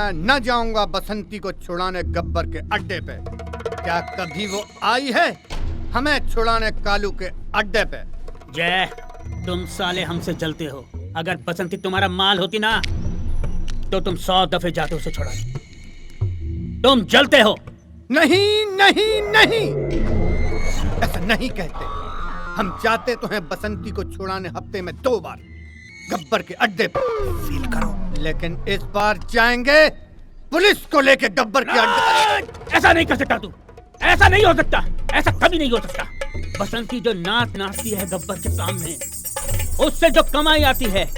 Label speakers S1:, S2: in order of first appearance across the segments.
S1: मैं न जाऊंगा बसंती को छुड़ाने गब्बर के अड्डे पे। क्या कभी वो आई है हमें छुड़ाने कालू के अड्डे पे?
S2: जय, तुम साले हमसे जलते हो। अगर बसंती तुम्हारा माल होती ना तो तुम 100 दफे जाते उसे छुड़ा। तुम जलते हो।
S1: नहीं नहीं नहीं, ऐसा नहीं कहते। हम जाते तो हैं बसंती को छुड़ाने हफ्ते में 2 बार गब्बर के अड्डे पे। फील करो। लेकिन इस बार जाएंगे पुलिस को लेके गब्बर के अड्डे।
S2: ऐसा नहीं कर सकता तू, ऐसा नहीं हो सकता, ऐसा कभी नहीं हो सकता। बसंती जो नाच नाचती है गब्बर के सामने, उससे जो कमाई आती है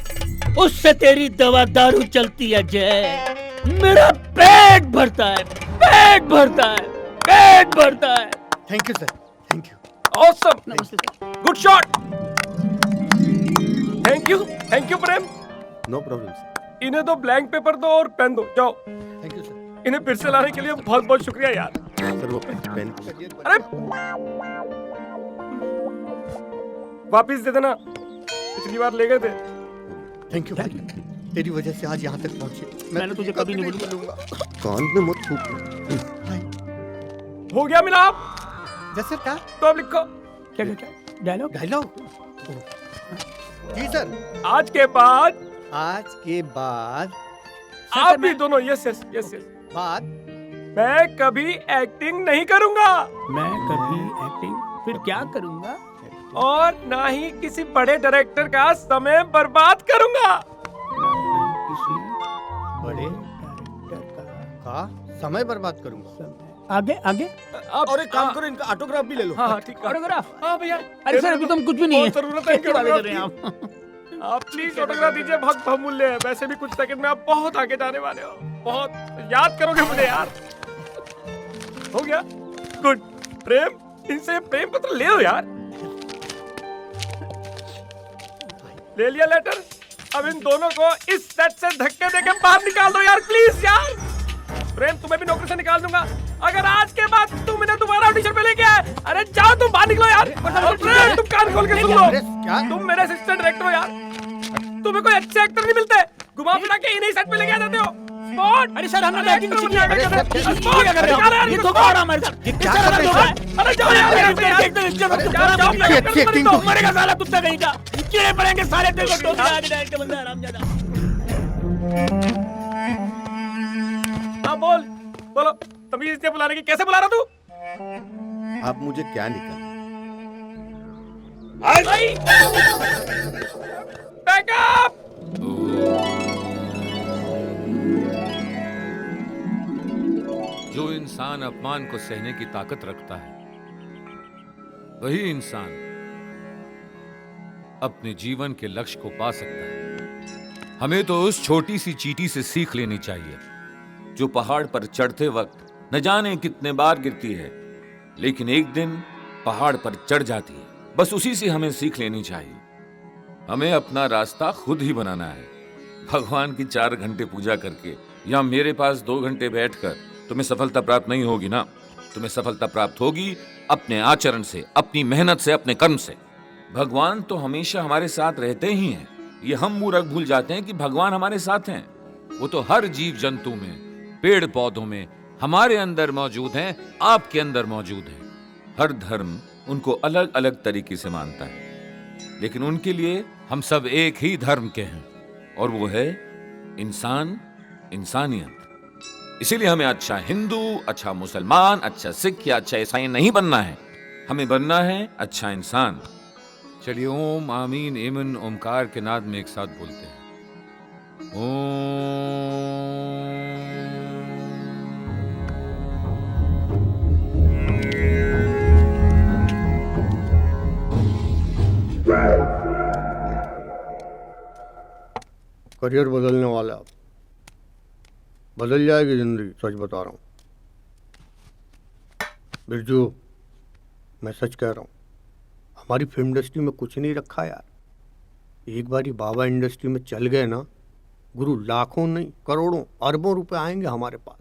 S2: उससे तेरी दवा दारू चलती है। जय, मेरा पेट भरता है, पेट भरता है, पेट भरता है।
S1: Thank you sir, thank you.
S3: Awesome,
S2: नमस्ते sir.
S3: Good shot. Thank you Prem.
S1: No problem sir.
S3: इन्हें दो ब्लैंक पेपर दो और पेन दो, जाओ।
S1: Thank you sir.
S3: इन्हें फिर से लाने के लिए बहुत बहुत शुक्रिया यार।
S1: सर वो पेन।
S3: अरे वापिस दे देना, पिछली बार ले गए थे।
S1: थैंक यू, तेरी वजह से आज यहाँ तक पहुँचे।
S2: मैंने तुझे कभी नहीं भूलूंगा।
S1: कान में मत थूक।
S3: हो गया मिलाप?
S1: जैसे क्या?
S3: तो अब लिखो।
S2: क्या डायलॉग?
S1: डायलॉग? जी सर।
S3: आज के बाद आप भी दोनों यस यस यस यस
S1: बाद
S3: मैं कभी एक्टिंग नहीं करूंगा
S2: मैं कभी एक्टिंग फिर क्या करूंगा?
S3: और ना ही किसी बड़े डायरेक्टर का समय बर्बाद करूंगा।
S2: किसी
S1: बड़े
S2: डायरेक्टर
S1: का समय बर्बाद करूंगा।
S2: आगे आगे।
S3: और
S1: एक काम करो, इनका ऑटोग्राफ भी ले लो।
S3: हाँ ठीक है।
S2: ऑटोग्राफ?
S3: हाँ भैया।
S2: अरे सर अभी तुम कुछ भी नहीं है।
S3: बहुत जरूरत है इनकी
S2: क्या बात कर
S3: ऑटोग्राफ
S2: रहे हैं
S3: की।
S2: आप?
S3: आप प्लीज ऑटोग्राफ दीजिए, बहुत बहुमूल्य है। वैसे भी कुछ सेकंड में आप बहुत आगे जाने वाले हो, बहुत याद करोगे मुझे यार। हो गया? गुड। प्रेम, इनसे प्रेम पत्र ले लो यार। ले लिया लेटर? अब इन दोनों को इस सेट से धक्के देके बाहर निकाल दो यार, प्लीज यार। प्रेम, तुम्हें भी नौकरी से निकाल दूंगा अगर आज के बाद तुम इन्हें दोबारा ऑडिशन पे लेके आए। अरे जाओ, तुम बाहर निकलो यार। और प्रेम, तुम कान खोल के सुन लो, तुम मेरे असिस्टेंट डायरेक्टर हो यार। तुम्हें कोई अच्छे एक्टर नहीं मिलते, घुमा फिरा के इन्हीं सेट पे लेके आ जाते हो। स्पॉट।
S2: अरे सर हमने एक्टिंग सीखी है।
S3: अरे
S2: ये क्या कर रहे हो? ये धोखा हो रहा है हमारे साथ। ये क्या कर रहे हो?
S3: अरे जाओ यार,
S2: तुम मरेगा साला कुत्ता कहीं का। कीड़े पड़ेंगे सारे तेरे को। टोपी लगा के डायरेक्टर बंदा हरामजादा।
S3: हाँ बोल, बोलो। तमीज से बुलाने की कैसे बुला रहा तू?
S1: आप मुझे क्या निकल?
S3: बैकअप।
S4: जो इंसान अपमान को सहने की ताकत रखता है वही इंसान अपने जीवन के लक्ष्य को पा सकता है। हमें तो उस छोटी सी चींटी से सीख लेनी चाहिए जो पहाड़ पर चढ़ते वक्त न जाने कितने बार गिरती है, लेकिन एक दिन पहाड़ पर चढ़ जाती है। बस उसी से हमें सीख लेनी चाहिए। हमें अपना रास्ता खुद ही बनाना है। भगवान की 4 घंटे पूजा करके या मेरे पास 2 घंटे बैठकर तुम्हें सफलता प्राप्त नहीं होगी ना। तुम्हें सफलता प्राप्त होगी अपने आचरण से, अपनी मेहनत से, अपने कर्म से। भगवान तो हमेशा हमारे साथ रहते ही हैं। ये हम मूर्ख भूल जाते हैं कि भगवान हमारे साथ हैं। वो तो हर जीव जंतु में, पेड़ पौधों में, हमारे अंदर मौजूद हैं, आपके अंदर मौजूद हैं। हर धर्म उनको अलग अलग तरीके से मानता है, लेकिन उनके लिए हम सब एक ही धर्म के हैं, और वो है इंसान, इंसानियत। इसीलिए हमें अच्छा हिंदू, अच्छा मुसलमान, अच्छा सिख या अच्छा ईसाई नहीं बनना है। हमें बनना है अच्छा इंसान। चलिए ओम, आमीन, एमन, ओमकार के नाद में एक साथ बोलते हैं।
S1: करियर बदलने वाला, बदल जाएगी जिंदगी, सच बता रहा हूँ बिरजू, मैं सच कह रहा हूँ। हमारी फिल्म इंडस्ट्री में कुछ नहीं रखा यार। एक बार ही बाबा इंडस्ट्री में चल गए ना गुरु, लाखों नहीं करोड़ों अरबों रुपए आएंगे हमारे पास।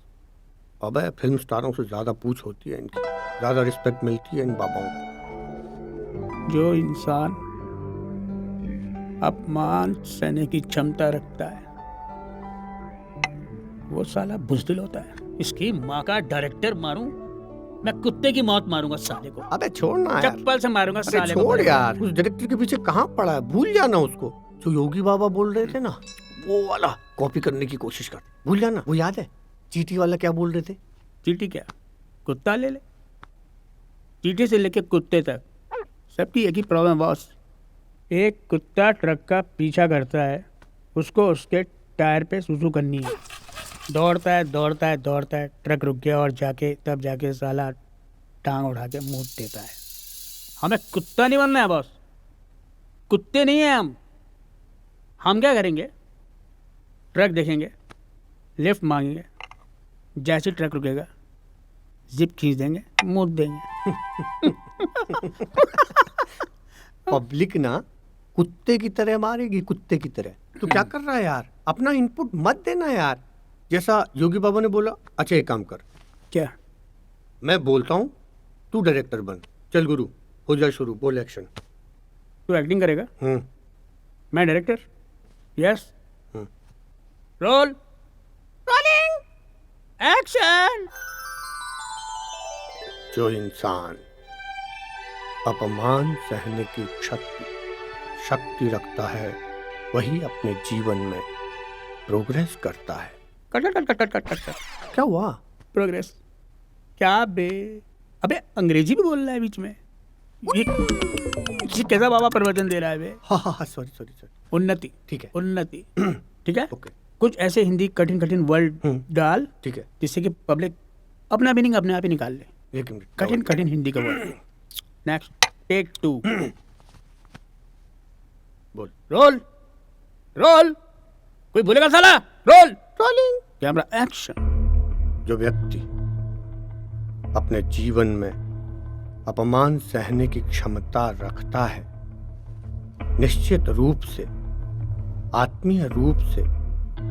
S1: अबे फिल्म स्टारों से ज़्यादा पूछ होती है इनकी, ज़्यादा रिस्पेक्ट मिलती है इन बाबाओं को।
S2: जो इंसान अपमान सहने की क्षमता रखता है वो साला बुज़दिल होता है। इसकी माँ का डायरेक्टर मारूं, मैं कुत्ते की मौत मारूंगा साले को।
S1: अबे छोड़ना यार,
S2: चप्पल से मारूंगा
S1: अरे
S2: साले को।
S1: छोड़ यार, उस डायरेक्टर के पीछे कहाँ पड़ा है, भूल जाना उसको। जो योगी बाबा बोल रहे थे ना, वो वाला कॉपी करने की कोशिश कर, भूल जाना। वो याद है चीटी वाला क्या बोल रहे थे?
S2: चीटी क्या, कुत्ता ले ले। चीटी से लेके कुत्ते तक सबकी एक ही प्रॉब्लम बॉस। एक कुत्ता ट्रक का पीछा करता है, उसको उसके टायर पे सुसु करनी है। दौड़ता है दौड़ता है दौड़ता है, ट्रक रुक गया और तब जाके साला टांग उठा के मुंह देता है। हमें कुत्ता नहीं बनना है बॉस, कुत्ते नहीं है हम। हम क्या करेंगे, ट्रक देखेंगे, लिफ्ट मांगेंगे, जैसे ट्रक रुकेगा जिप खींच देंगे, मुंह देंगे।
S1: पब्लिक ना कुत्ते की तरह मारेगी, कुत्ते की तरह। तो क्या कर रहा है यार, अपना इनपुट मत देना यार। जैसा योगी बाबा ने बोला, अच्छा एक काम कर,
S2: क्या?
S1: मैं बोलता हूँ तू डायरेक्टर बन, चल गुरु हो जा शुरू, बोल एक्शन।
S2: तू एक्टिंग करेगा,
S1: हम्म
S2: मैं director. Yes,
S1: hmm.
S2: Roll, rolling, action.
S1: जो इंसान अपमान सहने की शक्ति रखता है, वही अपने जीवन में प्रोग्रेस करता है।
S2: Cut cut cut cut cut cut cut.
S1: क्या हुआ?
S2: प्रोग्रेस क्या बे? अबे अंग्रेजी भी बोल रहा है बीच में। ये कैसा बाबा प्रवचन दे रहा है बे?
S1: हाँ, सॉरी।
S2: उन्नति,
S1: ठीक है,
S2: उन्नति, ठीक है।
S1: ओके,
S2: कुछ ऐसे हिंदी कठिन वर्ड डाल,
S1: ठीक है।
S2: जिससे कि पब्लिक अपना मीनिंग अपने आप ही निकाल ले।
S1: एक मिनट,
S2: कठिन हिंदी का वर्ड। Next, take 2।
S1: बोल।
S2: रोल, कोई बोलेगा साला? Roll,
S1: rolling,
S2: camera, action.
S1: जो व्यक्ति अपने जीवन में अपमान सहने की क्षमता रखता है, निश्चित रूप से आत्मीय रूप से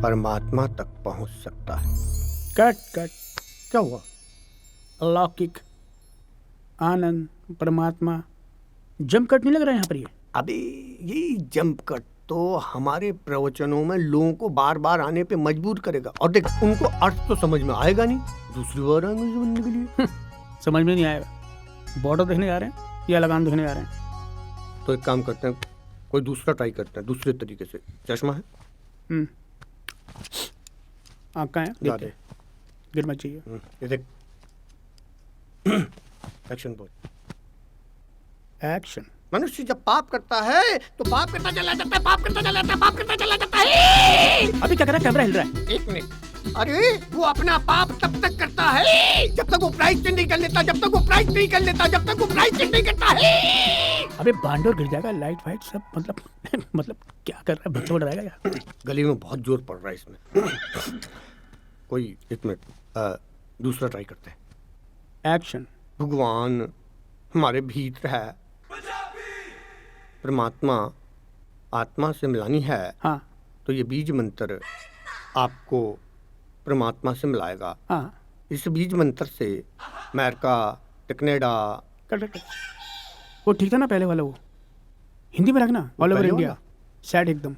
S1: परमात्मा तक पहुंच सकता है।
S2: कट।
S1: क्या हुआ?
S2: अलौकिक आनंद, परमात्मा, जंप कट नहीं लग रहा है यहाँ पर ये?
S1: अभी यही जंप कट तो हमारे प्रवचनों में लोगों को बार बार आने पे मजबूर करेगा। और देख, उनको अर्थ तो समझ में आएगा नहीं, दूसरी बार आएंगे बनने के लिए।
S2: समझ में नहीं आएगा। बॉर्डर देखने जा रहे हैं या लगान देखने जा रहे हैं?
S1: तो एक काम करते हैं, कोई दूसरा ट्राई करते हैं, दूसरे तरीके से। चश्मा है?
S2: आँख कहाँ है?
S1: ला
S2: देखते
S1: दे।
S2: हैं। गिर मत चाहिए।
S1: ये देख। एक्शन बोल।
S2: एक्शन।
S1: मनुष्य जब पाप करता है तो पाप करता चला जाता है, पाप करता चला जाता है, पाप करता चला जाता है।
S2: अभी क्या कर रहा है? कैमरा हिल रहा है।
S1: एक मिनट। अरे वो अपना पाप तब तक करता है जब तक वो प्रायश्चित नहीं कर लेता, जब तक वो प्रायश्चित नहीं कर लेता, जब तक वो प्रायश्चित नहीं करता है।
S2: अबे बांडोर गिर जाएगा, लाइट फाइट सब, मतलब क्या कर रहा है? बच्चा बढ़ रहेगा यार।
S1: गली में बहुत जोर पड़ रहा है इसमें। कोई एक मिनट, दूसरा ट्राई करते हैं।
S2: एक्शन।
S1: भगवान हमारे भीतर है, परमात्मा आत्मा से मिलानी है।
S2: हाँ
S1: तो ये बीज मंत्र आपको परमात्मा से मिलाएगा।
S2: हाँ।
S1: इस बीज मंत्र से अमेरिका, कनाडा।
S2: कट। वो ठीक था ना पहले वाला? वो हिंदी में रखना, ऑल ओवर
S1: पहले
S2: इंडिया, सैड एकदम।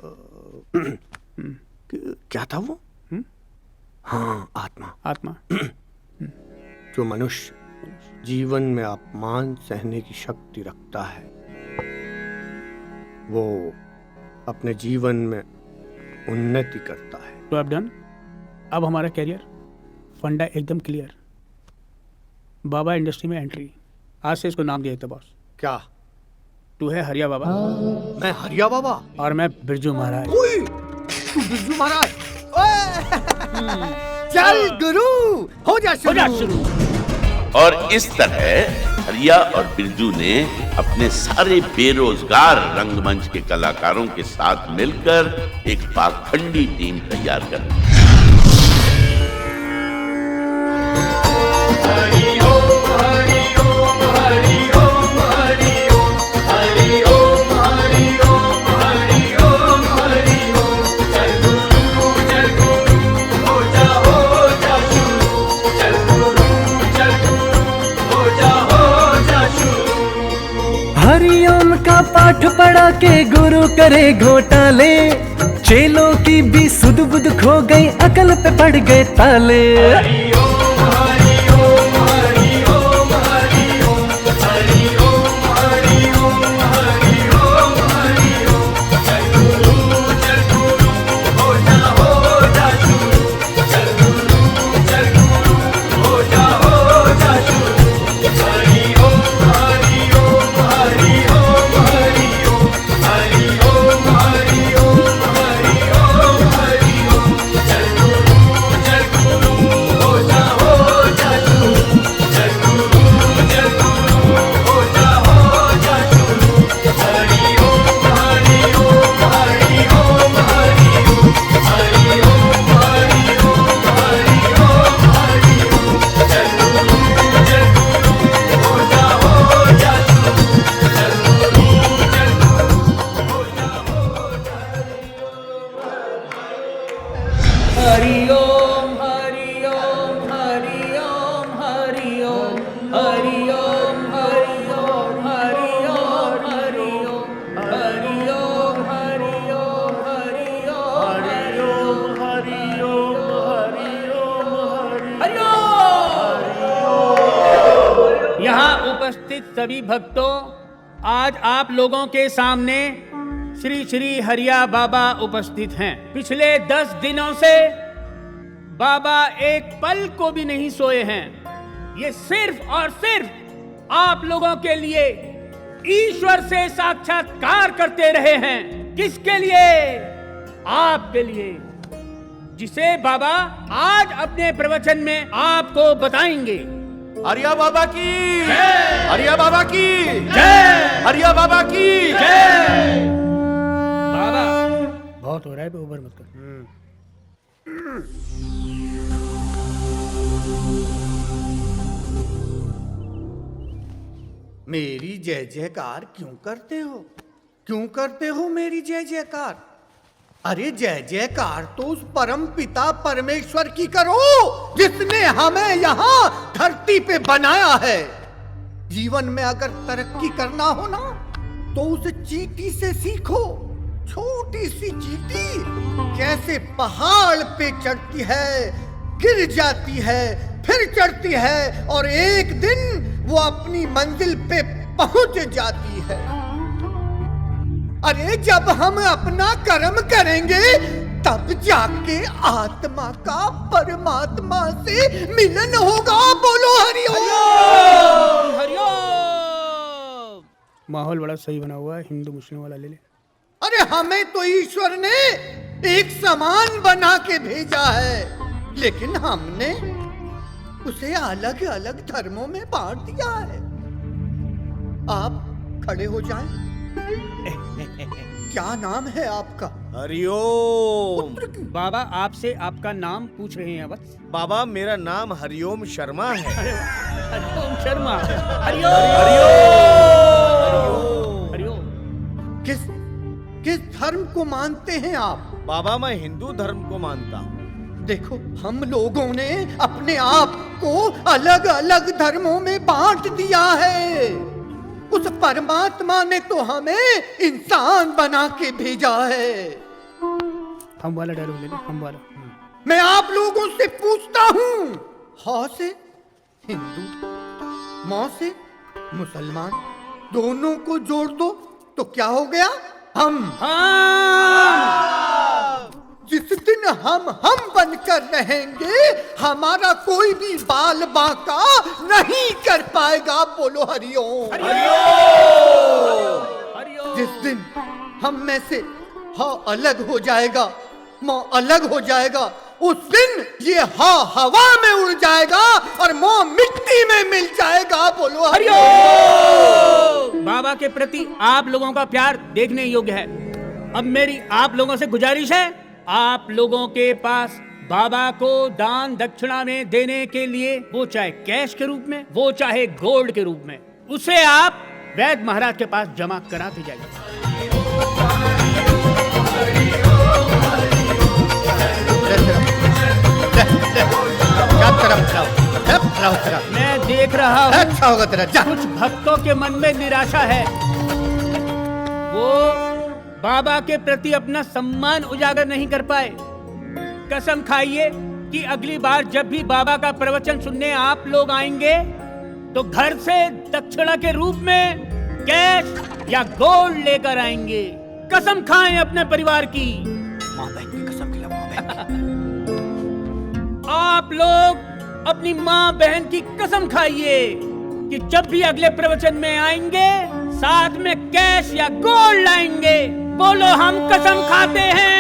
S1: क्या था वो? हाँ, आत्मा। जो मनुष्य जीवन में अपमान सहने की शक्ति रखता है, वो अपने जीवन में उन्नति करता है।
S2: तो अब डन। अब हमारा कैरियर फंडा एकदम क्लियर। बाबा इंडस्ट्री में एंट्री, आज से इसको नाम दिया था बॉस।
S1: क्या?
S2: तू है हरिया बाबा,
S1: मैं हरिया बाबा
S2: और मैं बिरजू महाराज।
S1: ओए, तू बिरजू महाराज। चल गुरु हो जा शुरू।
S5: और इस तरह हरिया और बिरजू ने अपने सारे बेरोजगार रंगमंच के कलाकारों के साथ मिलकर एक पाखंडी टीम तैयार कर ली।
S6: हरिओम का पाठ पढ़ा के गुरु करे घोटाले, चेलों की भी सुध बुध खो गई, अकल पे पड़ गए ताले।
S2: सभी भक्तों, आज आप लोगों के सामने श्री श्री हरिया बाबा उपस्थित हैं। पिछले 10 दिनों से बाबा एक पल को भी नहीं सोए हैं। ये सिर्फ और सिर्फ आप लोगों के लिए ईश्वर से साक्षात्कार करते रहे हैं। किसके लिए? आपके लिए, जिसे बाबा आज अपने प्रवचन में आपको बताएंगे।
S7: हरिया बाबा की जय, हरिया बाबा की
S2: जय,
S7: हरिया बाबा की
S2: जय। बाबा बहुत हो रहा है, ओवर मत कर।
S1: मेरी जय जयकार क्यों करते हो? क्यों करते हो मेरी जय जयकार? अरे जय जयकार तो उस परम पिता परमेश्वर की करो जिसने हमें यहाँ धरती पे बनाया है। जीवन में अगर तरक्की करना हो ना तो उस चींटी से सीखो। छोटी सी चींटी कैसे पहाड़ पे चढ़ती है, गिर जाती है, फिर चढ़ती है और एक दिन वो अपनी मंजिल पे पहुंच जाती है। अरे जब हम अपना कर्म करेंगे तब जाके आत्मा का परमात्मा से मिलन होगा। बोलो हरिओम।
S2: हरिओम। माहौल बड़ा सही बना हुआ है, हिंदू मुस्लिम वाला ले ले।
S1: अरे हमें तो ईश्वर ने एक समान बना के भेजा है, लेकिन हमने उसे अलग अलग धर्मों में बांट दिया है। आप खड़े हो जाएं। क्या नाम है आपका?
S7: हरिओम।
S2: बाबा आपसे आपका नाम पूछ रहे हैं बस।
S7: बाबा मेरा नाम हरिओम शर्मा है।
S2: हरिओम शर्मा। हरिओम हरिओम।
S1: किस धर्म को मानते हैं आप?
S7: बाबा मैं हिंदू धर्म को मानता हूँ।
S1: देखो हम लोगों ने अपने आप को अलग अलग धर्मों में बांट दिया है। उस परमात्मा ने तो हमें इंसान बना के भेजा है।
S2: हम वाला डायलॉग ले ले, हम वाला।
S1: मैं आप लोगों से पूछता हूँ, हा से हिंदू, माँ से मुसलमान, दोनों को जोड़ दो तो क्या हो गया? हम। जिस दिन हम बनकर रहेंगे हमारा कोई भी बाल बांका नहीं कर पाएगा। बोलो हरिओम। जिस दिन हम में से हा अलग हो जाएगा, माँ अलग हो जाएगा, उस दिन ये हा हवा में उड़ जाएगा और माँ मिट्टी में मिल जाएगा। बोलो हरिओम।
S2: बाबा के प्रति आप लोगों का प्यार देखने योग्य है। अब मेरी आप लोगों से गुजारिश है, आप लोगों के पास बाबा को दान दक्षिणा में देने के लिए, वो चाहे कैश के रूप में, वो चाहे गोल्ड के रूप में, उसे आप वैद्य महाराज के पास जमा कराते जाइए। मैं देख रहा हूँ
S1: अच्छा होगा तेरा।
S2: कुछ भक्तों के मन में निराशा है। वो बाबा के प्रति अपना सम्मान उजागर नहीं कर पाए। कसम खाइए कि अगली बार जब भी बाबा का प्रवचन सुनने आप लोग आएंगे तो घर से दक्षिणा के रूप में कैश या गोल्ड लेकर आएंगे। कसम खाएं अपने परिवार की।
S1: माँ बहन की कसम खिला, माँ बहन की।
S2: आप लोग अपनी माँ बहन की कसम खाइए कि जब भी अगले प्रवचन में आएंगे साथ में कैश या गोल्ड लाएंगे। बोलो हम कसम खाते हैं।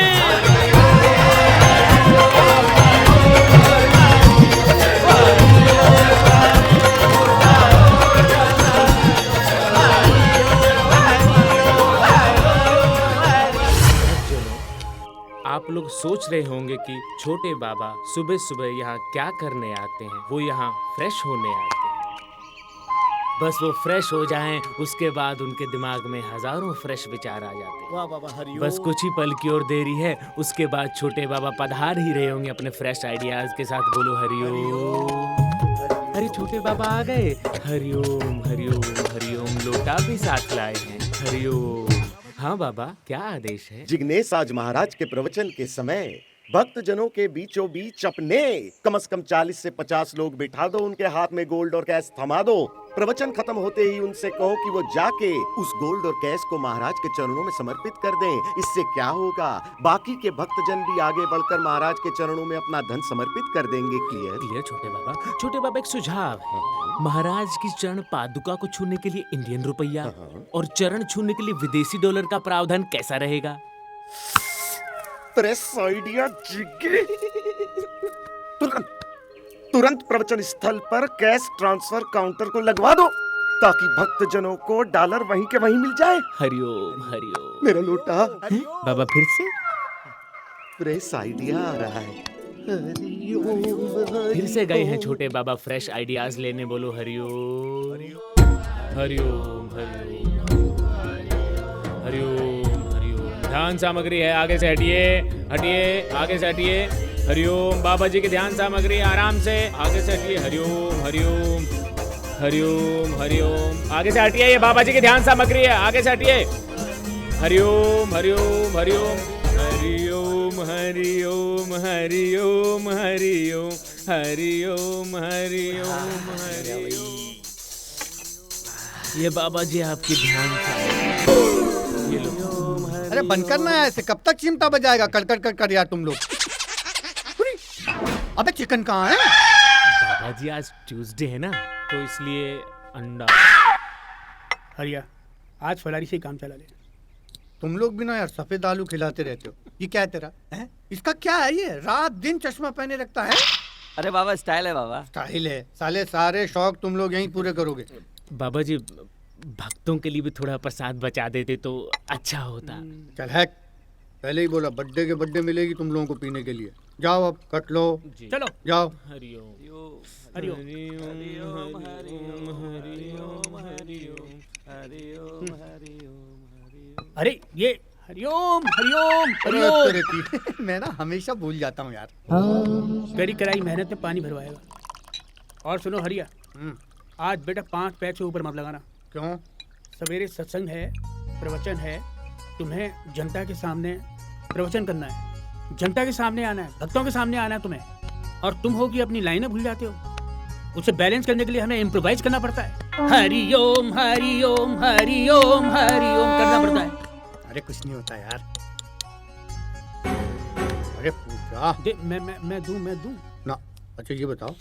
S8: आप लोग सोच रहे होंगे कि छोटे बाबा सुबह सुबह यहाँ क्या करने आते हैं। वो यहाँ फ्रेश होने आते हैं। बस वो फ्रेश हो जाएं, उसके बाद उनके दिमाग में हजारों फ्रेश विचार आ जाते हैं।
S7: वाह बाबा हरिओम।
S8: बस कुछ ही पल की और देरी है, उसके बाद छोटे बाबा पधार ही रहे होंगे अपने फ्रेश आइडियाज के साथ। बोलो हरिओम। अरे छोटे बाबा आ गए। हरिओम हरिओम हरिओम। लोटा भी साथ लाए हैं। हरिओम। हाँ बाबा, क्या आदेश है?
S7: जिग्नेश, आज महाराज के प्रवचन के समय भक्त जनों के बीचों बीच अपने कम से कम 40 से 50 लोग बिठा दो, उनके हाथ में गोल्ड और कैश थमा दो। प्रवचन खत्म होते ही उनसे कहो कि वो जाके उस गोल्ड और कैश को महाराज के चरणों में समर्पित कर दें। इससे क्या होगा, बाकी के भक्तजन भी आगे बढ़कर महाराज के चरणों में अपना धन समर्पित कर देंगे। क्लियर?
S8: क्लियर छोटे बाबा। छोटे बाबा, एक सुझाव है। महाराज की चरण पादुका को छूने के लिए इंडियन रुपया और चरण छूने के लिए विदेशी डॉलर का प्रावधान कैसा रहेगा?
S7: प्रेस आइडिया जिगे। तुरंत प्रवचन स्थल पर कैश ट्रांसफर काउंटर को लगवा दो ताकि भक्तजनों को डॉलर वहीं के वहीं मिल जाए।
S8: हरिओम हरिओम।
S7: मेरा लोटा।
S8: बाबा फिर से
S7: प्रेस आइडिया आ रहा है।
S8: फिर से गए हैं छोटे बाबा फ्रेश आइडियाज लेने। बोलो हरिओम हरिओम हरिओम हरिओम हरिओम। ध्यान सामग्री है, आगे से हटिए हटिए, आगे से हटिए। हरिओम। बाबा जी की ध्यान सामग्री, आराम से आगे से हटिए। हरिओम हरिओम हरिओम हरिओम। आगे से हटिए, ये बाबा जी की ध्यान सामग्री है, आगे से हटिए। हरिओम हरिओम हरिओम हरिओम हरिओम हरिओम हरिओम हरिओम हरिओम हरिओम। ये बाबा जी आपकी ध्यान सामग्री। ये लो।
S1: अरे बंद करना है ऐसे, कब तक चिमटा बजाएगा कड़कड़ कड़कड़ यार तुम लोग। अबे चिकन कहाँ है?
S8: बाबा जी आज ट्यूसडे है ना, तो इसलिए अंडा।
S2: हरिया, आज फलारी से ही काम चला ले।
S1: तुम लोग भी ना यार सफेद आलू खिलाते रहते हो। ये क्या है तेरा है? इसका क्या है ये? रात दिन चश्मा पहने रखता है।
S9: अरे बाबा स्टाइल है बाबा।
S1: स्टाइल है साले, सारे शौक तुम लोग यहीं पूरे करोगे।
S8: बाबा जी भक्तों के लिए भी थोड़ा प्रसाद बचा देते तो अच्छा होता।
S1: चल है, पहले ही बोला बर्थडे के बर्थडे मिलेगी तुम लोगों को पीने के लिए। जाओ अब कट लो,
S2: चलो
S1: जाओ।
S8: हरिओम
S2: हरिओम
S8: हरिओम हरिओम हरिओम हरिओम।
S2: अरे ये हरिओम हरिओम
S1: अरे
S2: हरिओम।
S1: तेरे की मैं ना हमेशा भूल जाता हूँ यार।
S2: कड़ी कराई मेहनत में पानी भरवाएगा। और सुनो हरिया, आज बेटा 5 पैर से ऊपर मत लगाना।
S1: क्यों?
S2: सवेरे सत्संग है, प्रवचन है, तुम्हें जनता के सामने प्रवचन करना है, जनता के सामने आना है, भक्तों के सामने आना है तुम्हें। और तुम हो कि अपनी लाइनें भूल जाते हो। उसे बैलेंस करने के लिए हमें इम्प्रोवाइज करना पड़ता है। हरिओम हरिओम हरिओम हरिओम करना पड़ता है।
S1: अरे कुछ नहीं होता यार। अरे पूजा
S2: दे, मैं दूं।
S1: ना। अच्छा ये बताओ,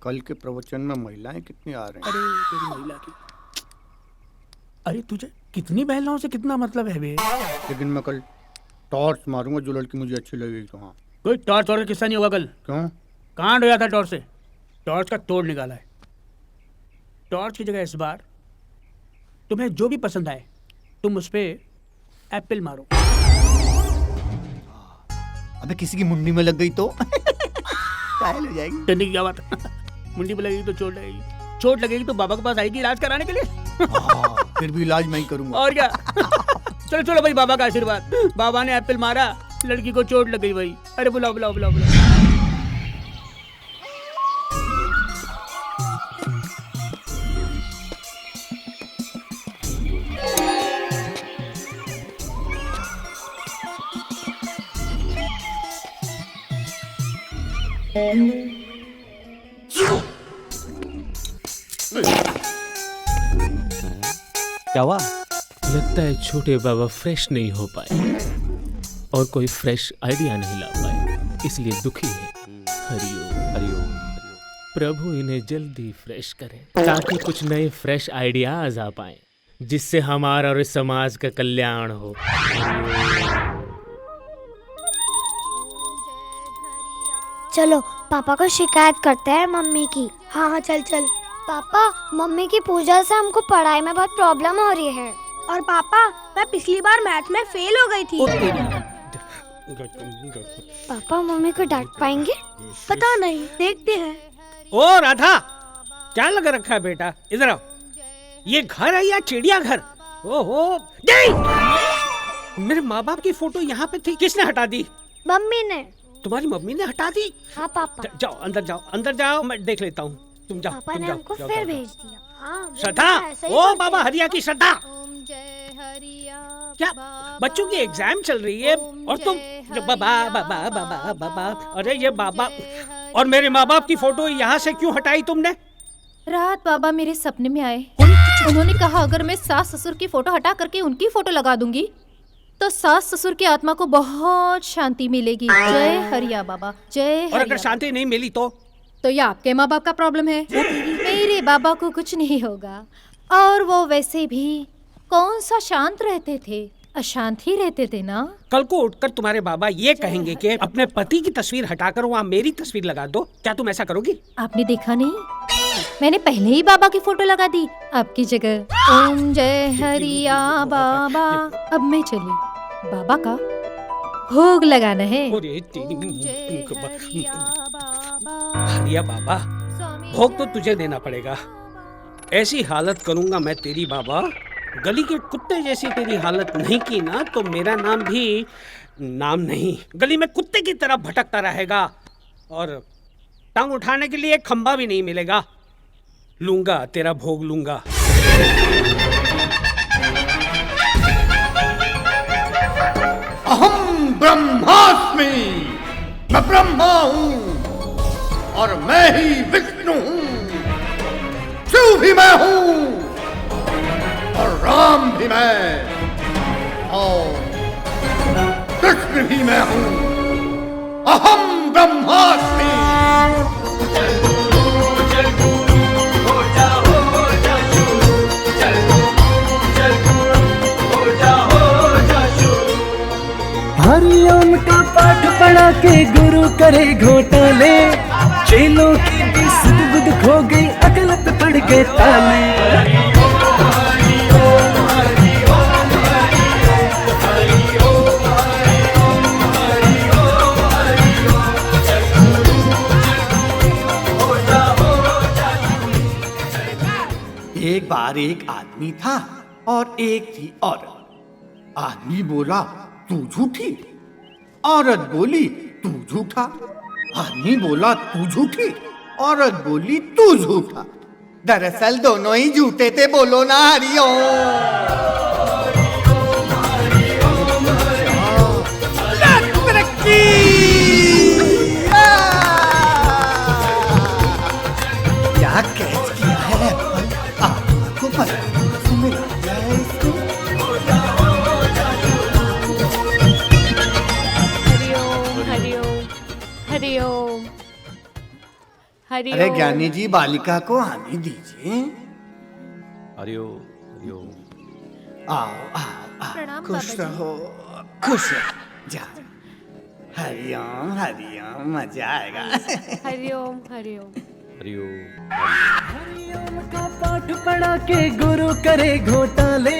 S1: कल के प्रवचन में महिलाएं कितनी आ रही हैं?
S2: अरे तेरी महिला की, अरे तुझे कितनी महिलाओं से कितना मतलब है बे?
S1: लेकिन मैं कल टॉर्च मारूंगा, जो लड़की मुझे अच्छी लगेगी तो। हाँ,
S2: कोई टॉर्च और किस्सा नहीं होगा कल।
S1: क्यों?
S2: कांड हो जाता टॉर्च से। टॉर्च का तोड़ निकाला है। टॉर्च की जगह इस बार तुम्हें जो भी पसंद आए तुम उस पे एप्पल मारो।
S1: अबे किसी की मुंडी में लग गई तो घायल हो जाएगी।
S2: डरने की क्या बात मुंडी पे लगेगी तो चोट लगेगी, चोट लगेगी तो बाबा के पास आएगी इलाज कराने के लिए।
S1: फिर भी इलाज मैं ही करूंगा।
S2: और क्या। चलो चलो भाई, बाबा का आशीर्वाद। बाबा ने एप्पल मारा, लड़की को चोट लग गई भाई। अरे बुलाओ बुलाओ बुलाओ बुलाओ।
S9: क्या हुआ?
S8: लगता है छोटे बाबा फ्रेश नहीं हो पाए और कोई फ्रेश आइडिया नहीं ला पाए, इसलिए दुखी है। हरिओम
S9: हरिओम।
S8: प्रभु इन्हें जल्दी फ्रेश करें ताकि कुछ नए फ्रेश आइडियाज आ पाए, जिससे हमारा और इस समाज का कल्याण हो।
S10: चलो पापा को शिकायत करते हैं मम्मी की। हाँ हाँ चल चल। पापा मम्मी की पूजा से हमको पढ़ाई में बहुत प्रॉब्लम हो रही है। और पापा मैं पिछली बार मैथ में फेल हो गई थी। पापा मम्मी को डांट पाएंगे? पता नहीं, देखते हैं।
S2: ओ राधा, क्या लगा रखा है बेटा? इधर आओ। ये घर है या चिड़ियाघर? ओहो, नहीं! मेरे माँ बाप की फोटो यहाँ पे थी, किसने हटा दी?
S10: मम्मी ने।
S2: तुम्हारी मम्मी ने हटा दी?
S10: हाँ पापा।
S2: जाओ अंदर जाओ, मैं देख लेता हूँ। तुम जाओ।
S10: पापा
S2: तुम
S10: ने
S2: जाओ,
S10: हमको
S2: जाओ,
S10: फिर
S2: जाओ,
S10: भेज दिया। हाँ,
S2: श्रद्धा, ओ बाबा हरिया की श्रद्धा, क्या बच्चों की एग्जाम चल रही है और तुम बाबा बाबा बाबा बाबा, अरे ये बाबा और मेरे माँ बाप की फोटो यहाँ से क्यों हटाई तुमने?
S11: रात बाबा मेरे सपने में आए। उन्होंने कहा अगर मैं सास ससुर की फोटो हटा करके उनकी फोटो लगा दूंगी तो सास ससुर की आत्मा को बहुत शांति मिलेगी। जय हरिया बाबा, जय
S2: और अगर शांति नहीं मिली तो
S11: ये आपके माँ बाप का प्रॉब्लम है। मेरे बाबा को कुछ नहीं होगा, और वो वैसे भी कौन सा शांत रहते थे, अशांत ही रहते थे ना।
S2: कल को उठकर तुम्हारे बाबा ये कहेंगे कि अपने पति की तस्वीर हटाकर वहाँ मेरी तस्वीर लगा दो, क्या तुम ऐसा करोगी?
S11: आपने देखा नहीं, मैंने पहले ही बाबा की फोटो लगा दी आपकी जगह। ओम जय हरिया बाबा। अब मैं चली, बाबा का भोग लगाना है।
S2: हरिया बाबा, भोग तो तुझे देना पड़ेगा। ऐसी हालत करूंगा मैं तेरी बाबा, गली के कुत्ते जैसी तेरी हालत नहीं की ना तो मेरा नाम भी नाम नहीं, गली में कुत्ते की तरह भटकता रहेगा और टांग उठाने के लिए एक खंबा भी नहीं मिलेगा। लूंगा तेरा भोग लूंगा।
S1: अहम ब्रह्मास्मि, मैं ब्रह्मा हूँ और मैं ही विष्णु हूँ। शिव भी मैं हूँ और राम भी मैं और कृष्ण भी मैं हूँ। अहम ब्रह्मास्मि।
S6: हरिओम का पाठ पढ़ा के गुरु करे घोटाले, चेलों की भी सुध बुध खो गई, अकल पे पड़ गए ताले।
S1: एक बार एक आदमी था और एक थी औरत। आदमी बोला तू झूठी, औरत बोली तू झूठा। आदमी बोला तू झूठी, औरत बोली तू झूठा। दरअसल दोनों ही झूठे थे, बोलो ना हरिओम। क्या कैच किया है आपको पता मिला है इसको?
S11: हरिओम हरिओम।
S1: अरे ज्ञानी जी, बालिका को आने दीजिए।
S9: हरिओम हरिओम।
S1: आओ आओ आओ,
S11: प्रणाम
S1: खुश
S11: बाबा जी।
S1: रहो, खुश रहो। जा। हरिओम हरिओम, मजा आएगा।
S11: हरिओम हरिओम।
S6: हरिओम का पाठ पढ़ा के गुरु करे घोटाले,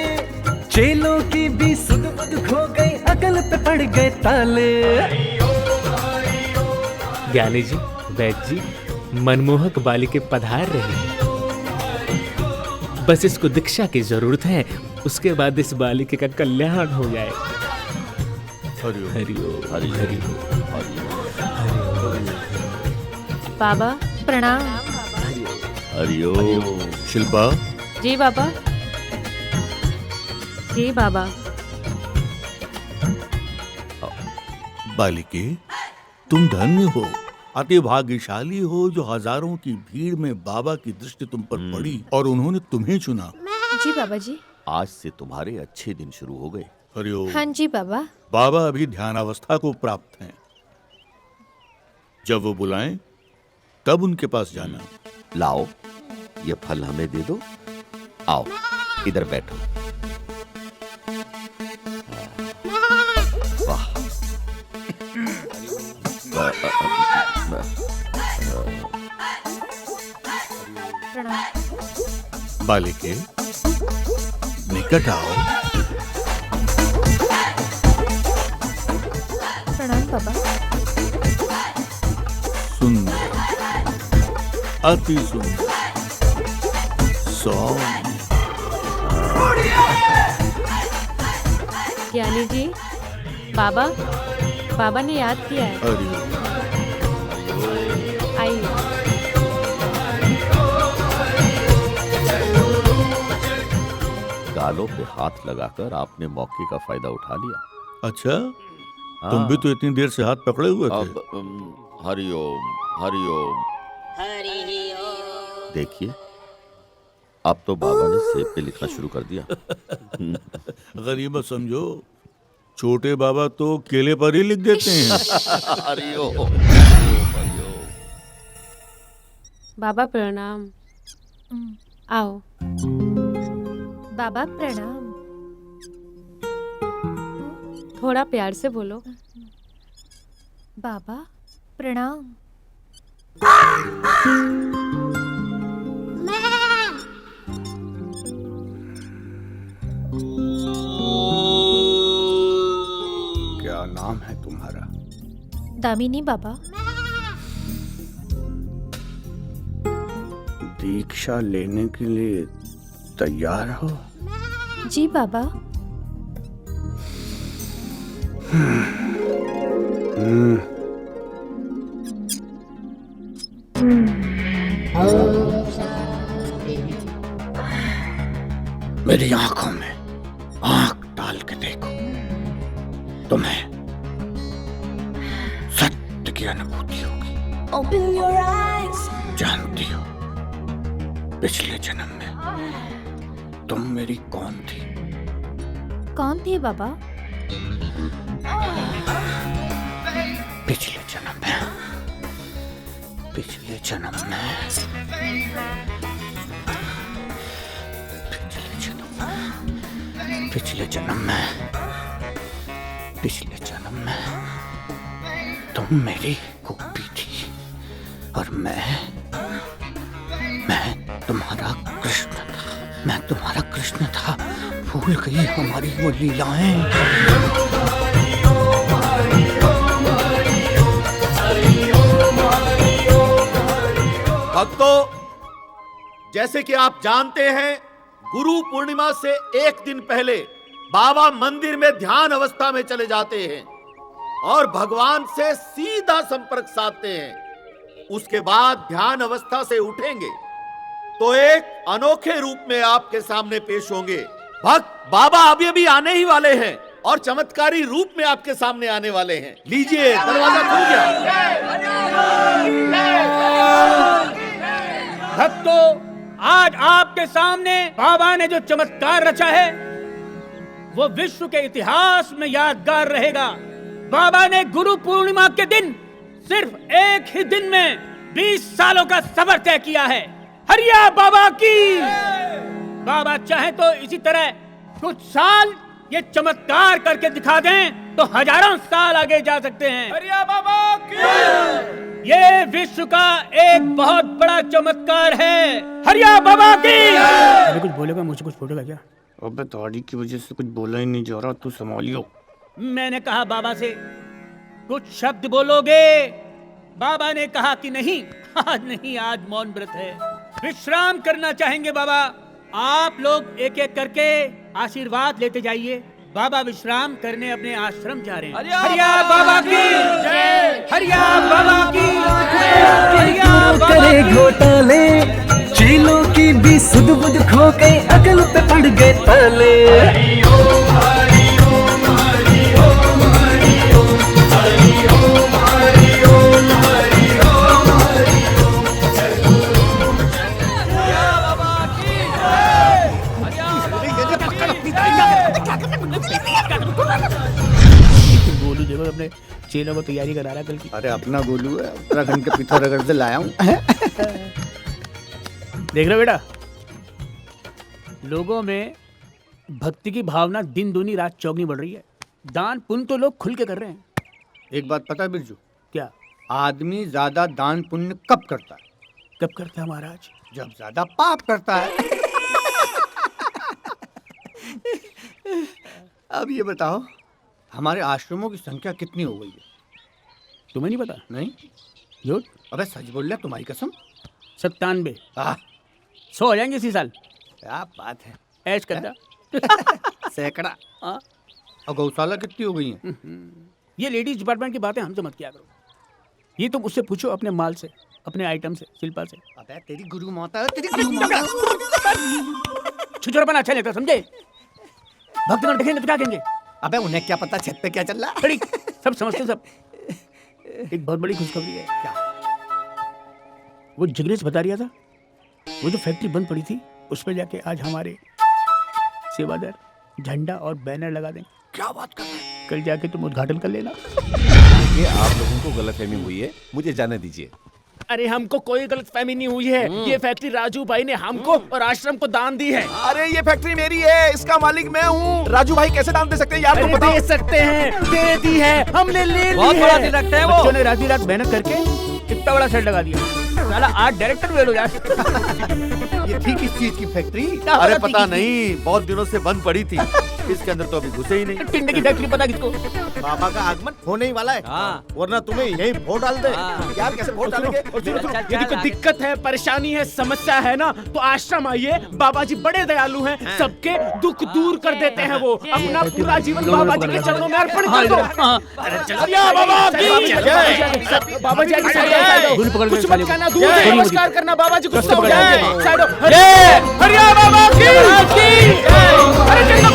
S6: चेलों की भी सुध बुध खो गई, अकल पे पड़ गए ताले।
S8: ज्ञानी जी, वैद्य जी, मनमोहक बालिके पधार रही। बस इसको दीक्षा की जरूरत है, उसके बाद इस बालिके का कल्याण हो जाए। हरिओम हरिओम।
S11: बाबा प्रणाम।
S5: हरिओम।
S7: शिल्पा,
S11: जी बाबा। जी बाबा।
S7: बालिके तुम धन्य हो,
S12: अति भाग्यशाली हो जो हजारों की भीड़ में बाबा की दृष्टि तुम पर पड़ी और उन्होंने तुम्हें चुना।
S11: जी बाबा जी।
S5: आज से तुम्हारे अच्छे दिन शुरू हो गए।
S12: हरिओम।
S11: हाँ जी बाबा।
S12: बाबा अभी ध्यानावस्था को प्राप्त हैं। जब वो बुलाएं तब उनके पास जाना।
S5: लाओ ये फल हमें दे दो। आओ इधर बैठो। वाह।
S12: बालिके निकट आओ।
S11: प्रणाम बाबा।
S12: सुंदर, अति सुंदर, सौम्य।
S13: ज्ञानी जी, बाबा ने याद किया है। आइए।
S5: गालों पे हाथ लगाकर आपने मौके का फायदा उठा लिया।
S12: अच्छा, तुम भी तो इतनी देर से हाथ पकड़े हुए थे।
S5: हरिओम हरिओम। देखिए अब तो बाबा ने सेब पे लिखना शुरू कर दिया।
S12: गरीब समझो, छोटे बाबा तो केले पर ही लिख देते हैं।
S5: हरिओम।
S13: बाबा प्रणाम। आओ।
S11: बाबा प्रणाम।
S13: थोड़ा प्यार से बोलो।
S11: बाबा प्रणाम।
S1: क्या नाम है तुम्हारा?
S11: दामिनी बाबा।
S1: दीक्षा लेने के लिए तैयार हो?
S11: जी बाबा।
S1: मेरी आंखों में आंख डाल के देखो, तुम्हें सत्य की अनुभूति होगी।
S10: Open your eyes.
S1: जानती हो पिछले जन्म में तुम मेरी कौन थी?
S11: कौन थी बाबा?
S1: पिछले जन्म में पिछले जन्म में तुम मेरी गोपी थी और मैं तुम्हारा कृष्ण था। भूल गई हमारी वो लीलाएं।
S7: भक्तों, जैसे कि आप जानते हैं, गुरु पूर्णिमा से एक दिन पहले बाबा मंदिर में ध्यान अवस्था में चले जाते हैं और भगवान से सीधा संपर्क साधते हैं। उसके बाद ध्यान अवस्था से उठेंगे तो एक अनोखे रूप में आपके सामने पेश होंगे। भक्त बाबा अभी अभी आने ही वाले हैं और चमत्कारी रूप में आपके सामने आने वाले हैं। लीजिए, दरवाजा खुल गया।
S2: भक्तों, आज आपके सामने बाबा ने जो चमत्कार रचा है वो विश्व के इतिहास में यादगार रहेगा। बाबा ने गुरु पूर्णिमा के दिन सिर्फ एक ही दिन में 20 सालों का सफर तय किया है। हरिया बाबा की। बाबा चाहे तो इसी तरह कुछ साल ये चमत्कार करके दिखा दें तो हजारों साल आगे जा सकते हैं।
S3: हरिया बाबा की।
S2: ये विश्व का एक बहुत बड़ा चमत्कार है। हरिया बाबा की। अरे कुछ बोलेगा, मुझसे कुछ बोलेगा क्या?
S1: अबे दाढ़ी की वजह से कुछ बोला ही नहीं जा रहा, तू संभालियो।
S2: मैंने कहा बाबा से कुछ शब्द बोलोगे? बाबा ने कहा कि नहीं, आज नहीं, आज मौन व्रत है, विश्राम करना चाहेंगे बाबा। आप लोग एक एक करके आशीर्वाद लेते जाइए। बाबा विश्राम करने अपने आश्रम जा रहे हैं। हरिया बाबा की जय। हरिया बाबा की जय। हरिया बाबा
S6: करे घोटाले, चेलों की भी सुध बुध खो गई, अकल पे पड़ गए ताले।
S7: हरि ओम हरि ओम हरि ओम हरि ओम हरि ओम।
S2: गोलू देखो अपने चेलों को तैयारी करा रहा है कल की।
S1: अरे अपना गोलू है, उत्तराखंड के पिथौरागढ़ से लाया हूँ।
S2: देख रहे हो बेटा, लोगों में भक्ति की भावना दिन दूनी रात चौगनी बढ़ रही है। दान पुण्य तो लोग खुल के कर रहे हैं।
S1: एक बात पता है बिरजू?
S2: क्या?
S1: आदमी ज्यादा दान पुण्य कब करता है?
S2: कब करता है महाराज?
S1: जब ज्यादा पाप करता है। अब ये बताओ, हमारे आश्रमों की संख्या कितनी हो गई है?
S2: तुम्हें नहीं पता?
S1: नहीं।
S2: झूठ?
S1: अबे सच बोल रहा, तुम्हारी कसम।
S2: 97। 100 हो जाएंगे इसी साल।
S1: क्या बात है,
S2: ऐश करना।
S1: सैकड़ा। और गौशाला कितनी हो गई है?
S2: ये लेडीज डिपार्टमेंट की बातें हमसे मत किया करो। ये तुम उससे पूछो, अपने माल से, अपने आइटम से, शिल्पा से।
S1: अबे तेरी गुरु माता है, तेरी गुरु माता।
S2: छुछोरपन अच्छा लगता, समझे? भक्तगण देखेंगे तो क्या कहेंगे?
S1: अबे उन्हें क्या पता छत पे क्या चल रहा है?
S2: बड़ी सब समझते सब। एक बहुत बड़ी खुशखबरी है।
S1: क्या?
S2: वो जिग्नेश बता रहा था, वो जो फैक्ट्री बंद पड़ी थी उस पर जाके आज हमारे सेवादार झंडा और बैनर लगा देंगे।
S1: क्या बात कर रहे हैं?
S2: कल जाके तुम उद्घाटन कर लेना।
S14: ये आप लोगों को गलतफहमी हुई है, मुझे जाने दीजिए।
S8: अरे हमको कोई गलतफहमी नहीं हुई है। ये फैक्ट्री राजू भाई ने हमको और आश्रम को दान दी है।
S14: अरे ये फैक्ट्री मेरी है, इसका मालिक मैं हूँ। राजू भाई कैसे दान दे सकते हैं यार? तुम बताओ।
S8: दे सकते हैं, दे दी है, हमने ले ली
S2: बहुत
S8: है।
S2: बड़ा दिल रखते हैं वो। बच्चों ने रात रात मेहनत करके कितना बड़ा सेट लगा दिया। साला आर्ट डायरेक्टर हुए लोग यार।
S1: ये थी किस चीज की फैक्ट्री?
S14: अरे पता नहीं, बहुत दिनों से बंद पड़ी थी, इसके अंदर तो अभी घुसे ही नहीं।
S2: टिंडे की फैक्ट्री पता किसको?
S7: बाबा का आगमन होने ही वाला है। वरना तुम्हें यही वोट डाल दे। यार कैसे वोट डालेंगे?
S8: यदि कोई दिक्कत है, परेशानी है, समस्या है ना, तो आश्रम आइए। बाबा जी बड़े दयालु हैं, सबके दुख दूर कर देते हैं वो। अपना पूरा जीवन बाबा जी के चरणों में अर्पण कर दो। बाबा जी कुछ मत कहना, दूर से नमस्कार करना, बाबा जी गुस्सा हो जाएंगे। साइड हो। हरिया बाबा की। अरे चलो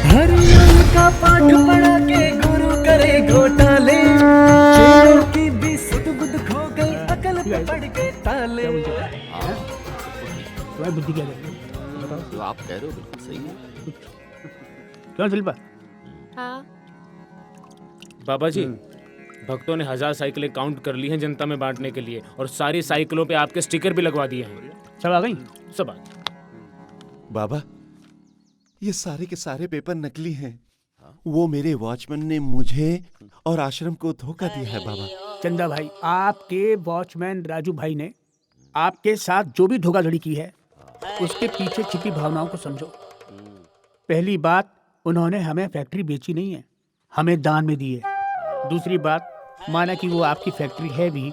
S6: हरिओम का पाठ पढ़ा के गुरु करे घोटाले, चेलों की भी सुध बुध खो गई, अकल पे पड़ के ताले।
S2: तुम्हारी बुद्धि क्या कहती है?
S14: जो आप कह रहे हो बिल्कुल सही है।
S2: क्यों शिल्पा?
S13: हाँ।
S8: बाबा जी, भक्तों ने 1000 साइकिलें काउंट कर ली हैं जनता में बांटने के लिए, और सारी साइकिलों पे आपके स्टिकर भी लगवा दिए हैं।
S2: सब आ गई?
S8: सब आ गई।
S14: बाबा, ये सारे के सारे पेपर नकली हैं। वो मेरे वॉचमैन ने मुझे और आश्रम को धोखा दिया है बाबा।
S2: चंदा भाई, आपके वॉचमैन राजू भाई ने आपके साथ जो भी धोखाधड़ी की है, उसके पीछे छिपी भावनाओं को समझो। पहली बात, उन्होंने हमें फैक्ट्री बेची नहीं है, हमें दान में दी है। दूसरी बात, माना कि वो आपकी फैक्ट्री है भी,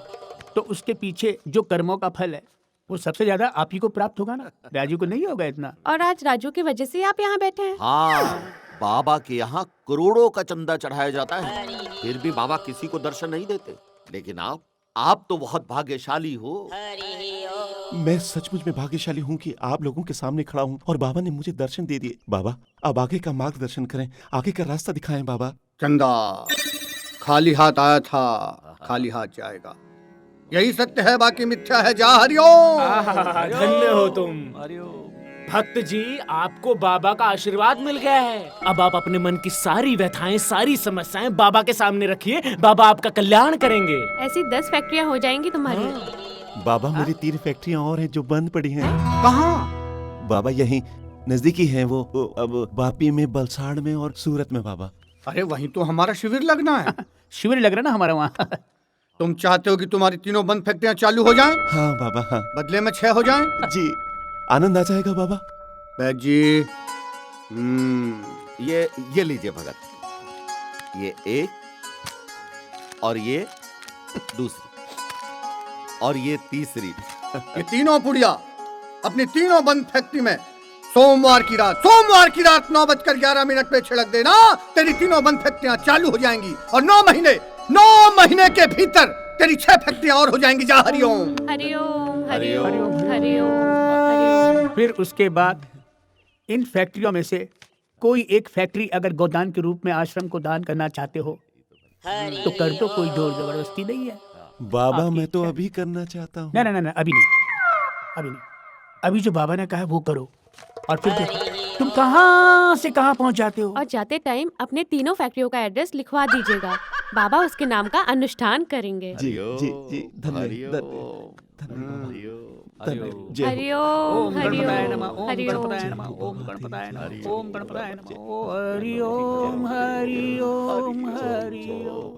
S2: तो उसके पीछे जो कर्मों का फल है वो सबसे ज्यादा आप ही को प्राप्त होगा ना, राजू को नहीं होगा इतना।
S13: और आज राजू की वजह से आप यहाँ बैठे हैं।
S5: हाँ, बाबा के यहाँ करोड़ों का चंदा चढ़ाया जाता है, फिर भी बाबा किसी को दर्शन नहीं देते। लेकिन आप तो बहुत भाग्यशाली हो।
S14: मैं सचमुच में भाग्यशाली हूँ कि आप लोगों के सामने खड़ा हूँ और बाबा ने मुझे दर्शन दे दिए। बाबा, अब आगे का मार्गदर्शन करें, आगे का रास्ता दिखाएं बाबा।
S1: चंदा खाली हाथ आया था, खाली हाथ जाएगा। यही सत्य है, बाकी मिथ्या है। जा हरिओम।
S8: धन्य हो तुम। भक्त जी, आपको बाबा का आशीर्वाद मिल गया है। अब आप अपने मन की सारी व्यथाएं, सारी समस्याएं बाबा के सामने रखिए, बाबा आपका कल्याण करेंगे।
S13: ऐसी 10 फैक्ट्रियाँ हो जाएंगी तुम्हारी।
S14: बाबा, मेरी 3 फैक्ट्रियाँ और हैं जो बंद पड़ी हैं।
S1: कहाँ?
S14: बाबा यहीं नजदीकी हैं वो, अब वापी में, बलसाड़ में और सूरत में बाबा।
S1: अरे वहीं तो हमारा शिविर लगना है।
S2: शिविर लग रहा ना हमारा वहाँ।
S1: तुम चाहते हो कि तुम्हारी तीनों बंद फैक्ट्रियाँ चालू हो जाएं?
S14: हाँ बाबा, हाँ।
S1: बदले में 6 हो जाएं?
S14: जी, आनंद आ जाएगा बाबा।
S1: बैद जी,
S5: ये लीजिए भगत, ये एक और ये दूसरी और ये तीसरी।
S1: ये तीनों पुड़िया अपनी तीनों बंद फैक्ट्री में सोमवार की रात 9:11 पे छिड़क देना। तेरी तीनों बंद फैक्ट्रियां चालू हो जाएंगी और 9 महीने के भीतर तेरी 6 फैक्ट्रियां और हो जाएंगी। जा हरिओम।
S13: हरिओम हरिओम हरिओम।
S2: फिर उसके बाद इन फैक्ट्रियों में से कोई एक फैक्ट्री अगर गोदान के रूप में आश्रम को दान करना चाहते हो तो कर दो, कोई जोर जबरदस्ती नहीं है।
S14: बाबा मैं तो अभी करना चाहता हूँ।
S2: ना ना ना ना, अभी नहीं, अभी नहीं। अभी जो बाबा ने कहा है वो करो, और फिर देखो तुम कहाँ से कहाँ पहुँच जाते हो।
S13: और जाते टाइम अपने तीनों फैक्ट्रियों का एड्रेस लिखवा दीजिएगा। बाबा उसके नाम का अनुष्ठान करेंगे।
S14: जी जी जी, धन्यवाद।
S13: हरिओम
S2: गणपताय नमः,
S13: हरिओम
S2: ओम गणपताय नमः, ओम गणपताय नमः, ओम गणपताय नमः, हरिओम हरिओम हरिओम।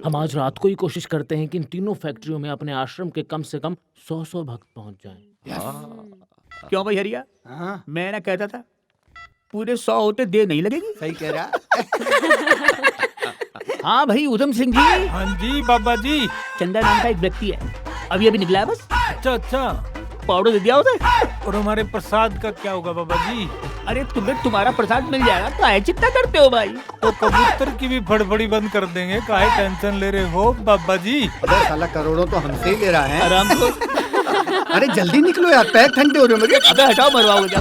S8: हम आज रात को ही कोशिश करते हैं कि इन तीनों फैक्ट्रियों में अपने आश्रम के कम से कम 100 भक्त पहुंच जाएं।
S2: क्यों भाई हरिया? मैं ना कहता था पूरे 100 होते देर नहीं लगेगी।
S1: सही कह रहा।
S2: हाँ भाई उधम सिंह जी।
S15: हाँ जी बाबा जी।
S2: चंदा नाम का एक व्यक्ति है, अभी अभी निकला है बस।
S15: अच्छा अच्छा,
S2: पाउडर दे दिया उसे।
S15: और हमारे प्रसाद का क्या होगा बाबा जी?
S2: अरे तुम्हें तुम्हारा प्रसाद मिल जाएगा, तो आए चिंता करते हो भाई।
S15: तो कबूतर की भी फड़फड़ी बंद कर देंगे, काहे टेंशन ले रहे हो बाबा जी?
S1: अबे साला करोड़ों तो हमसे ही ले रहा है।
S2: आराम से।
S1: अरे जल्दी निकलो यार, पैर ठंडे हो रहे हो मेरे।
S2: अबे हटाओ, मरवाओगे क्या?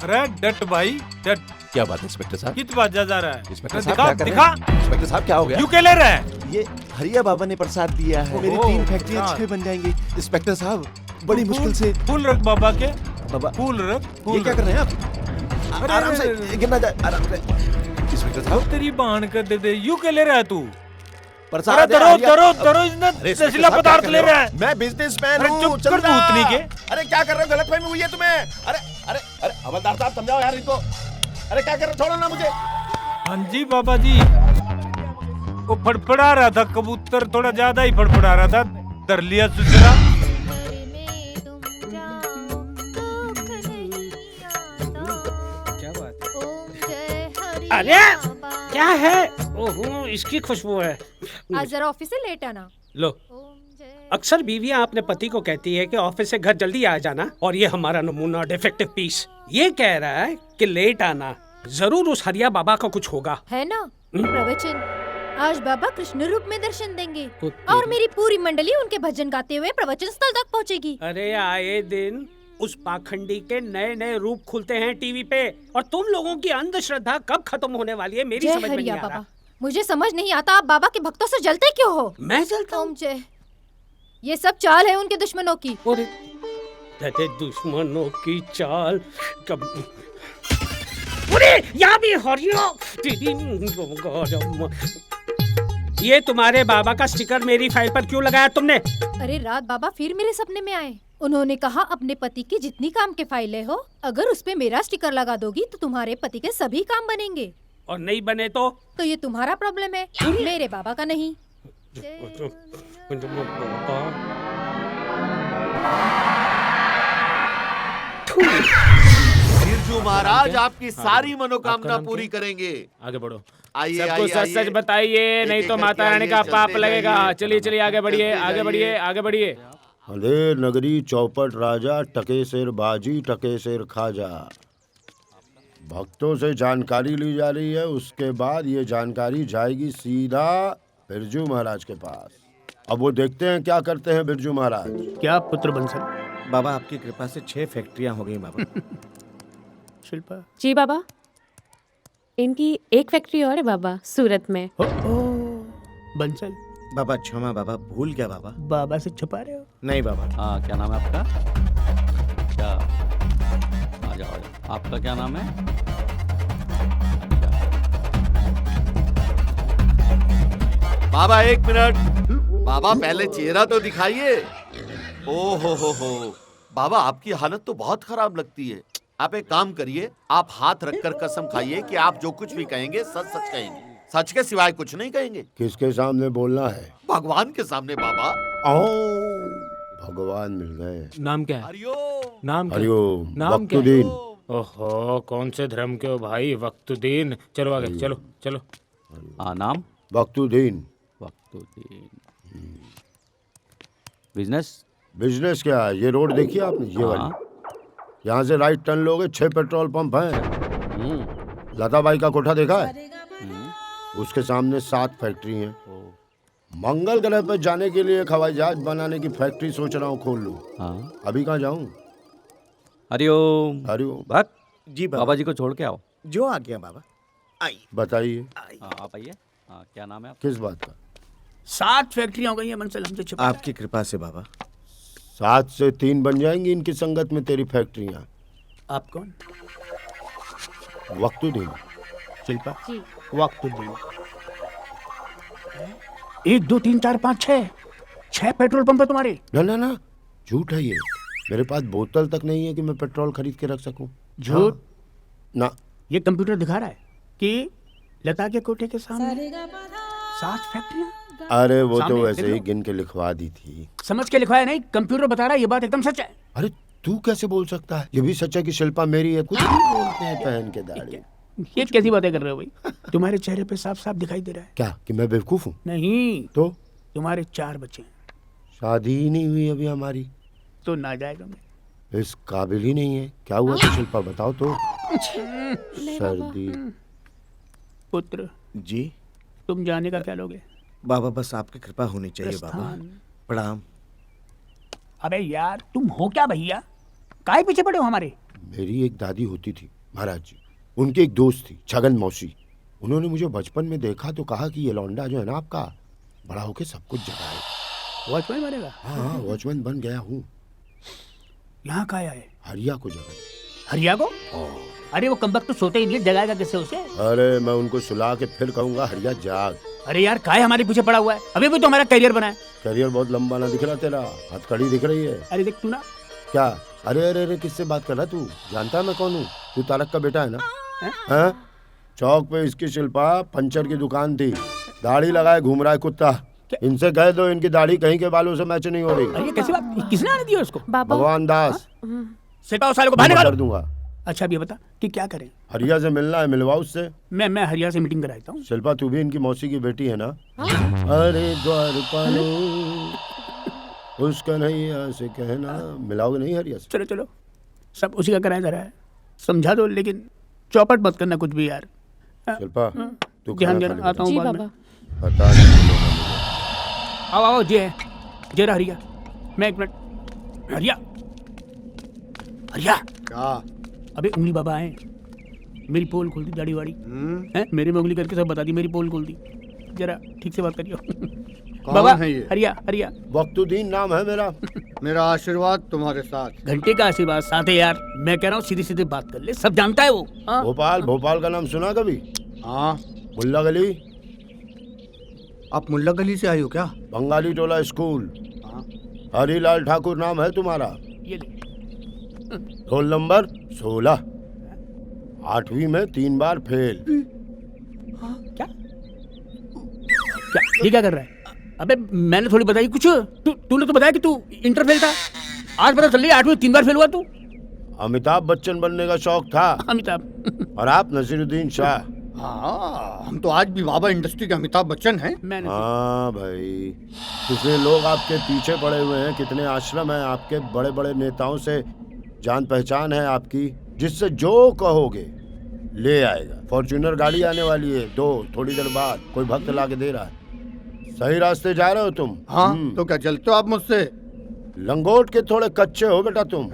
S15: अरे डट भाई डट।
S14: क्या बात है इंस्पेक्टर साहब?
S15: कित बाजा जा रहा है?
S14: इंस्पेक्टर साहब
S15: दिखा
S14: क्या कर रहे
S15: दिखा।
S14: हैं? इंस्पेक्टर साहब क्या हो गया?
S15: यू क्या ले रहा है?
S14: ये हरिया बाबा ने प्रसाद दिया है। मेरी 3 फैक्ट्रियां 6 बन जाएंगी। इंस्पेक्टर साहब बड़ी मुश्किल से।
S15: फूल रख बाबा के।
S14: बाबा
S15: फूल रख।
S14: ये क्या कर रहे हैं आप? आराम से गिरना जाए, आराम से। इंस्पेक्टर साहब
S15: तेरी बहन कर दे दे। यू क्या ले रहा है तू?
S14: प्रसाद।
S15: अरे दरो नशीला पदार्थ ले रहा है।
S14: मैं बिजनेसमैन
S15: अरे
S14: हूँ।
S15: चुप कर भूतनी के।
S14: अरे क्या कर रहे हो? गलतफहमी हुई है तुम्हें। अरे अरे अरे हवलदार साहब समझाओ यार इनको। अरे क्या कर रहे हो? छोड़ो ना मुझे।
S15: हाँ जी बाबा जी। वो फड़फड़ा रहा था कबूतर, थोड़ा ज्यादा ही फड़फड़ा रहा था। डर लिया सुसरा।
S2: क्या बात है? अरे क्या है? ओहो इसकी खुशबू है।
S11: आज जरा ऑफिस से लेट आना।
S3: लो, अक्सर बीवियां अपने पति को कहती है कि ऑफिस से घर जल्दी आ जाना, और ये हमारा नमूना डिफेक्टिव पीस ये कह रहा है कि लेट आना। जरूर उस हरिया बाबा का कुछ होगा,
S11: है ना? प्रवचन आज बाबा कृष्ण रूप में दर्शन देंगे,
S3: तो
S11: और मेरी पूरी मंडली उनके भजन गाते हुए प्रवचन स्थल तक पहुंचेगी।
S3: अरे आए दिन उस पाखंडी के नए नए रूप खुलते हैं टीवी पे, और तुम लोगों की अंधश्रद्धा कब खत्म होने वाली है मेरी समझ में नहीं आ रहा।
S11: मुझे समझ नहीं आता आप बाबा के भक्तों से जलते क्यों हो?
S3: मैं जलता हूँ?
S11: जय, ये सब चाल है उनके दुश्मनों की।
S3: दुश्मनों की चाल कब? अरे यहाँ भी हरिया। ये तुम्हारे बाबा का स्टिकर मेरी फाइल पर क्यों लगाया तुमने?
S11: अरे रात बाबा फिर मेरे सपने में आए। उन्होंने कहा अपने पति की जितनी काम के फाइलें हो, अगर उस पे मेरा स्टिकर लगा दोगी तो तुम्हारे पति के सभी काम बनेंगे,
S3: और नहीं बने तो
S11: ये तुम्हारा प्रॉब्लम है, मेरे बाबा का नहीं।
S7: बिरजू महाराज आपकी सारी मनोकामना पूरी करेंगे।
S8: आगे बढ़ो।
S7: आइए
S8: सबको सच सच बताइए, नहीं तो माता रानी का पाप लगेगा। चलिए चलिए आगे बढ़िए, आगे बढ़िए, आगे बढ़िए।
S1: अंधेर नगरी चौपट राजा, टके शेर बाजी टके शेर खाजा। भक्तों से जानकारी ली जा रही है, उसके बाद ये जानकारी जाएगी सीधा बिरजू महाराज के पास। अब वो देखते हैं क्या करते हैं बिरजू महाराज।
S2: क्या पुत्र बंसल?
S7: बाबा आपकी कृपा से 6 फैक्ट्रियां हो गई बाबा।
S2: शिल्पा
S13: जी बाबा, इनकी एक फैक्ट्री और है बाबा, सूरत में।
S2: बंसल
S7: बाबा क्षमा बाबा, भूल गया बाबा।
S2: बाबा से छुपा रहे हो?
S7: नहीं बाबा।
S9: हाँ, क्या नाम है आपका? क्या? आ जाओ। आपका क्या नाम है?
S7: बाबा 1 मिनट। बाबा पहले चेहरा तो दिखाइए। ओ हो बाबा आपकी हालत तो बहुत खराब लगती है। आप एक काम करिए, आप हाथ रखकर कसम खाइए कि आप जो कुछ भी कहेंगे सच सच कहेंगे, सच के सिवाय कुछ नहीं कहेंगे।
S1: किसके सामने बोलना है?
S7: भगवान के सामने बाबा।
S1: भगवान मिल गए।
S8: नाम क्या है?
S7: हरिओम।
S8: नाम क्या?
S1: हरिओम।
S8: नाम क्या?
S1: वक्तुद्दीन।
S8: ओहो, कौन से धर्म के हो भाई? वक्तुद्दीन। चलो आगे, चलो चलो।
S9: हाँ, नाम?
S1: वक्तुद्दीन।
S9: वक्तुद्दीन। बिजनेस?
S1: बिजनेस क्या है? ये रोड देखिए आपने, ये वाली, यहाँ से राइट टर्न लोगे 6 पेट्रोल पंप हैं। लताबाई का कोठा देखा है? उसके सामने 7 फैक्ट्री हैं। मंगल ग्रह पर जाने के लिए एक हवाई जहाज बनाने की फैक्ट्री सोच रहा हूँ खोल लूँ। अभी कहाँ जाऊँ?
S9: हरिओम।
S1: हरिओम।
S9: भक्त
S7: जी
S9: बाबा जी को छोड़ के आओ।
S7: जो आ गया बाबा।
S16: बताइए।
S9: आप आइए। क्या नाम है
S16: किस बात का?
S2: 7 फैक्ट्रियां हो गई हैं मंसल हमसे छुपा।
S16: आपकी कृपा से बाबा। 7 से 3 बन जाएंगी इनकी संगत में तेरी फैक्ट्रियां।
S2: आप कौन?
S16: वक्तुद्दीन।
S2: शिल्पा
S13: जी।
S2: वक्तुद्दीन। 1 2 3 4 5 6 पेट्रोल पंप है तुम्हारे।
S16: ना ना ना, झूठ है ये। मेरे पास बोतल तक नहीं है कि मैं पेट्रोल खरीद के रख सकूं।
S2: झूठ?
S16: ना।
S2: ये कंप्यूटर दिखा रहा है कि लता के कोठे के सामने 7 फैक्ट्रियां।
S16: अरे वो
S2: सामने
S16: तो वैसे
S2: देख
S16: ही
S2: लो।
S16: गिन के लिखवा दी थी।
S2: समझ के लिखवाया नहीं, कंप्यूटर बता रहा है, ये बात एकदम सच है।
S16: अरे तू कैसे बोल सकता है? ये भी सच है कि शिल्पा मेरी है। कुछ भी बोलते हैं पहन के दाढ़ी।
S2: ये कैसी बातें कर रहे हो भाई? तुम्हारे चेहरे पे साफ साफ दिखाई दे रहा है।
S16: क्या कि मैं बेवकूफ हूँ?
S2: नहीं
S16: तो
S2: तुम्हारे 4 बच्चे हैं।
S16: शादी ही नहीं हुई अभी हमारी।
S2: तो ना जाएगा मैं।
S16: इस काबिल ही नहीं है। क्या हुआ तो शिल्पा बताओ तो। सर्दी।
S2: पुत्र
S14: जी
S2: तुम जाने का क्या लोगे?
S14: बाबा बस आपकी कृपा होनी चाहिए बाबा।
S2: प्रस्थान।
S14: प्रणाम।
S2: अबे यार तुम हो क्या भैया? काहे पीछे पड़े हो हमारे?
S16: मेरी एक दादी होती थी महाराज जी। उनकी एक दोस्त थी छगन मौसी। उन्होंने मुझे बचपन में देखा तो कहा कि ये लौंडा जो है ना आपका, बड़ा होके सब कुछ जगाए।
S2: वॉचमैन बनेगा?
S16: हाँ वॉचमैन बन गया हूँ।
S2: यहाँ का आया है?
S16: हरिया को जगाए।
S2: हरिया को? अरे वो कमबख्त तो सोते ही नहीं, जगाएगा किससे उसे?
S16: अरे मैं उनको सुला के फिर कहूंगा हरिया जाग।
S2: अरे यार काहे हमारे पीछे पड़ा हुआ है? अभी भी तो हमारा करियर बना है।
S16: करियर बहुत लंबा ना दिख रहा तेरा? हथकड़ी दिख रही है।
S2: अरे देख तू ना।
S16: क्या? अरे अरे अरे किससे बात कर रहा तू? जानता है मैं कौन हूँ? तू तारक का बेटा है ना? हैं? चौक पे इसकी शिल्पा पंचर की दुकान थी। दाढ़ी लगाए घूम रहा है कुत्ता। इनसे कह दो इनकी दाढ़ी कहीं के बालों से मैच नहीं हो रही।
S2: अरे कैसी बात? किसने आने दिया उसको?
S16: भगवान दास।
S2: शिल्पा उस साले को बाहर निकालो।
S16: कर दूंगा।
S2: अच्छा अब ये बता कि क्या करें?
S16: हरिया से मिलना है, मिलवा उससे।
S2: मैं हरिया से मीटिंग कराता हूँ।
S16: शिल्पा तू भी इनकी मौसी की बेटी है ना? अरे द्वारपालो उस कन्हैया से कहना। मिलाओगे नहीं हरिया से?
S2: चलो चलो सब उसी का कराया जा रहा है। समझा दो लेकिन चौपट मत करना कुछ भी यार।
S16: शिल्पा तू
S2: ध्यान
S16: खाना
S2: देना, आता हूँ बाद में।
S16: पता नहीं।
S2: आओ आओ जे रहा हरिया। मैं 1 मिनट। हरिया हरिया
S1: क्या?
S2: अबे उंगली बाबा आए, मेरी पोल खोल दी दाढ़ी वाड़ी हैं, मेरे में उंगली करके सब बता दी, मेरी पोल खोल दी। जरा ठीक से बात करियो। बाबा
S1: है ये?
S2: हरिया हरिया।
S16: वक्तुद्दीन नाम है मेरा।
S1: मेरा आशीर्वाद तुम्हारे साथ।
S2: घंटे का आशीर्वाद साथ है यार। मैं कह रहा हूँ सीधी सीधी बात कर ले, सब जानता है वो। हाँ?
S16: भोपाल का नाम सुना कभी?
S1: हाँ।
S16: मुल्ला गली।
S1: आप मुल्ला गली से आए हो क्या?
S16: बंगाली टोला स्कूल। हरिलाल ठाकुर नाम है तुम्हारा।
S2: ये ले।
S16: Roll number 16। 8वीं में 3 बार फेल।
S2: क्या ये क्या कर रहा है? अबे मैंने थोड़ी बताई कुछ। तूने तो बताया कि तू इंटर फेल था। आज पता चल रही है 8वीं में 3 बार फेल हुआ तू।
S16: अमिताभ बच्चन बनने का शौक था।
S2: अमिताभ।
S16: और आप नसीरुद्दीन शाह।
S1: हाँ हम तो आज भी बाबा इंडस्ट्री के अमिताभ बच्चन हैं।
S16: हाँ भाई कितने लोग आपके पीछे पड़े हुए हैं, कितने आश्रम हैं आपके, बड़े बड़े नेताओं से जान पहचान है आपकी, जिससे जो कहोगे ले आएगा। फॉर्च्यूनर गाड़ी आने वाली है 2 थोड़ी देर बाद। कोई भक्त ला के दे रहा है। सही रास्ते जा रहे हो तुम।
S1: हाँ तो क्या चलते हो आप मुझसे?
S16: लंगोट के थोड़े कच्चे हो बेटा तुम।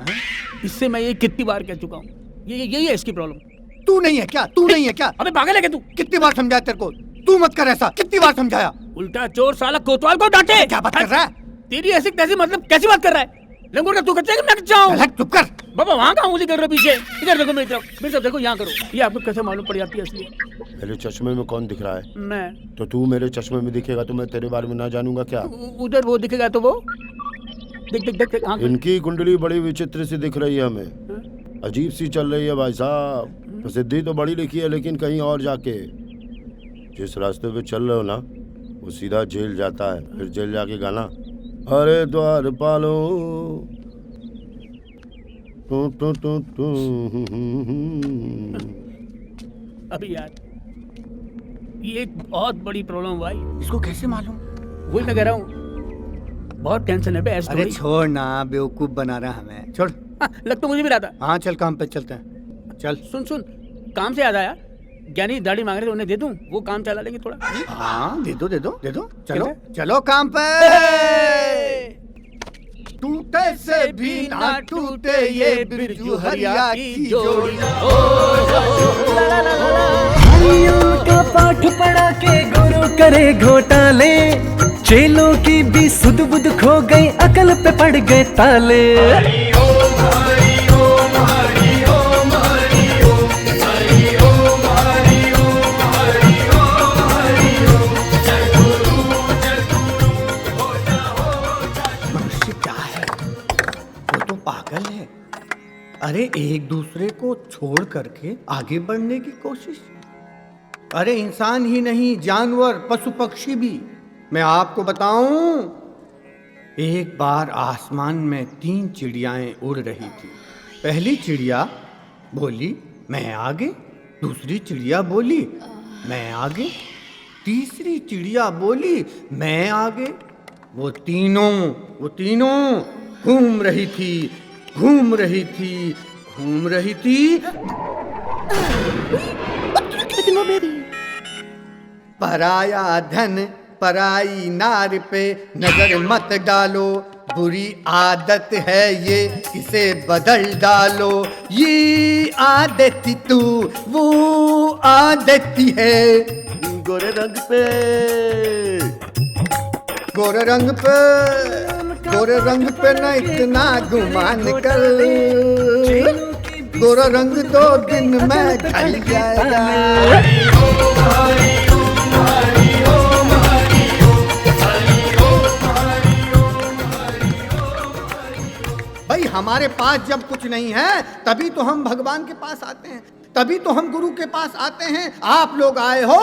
S2: इससे मैं ये कितनी बार कह चुका हूँ, यही है इसकी प्रॉब्लम।
S1: तू नहीं है क्या? तू नहीं है क्या?
S2: अबे पागल है क्या तू?
S1: कितनी बार समझाया तेरे को? तू मत कर ऐसा। कितनी बार समझाया?
S2: उल्टा चोर साला कोतवाल को डांटे।
S1: क्या बात कर रहा है?
S2: तेरी ऐसी तैसी मतलब कैसी बात कर रहा है? लंगोट का तू कच्चा है कि मैं कच्चा हूँ?
S1: चुप कर।
S2: बाबा वहाँ कहाँ उंगली कर रहे हो पीछे? इधर देखो मेरी तरफ देखो, यहाँ करो। ये आपको कैसे मालूम पड़ जाती है असली?
S16: मेरे चश्मे में कौन दिख रहा है?
S2: मैं।
S16: तो तू मेरे चश्मे में दिखेगा तो मैं तेरे बारे में ना जानूंगा क्या?
S2: उधर वो दिखेगा तो वो देख देख देख।
S16: इनकी कुंडली बड़ी विचित्र सी दिख रही है हमें। अजीब सी चल रही है भाई साहब। प्रसिद्धि तो बड़ी लिखी है लेकिन कहीं और जाके। जिस रास्ते पे चल रहे हो ना वो सीधा जेल जाता है। फिर जेल जाके गाना अरे द्वारपालो टू टू टू टू।
S2: अभी यार ये एक बहुत बड़ी प्रॉब्लम भाई।
S1: इसको कैसे मालूम?
S2: वही मैं कह रहा हूँ, बहुत टेंशन है बे।
S1: अरे छोड़ ना, बेवकूफ बना रहा हमें। छोड़।
S2: लग तो मुझे भी रहा था।
S1: हाँ चल काम पे चलते हैं। चल।
S2: सुन काम से याद आया, ज्ञानी दाढ़ी मांग रहे थे, उन्हें दे दूं? वो काम चला लेंगे थोड़ा।
S1: हाँ दे दो। चलो चलो काम पे। टूटे से भी ना टूटे ये बिरजू हरिया की जोड़ी।
S6: हरिओम का पाठ पढ़ा के गुरु करे घोटाले, चेलों की भी सुध बुध खो गई, अकल पे पड़ गए ताले।
S1: मनुष्य क्या है? वो तो पागल है। अरे एक दूसरे को छोड़ करके आगे बढ़ने की कोशिश। अरे इंसान ही नहीं, जानवर, पशु पक्षी भी। मैं आपको बताऊं, एक बार आसमान में 3 चिड़ियाएं उड़ रही थी। पहली चिड़िया बोली मैं आगे, दूसरी चिड़िया बोली मैं आगे, तीसरी चिड़िया बोली मैं आगे। वो तीनों घूम रही थी। पराया धन पराई नार पे नजर मत डालो, बुरी आदत है ये, इसे बदल डालो। ये आदत तू वो आदत है।
S16: गोरे
S1: रंग पे न इतना गुमान कर, गोरा रंग 2 दिन में ढल जाएगा। भाई हमारे पास जब कुछ नहीं है तभी तो हम भगवान के पास आते हैं, तभी तो हम गुरु के पास आते हैं। आप लोग आए हो,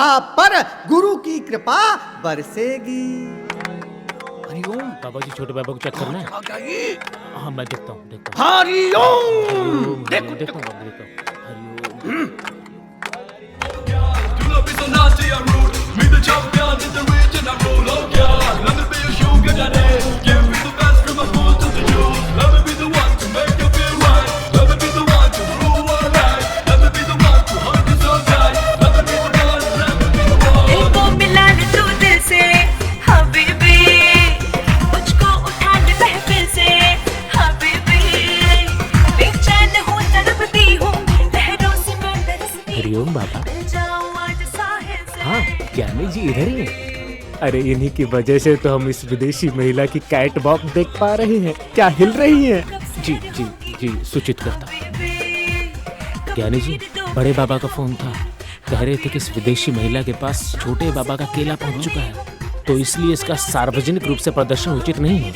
S1: आप पर गुरु की कृपा बरसेगी।
S8: हरिओम। बाबा जी छोटे बाबा को चेक करना है। हाँ मैं देखता हूँ।
S1: हरिओम।
S8: देखता हूँ। हरिओम। हरिओम बाबा। हाँ ज्ञानी जी इधर ही हैं। अरे इन्हीं की वजह से तो हम इस विदेशी महिला की कैट वॉक देख पा रहे हैं, क्या हिल रही है। जी जी जी सूचित करता हूँ। ज्ञानी जी बड़े बाबा का फोन था, कह रहे थे कि इस विदेशी महिला के पास छोटे बाबा का केला पहुंच चुका है, तो इसलिए इसका सार्वजनिक रूप से प्रदर्शन उचित नहीं है।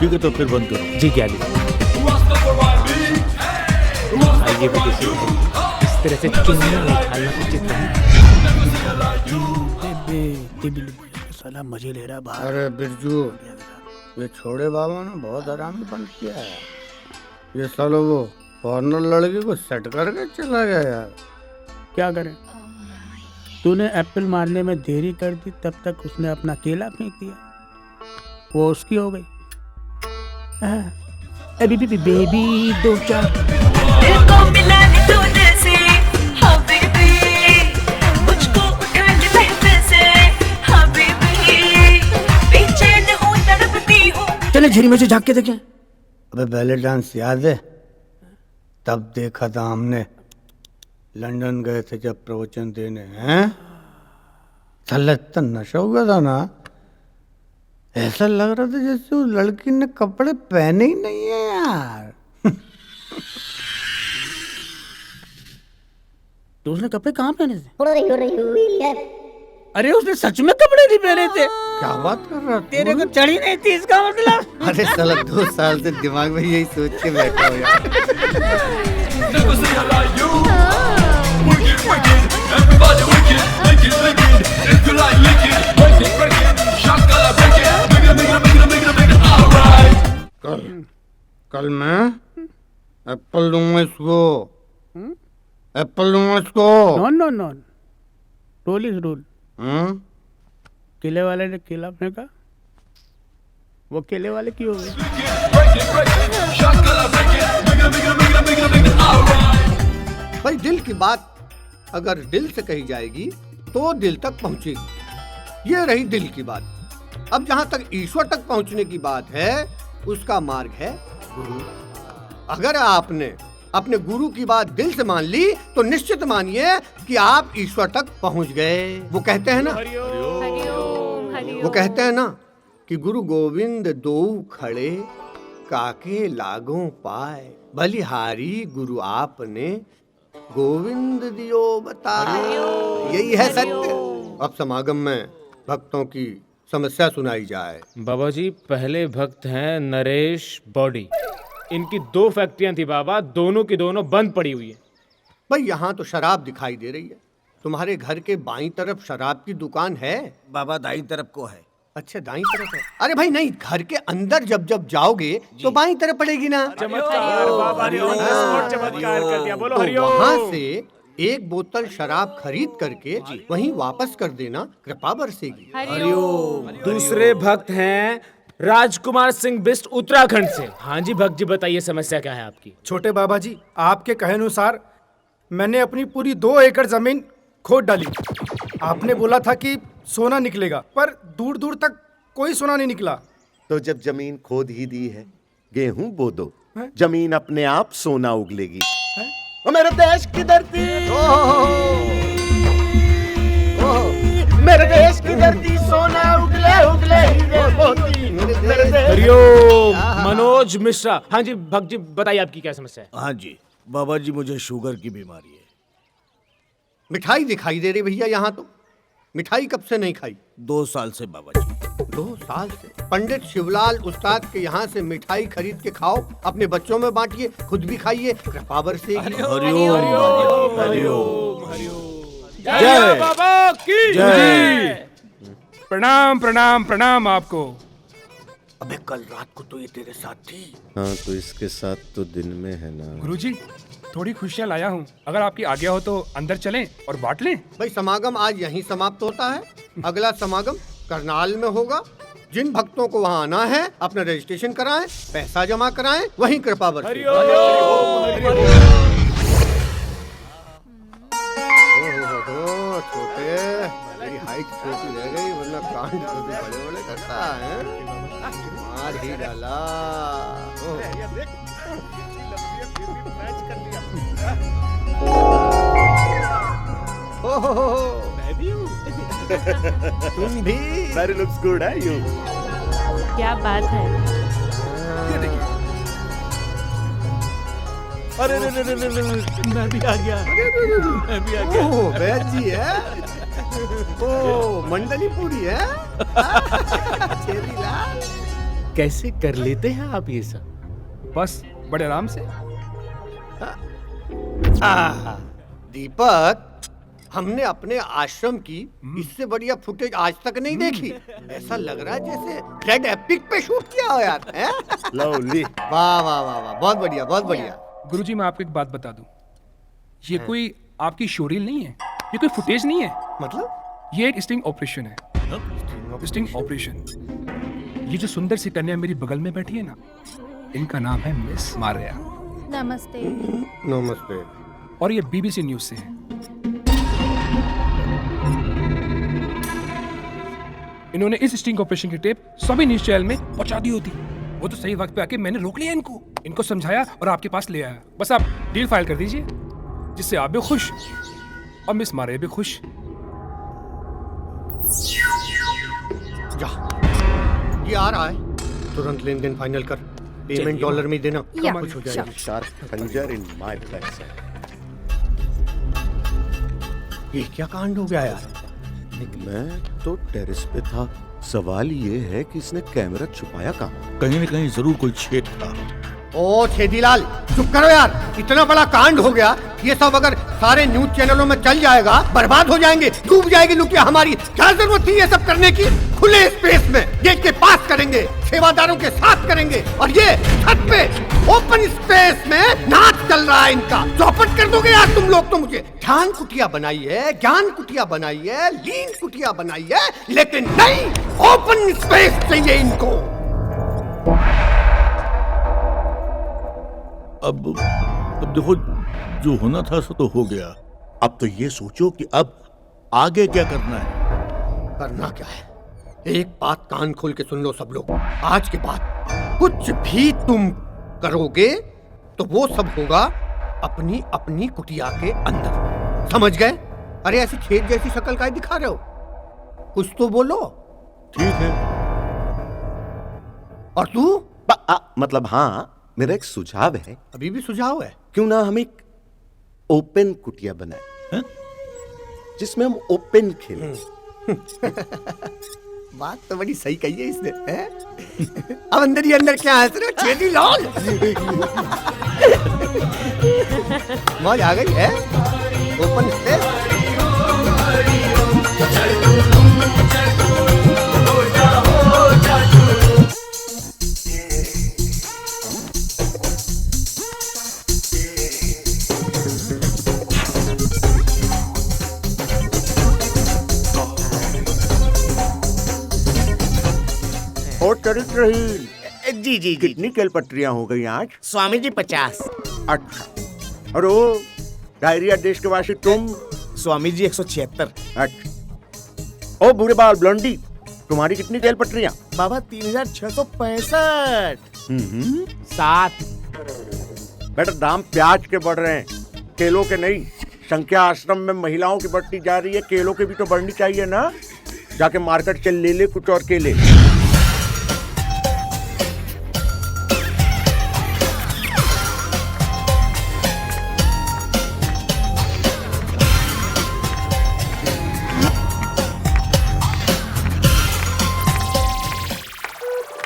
S12: ठीक है तो फिर बंद करो।
S8: जी ज्ञानी। आइए विदेशी इस तरह से चुनना निकालना उचित नहीं।
S2: साला मजे ले रहा बाहर।
S1: अरे बिरजू, ये छोड़े बाबा ने बहुत आरामी बंद किया है। ये सालो वो फॉरनर लड़की को सेट करके चला गया यार।
S2: क्या करे, तूने एप्पल मारने में देरी कर दी, तब तक उसने अपना केला फेंक दिया, वो उसकी हो गई। अभी बेबी 2-4 चले झिरी में से झाँक के देखें।
S1: अबे बैले डांस याद है? तब देखा था हमने, लंदन गए थे जब प्रवचन देने। हैं साला इतना नशा हुआ था ना, ऐसा लग रहा था जैसे उस लड़की ने कपड़े पहने ही नहीं है यार।
S2: तो उसने कपड़े कहाँ पहने थे? अरे उसने सच में कपड़े नहीं पहने थे।
S1: क्या बात कर रहा?
S2: तेरे को चढ़ी नहीं थी इसका मतलब?
S1: अरे साला 2 साल से दिमाग में यही सोच के बैठा हो यार। कल मैं एप्पल दूंगा इसको, एप्पल दूंगा इसको।
S2: No rule is rule. केले वाले ने केला फेंका, वो केले वाले की हो गई।
S1: भाई दिल की बात अगर दिल से कही जाएगी तो दिल तक पहुंचेगी। ये रही दिल की बात। अब जहां तक ईश्वर तक पहुंचने की बात है, उसका मार्ग है गुरु। अगर आपने अपने गुरु की बात दिल से मान ली तो निश्चित मानिए कि आप ईश्वर तक पहुंच गए। वो कहते हैं ना कि गुरु गोविंद दो खड़े काके लागों पाए, बलिहारी गुरु आपने गोविंद दियो बताए। यही है सत्य। अब समागम में भक्तों की समस्या सुनाई जाए।
S8: बाबा जी, पहले भक्त हैं नरेश बॉडी। इनकी 2 फैक्ट्रियां थी बाबा, दोनों की दोनों बंद पड़ी हुई है।
S1: भाई यहाँ तो शराब दिखाई दे रही है। तुम्हारे घर के बाईं तरफ शराब की दुकान है?
S17: बाबा दाईं तरफ को है।
S1: अच्छा, दाईं तरफ है। अरे भाई नहीं, घर के अंदर जब जब जाओगे तो बाईं तरफ पड़ेगी ना।
S3: चमत्कार बाबा ने और चमत्कार कर दिया। बोलो हरिओम।
S1: वहाँ से एक बोतल शराब खरीद करके वहीं वापस कर देना, कृपा बरसेगी।
S8: हरिओम। दूसरे भक्त हैं राजकुमार सिंह बिस्ट उत्तराखंड से। हाँ जी भक्त जी, बताइए समस्या क्या है आपकी?
S18: छोटे बाबा जी, आपके कहे अनुसार मैंने अपनी पूरी 2 एकड़ जमीन खोद डाली। आपने बोला था कि सोना निकलेगा, पर दूर दूर तक कोई सोना नहीं निकला।
S7: तो जब जमीन खोद ही दी है, गेहूं बो दो, जमीन अपने आप सोना उगलेगी। ओ मेरे देश की धरती, मेरे देश की धरती सोना उगले उगले हीरे मोती।
S8: हरिओम। मनोज मिश्रा। हाँ जी भक्त जी, बताइए आपकी क्या समस्या है?
S17: हाँ जी बाबा जी, मुझे शुगर की बीमारी है।
S1: मिठाई दिखाई दे रही भैया यहाँ तो। मिठाई कब से नहीं खाई?
S17: 2 साल से बाबा जी।
S1: 2 साल से? पंडित शिवलाल उस्ताद के यहाँ से मिठाई खरीद के खाओ, अपने बच्चों में बांटिए, खुद भी खाइए, कृपा बरसेगी।
S17: हरिओम हरिओम
S3: जय बाबा की जय। प्रणाम प्रणाम प्रणाम आपको।
S1: अबे कल रात को तो ये तेरे साथ थी।
S16: हाँ, तो इसके साथ तो दिन में है ना।
S3: गुरुजी, थोड़ी खुशियाँ लाया हूँ, अगर आपकी आज्ञा हो तो अंदर चलें और बांट लें।
S1: भाई समागम आज यहीं समाप्त होता है। अगला समागम करनाल में होगा। जिन भक्तों को वहाँ आना है अपना रजिस्ट्रेशन कराएं, पैसा जमा कराएं, वहीं कृपा बरसे। छोटे, मेरी हाइट छोटी रह गई, वरना कांड तो बड़े बड़े करता है। मार ही डाला।
S3: मैं भी हूँ।
S1: तुम भी।
S7: Very looks good है you।
S13: क्या बात है।
S3: ये देखिए।
S12: अरे मैं भी आ गया। मैं भी आ गया।
S1: ओह वैद जी है। ओह मंडली पूरी है। चेरी लाल।
S8: कैसे कर लेते हैं आप ये सब?
S3: बस बड़े आराम से।
S1: दीपक, हमने अपने आश्रम की इससे बढ़िया फुटेज आज तक नहीं देखी। ऐसा लग रहा है जैसे रेड एपिक पे शूट किया हो यार।
S7: लवली।
S1: वाह वाह वाह वाह, बहुत बढ़िया बहुत बढ़िया।
S3: गुरुजी, मैं आपको एक बात बता दूं, ये कोई आपकी शोरील नहीं है, ये कोई फुटेज नहीं है।
S1: मतलब?
S3: ये एक स्टिंग ऑपरेशन है। Sting operation. ये जो सुंदर सी कन्या मेरी बगल में बैठी है ना, इनका नाम है मिस मारिया।
S11: नमस्ते।
S1: नमस्ते।
S3: और ये BBC न्यूज से है। इन्होंने इस स्टिंग ऑपरेशन की टेप सभी न्यूज चैनल में पहुंचा दी होती। वो तो सही वक्त पे आके मैंने रोक लिया इनको समझाया और आपके पास ले आया। बस आप डील फाइल कर दीजिए, जिससे आप भी खुश और मिस मारिया भी खुश।
S1: जा, ये आ रहा है, तुरंत लेन देन फाइनल कर। पेमेंट डॉलर में देना, कुछ हो जाएगा।
S7: शार्प खंजर इन माय फ्लैक्स।
S1: ये क्या कांड हो गया यार?
S16: मैं तो टेरेस पे था। सवाल ये है कि इसने कैमरा छुपाया कहाँ?
S12: कहीं न कहीं जरूर कोई छेद था।
S1: ओ छेदीलाल, चुप करो यार। इतना बड़ा कांड हो गया, ये सब अगर सारे न्यूज चैनलों में चल जाएगा, बर्बाद हो जाएंगे, डूब जाएगी लुटिया हमारी। क्या जरूरत थी ये सब करने की? खुले स्पेस में गेट के पास करेंगे, सेवादारों के साथ करेंगे, और ये छत पे ओपन स्पेस में नाच चल रहा है इनका। चौपट कर दोगे यार तुम लोग तो मुझे। ध्यान कुटिया बनाई है, ज्ञान कुटिया बनाई है, लीन कुटिया बनाई है, लेकिन नहीं, ओपन स्पेस चाहिए इनको।
S12: अब देखो, जो होना था सो तो हो गया।
S16: अब तो ये सोचो कि अब आगे क्या करना है।
S1: करना क्या है? एक बात कान खोल के सुन लो सब लोग। आज के बाद कुछ भी तुम करोगे तो वो सब होगा अपनी अपनी कुटिया के अंदर, समझ गए? अरे ऐसी खेत जैसी शक्ल काहे दिखा रहे हो? कुछ तो बोलो।
S12: ठीक है।
S1: और तू?
S7: मतलब हाँ, मेरा एक सुझाव है।
S1: अभी भी सुझाव है?
S7: क्यों ना हम एक ओपन कुटिया बनाए जिसमें हम ओपन खेलें।
S1: बात तो बड़ी सही कही है इसने, हैं? अब अंदर ही अंदर क्या हंस रहे हो? छेदी लाल। मौज आ गई है? Open space.
S16: और चरित्रहीन जी जी कितनी केल पटरियां हो गई आज?
S17: स्वामी जी 50।
S16: अच्छा। और वो डायरिया देश के वासी तुम?
S17: स्वामी जी 176।
S16: अच्छा। ओ बूढ़े बाल ब्लॉन्डी, तुम्हारी कितनी केल पटरियां?
S17: बाबा 3665।
S16: 7। बेटा दाम प्याज के बढ़ रहे हैं, केलों के नहीं। संख्या आश्रम में महिलाओं की बढ़ती जा रही है, केलों की भी तो बढ़नी चाहिए ना। जाके मार्केट से ले ले कुछ और केले।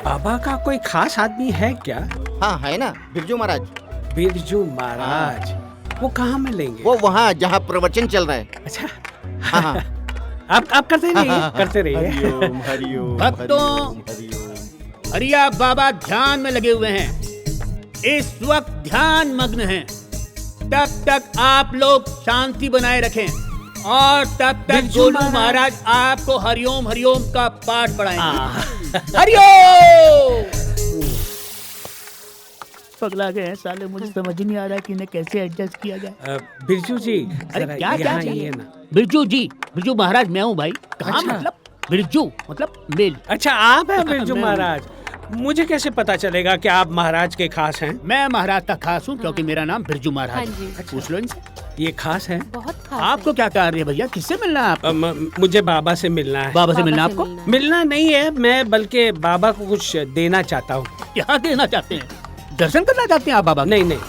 S19: बाबा का कोई खास आदमी है क्या?
S17: हाँ है ना, बिरजू महाराज।
S19: बिरजू महाराज? वो कहाँ मिलेंगे?
S17: वो वहाँ जहाँ प्रवचन चल रहा है।
S19: अच्छा।
S17: हाँ।
S19: आप करते रहिए, करते रहिए।
S17: हरिओम हरिओम।
S2: भक्तों, हरिया बाबा ध्यान में लगे हुए हैं, इस वक्त ध्यान मग्न हैं। तब तक आप लोग शांति बनाए रखें और तब तक गोलू महाराज आपको हरिओम हरिओम का पाठ पढ़ाएंगे। हरिओम। पगला गए हैं साले, मुझे समझ नहीं आ रहा कि इन्हें कैसे एडजस्ट किया जाए।
S19: बिरजू जी,
S2: अरे क्या क्या चाहिए
S19: ना?
S2: बिरजू जी, बिरजू महाराज मैं हूँ भाई। कहाँ?
S19: अच्छा।
S2: मतलब बिरजू मतलब मेल।
S19: अच्छा आप हैं बिरजू महाराज? मुझे कैसे पता चलेगा कि आप महाराज के खास हैं?
S2: मैं महाराज का खास हूँ क्योंकि मेरा नाम बिरजू महाराज
S13: हाँ
S2: है।
S13: जी।
S2: पूछ लो इनसे।
S19: ये खास है?
S13: बहुत खास
S2: आपको क्या कार्य है भैया? किससे मिलना है आपको?
S19: मुझे बाबा से मिलना है।
S2: बाबा से मिलना आपको?
S19: मिलना नहीं है, मैं बल्कि बाबा को कुछ देना चाहता हूँ।
S2: क्या देना चाहते हैं? दर्शन करना चाहते हैं आप बाबा?
S19: नहीं नहीं।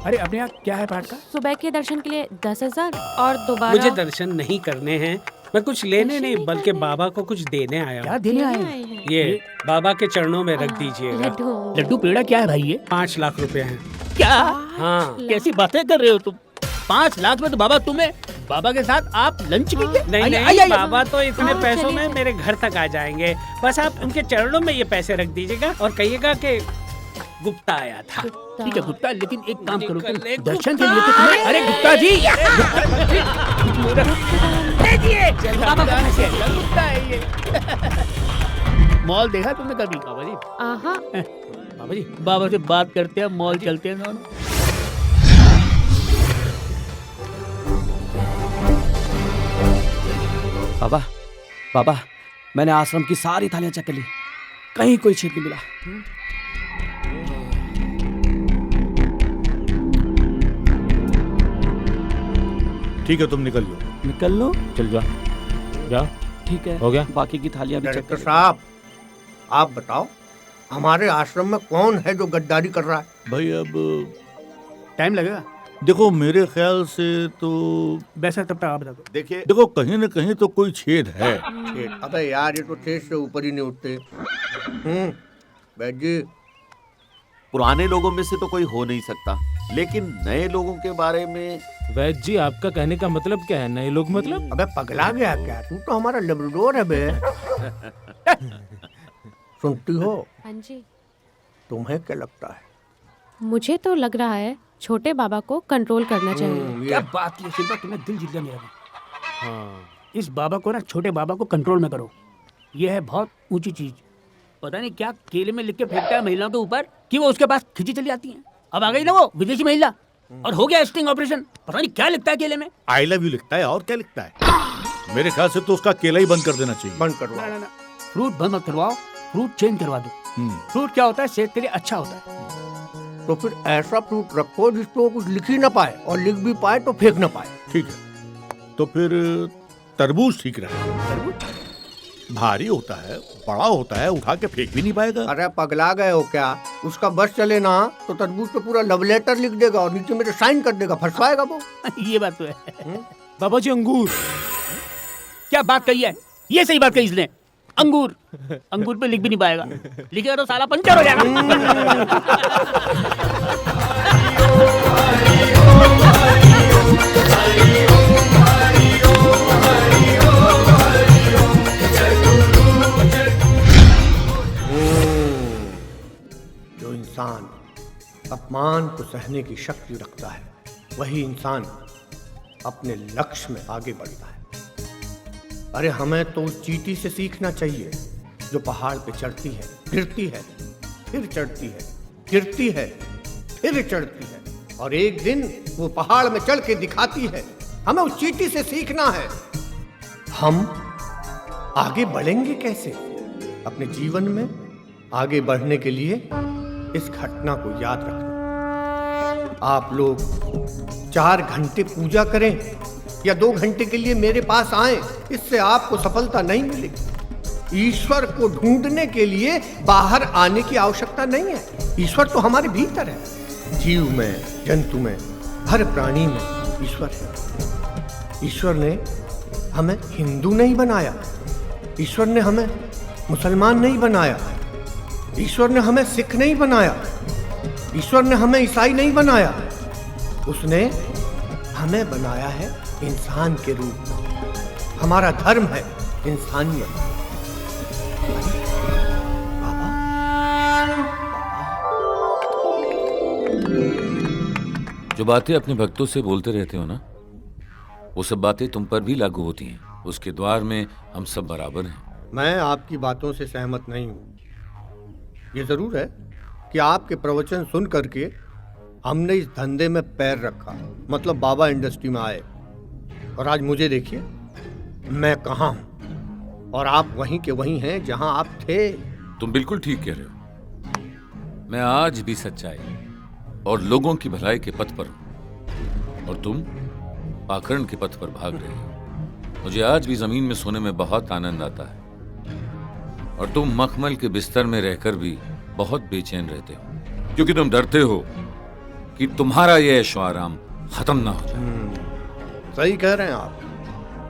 S2: अरे अपने यहाँ क्या है पाठ का?
S13: सुबह के दर्शन के लिए 10,000 और दोबारा।
S19: मुझे दर्शन नहीं करने हैं, मैं कुछ लेने नहीं बल्कि बाबा को कुछ देने आया हूँ।
S2: क्या देने आए हैं?
S19: ये बाबा के चरणों में रख दीजिएगा।
S2: लड्डू पेड़ा क्या है भाई ये?
S19: 5 लाख रुपए हैं।
S2: क्या?
S19: हाँ।
S2: कैसी बातें कर रहे हो तुम? 5 लाख में तो बाबा तुम्हें, बाबा के साथ आप लंच कीजिए।
S19: नहीं, बाबा तो इतने पैसों में मेरे घर तक आ जाएंगे। बस आप उनके चरणों में ये पैसे रख दीजिएगा और कहिएगा कि गुप्ता आया था।
S2: ठीक है गुप्ता, लेकिन एक काम करो तुम दर्शन के लिए तो तुम्हें। अरे गुप्ता जी, गुप्ता है ये। मॉल देखा तुमने कभी? बाबा जी, बाबा जी, बाबा से बात करते हैं, मॉल चलते हैं दोनों।
S20: बाबा, बाबा, मैंने आश्रम की सारी थालियां चेक कर ली, कहीं कोई छेद नहीं मिला।
S12: ठीक है, तुम निकल लो।
S20: निकल लो?
S2: चल जा, जा।
S20: ठीक है,
S2: हो गया।
S20: बाकी की थालियां भी चेक
S1: डायरेक्टर
S20: कर।
S1: साहब, आप बताओ हमारे आश्रम में कौन है जो गद्दारी कर रहा है?
S12: भाई अब
S2: टाइम लगेगा।
S12: देखो मेरे ख्याल से तो
S2: वैसा तब तक आप बता दो।
S16: देखिए,
S12: देखो कहीं न कहीं तो कोई छेद है।
S1: अबे यार ये तो छेद से ऊपर ही नहीं उठते। बैठ जी।
S5: पुराने लोगों में से तो कोई हो नहीं सकता, लेकिन नए लोगों के बारे में।
S8: वैद्य जी, आपका कहने का मतलब क्या है? नए लोग मतलब?
S1: अबे पगला गया क्या? तू तो हमारा लेब्राडोर है बे। सुनती हो?
S13: हाँ जी।
S1: तुम्हें क्या लगता है?
S13: मुझे तो लग रहा है छोटे बाबा को कंट्रोल करना चाहिए।
S2: क्या बात की शिल्पा, तुमने दिल जीत लिया मेरा। हाँ, इस बाबा को ना, छोटे बाबा को कंट्रोल में करो। ये है बहुत ऊंची चीज। पता नहीं क्या केले में लिख के फेंकता है महिलाओं के ऊपर कि वो उसके पास खिंची चली आती है। अब आ गई ना वो विदेशी महिला और हो गया स्टिंग ऑपरेशन। पता नहीं क्या लिखता है केले में।
S12: आई लव यू लिखता है और क्या लिखता है? मेरे ख्याल से तो उसका केला ही बंद कर देना चाहिए।
S1: बंद करवाओ।
S2: ना, फ्रूट बंद मत करवाओ, फ्रूट चेंज करवा दो। फ्रूट क्या होता है? सेहत के लिए अच्छा होता है।
S1: तो फिर ऐसा फ्रूट रखो जिसको कुछ लिख ही ना पाए, और लिख भी पाए तो फेंक ना पाए।
S12: ठीक है, तो फिर तरबूज ठीक रहेगा। भारी होता है, बड़ा होता है, उठा के फेंक भी नहीं पाएगा।
S1: अरे पगला गए हो क्या? उसका बस चले ना तो तरबूज पे पूरा लव लेटर लिख देगा और नीचे मेरे साइन कर देगा, फंसवाएगा वो।
S2: ये बात तो है। बाबा जी अंगूर, क्या बात कही है? ये सही बात कही इसने। अंगूर, अंगूर पे लिख भी नहीं पाएगा, लिखेगा तो साला पंचर हो जाएगा।
S1: जो इंसान अपमान को सहने की शक्ति रखता है, वही इंसान अपने लक्ष्य में आगे बढ़ता है। अरे हमें तो उस चींटी से सीखना चाहिए जो पहाड़ पे चढ़ती है, गिरती है, फिर चढ़ती है, गिरती है, फिर चढ़ती है, और एक दिन वो पहाड़ में चढ़ के दिखाती है। हमें उस चींटी से सीखना है। हम आगे बढ़ेंगे कैसे? अपने जीवन में आगे बढ़ने के लिए इस घटना को याद रखना। आप लोग 4 घंटे पूजा करें या 2 घंटे के लिए मेरे पास आएं, इससे आपको सफलता नहीं मिलेगी। ईश्वर को ढूंढने के लिए बाहर आने की आवश्यकता नहीं है। ईश्वर तो हमारे भीतर है। जीव में, जंतु में, हर प्राणी में ईश्वर है। ईश्वर ने हमें हिंदू नहीं बनाया, ईश्वर ने हमें मुसलमान नहीं बनाया, ईश्वर ने हमें सिख नहीं बनाया, ईश्वर ने हमें ईसाई नहीं बनाया। उसने हमें बनाया है इंसान के रूप में। हमारा धर्म है इंसानियत।
S4: जो बातें अपने भक्तों से बोलते रहते हो ना, वो सब बातें तुम पर भी लागू होती हैं। उसके द्वार में हम सब बराबर हैं।
S1: मैं आपकी बातों से सहमत नहीं हूँ। ये जरूर है कि आपके प्रवचन सुन करके हमने इस धंधे में पैर रखा, मतलब बाबा इंडस्ट्री में आए, और आज मुझे देखिए मैं कहाँ हूँ और आप वहीं के वहीं हैं जहाँ आप थे।
S4: तुम बिल्कुल ठीक कह रहे हो। मैं आज भी सच्चाई और लोगों की भलाई के पथ पर हूँ, और तुम पाखंड के पथ पर भाग रहे हो। मुझे आज भी जमीन में सोने में बहुत आनंद आता है, और तुम मखमल के बिस्तर में रहकर भी बहुत बेचैन रहते हो, क्योंकि तुम डरते हो कि तुम्हारा यह ऐशो आराम खत्म ना हो जाए।
S1: सही कह रहे हैं आप।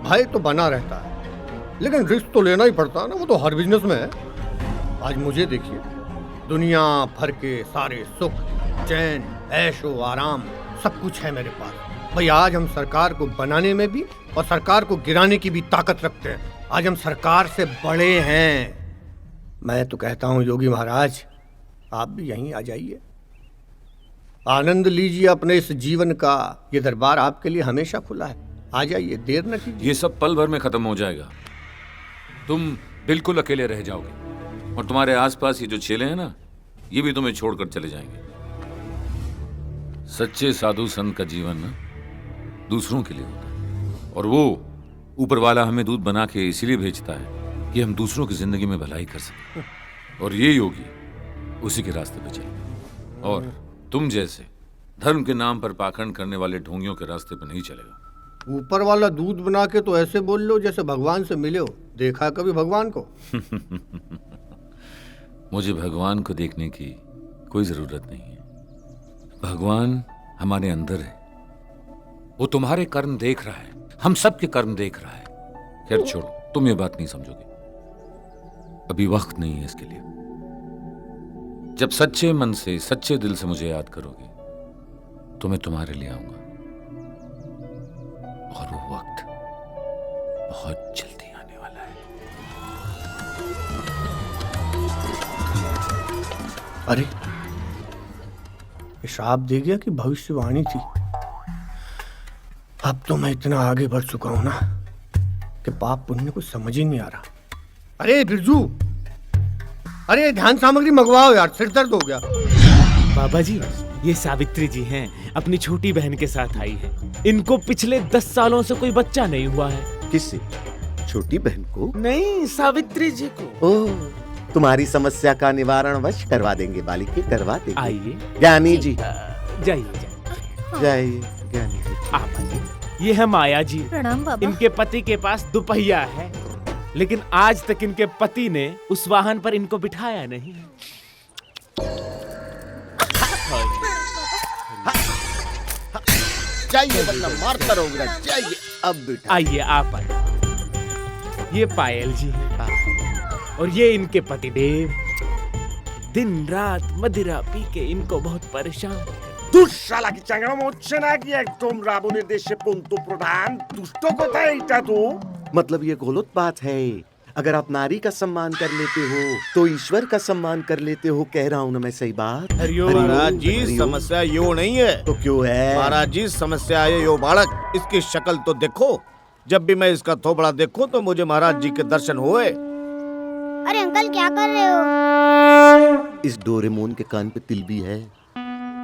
S1: भाई तो बना रहता है, लेकिन रिस्क तो लेना ही पड़ता है ना, वो तो हर बिजनेस में है। आज मुझे देखिए, दुनिया भर के सारे सुख, चैन, ऐशो आराम सब कुछ है मेरे पास। भाई आज हम सरकार को बनाने में भी और सरकार को गिराने की भी ताकत रखते हैं। आज हम सरकार से बड़े हैं। मैं तो कहता हूँ योगी महाराज, आप भी यहीं आ जाइए, आनंद लीजिए अपने इस जीवन का। ये दरबार आपके लिए हमेशा खुला है। आ जाइए, देर न कीजिए।
S4: ये सब पल भर में खत्म हो जाएगा। तुम बिल्कुल अकेले रह जाओगे, और तुम्हारे आसपास ये जो चेले हैं ना, ये भी तुम्हें छोड़कर चले जाएंगे। सच्चे साधु संत का जीवन ना दूसरों के लिए होता है, और वो ऊपर वाला हमें दूध बना के इसीलिए भेजता है कि हम दूसरों की जिंदगी में भलाई कर सकें, और ये योगी उसी के रास्ते पे चले। और तुम जैसे धर्म के नाम पर पाखंड करने वाले ढोंगियों के रास्ते पर नहीं चलेगा।
S1: ऊपर वाला दूध बना के तो ऐसे बोल लो जैसे भगवान से मिले हो। देखा कभी भगवान को?
S4: मुझे भगवान को देखने की कोई जरूरत नहीं है। भगवान हमारे अंदर है। वो तुम्हारे कर्म देख रहा है, हम सब के कर्म देख रहा है। खैर छोड़ो, तुम ये बात नहीं समझोगे। अभी वक्त नहीं है इसके लिए। जब सच्चे मन से, सच्चे दिल से मुझे याद करोगे तो मैं तुम्हारे लिए आऊंगा, और वो वक्त बहुत जल्दी आने वाला है।
S1: अरे ये श्राप दे गया कि भविष्यवाणी थी? अब तो मैं इतना आगे बढ़ चुका हूं ना कि पाप पुण्य को समझ ही नहीं आ रहा। अरे बिरजू, अरे ध्यान सामग्री मंगवाओ यार, सिर दर्द हो गया।
S8: बाबा जी, ये सावित्री जी हैं, अपनी छोटी बहन के साथ आई हैं। इनको पिछले 10 सालों से कोई बच्चा नहीं हुआ है।
S14: किससे? छोटी बहन को?
S8: नहीं, सावित्री जी को।
S14: ओह,
S7: तुम्हारी समस्या का निवारण वश करवा देंगे बालिके, करवा देंगे।
S8: आइए
S7: ज्ञानी जी,
S8: जाइए
S7: जाइए ज्ञानी जी।
S8: आप आइए। ये है माया जी।
S11: प्रणाम बाबा।
S8: इनके पति के पास दुपहिया है, लेकिन आज तक इनके पति ने उस वाहन पर इनको बिठाया नहीं।
S7: चाहिए वरना मार करोगे, चाहिए अब बिठा।
S8: आइए आप आइए। ये पायल जी हैं और ये इनके पतिदेव। दिन रात मदिरा पी के इनको बहुत परेशान।
S7: दुष्शाला की चांगड़ा मोचना की एकदम राबो निर्देश पुंतु प्रधान दुष्टों को था इटा तो मतलब ये गलत बात है। अगर आप नारी का सम्मान कर लेते हो तो ईश्वर का सम्मान कर लेते हो। कह रहा हूँ ना मैं सही बात।
S14: महाराज जी समस्या यो नहीं है।
S7: तो क्यों है?
S14: महाराज जी समस्या है यो बालक, इसकी शक्ल तो देखो। जब भी मैं इसका थोबड़ा देखूं तो मुझे महाराज जी के दर्शन हुए।
S10: अरे अंकल क्या कर रहे हो?
S7: इस डोरेमोन के कान पे तिल भी है।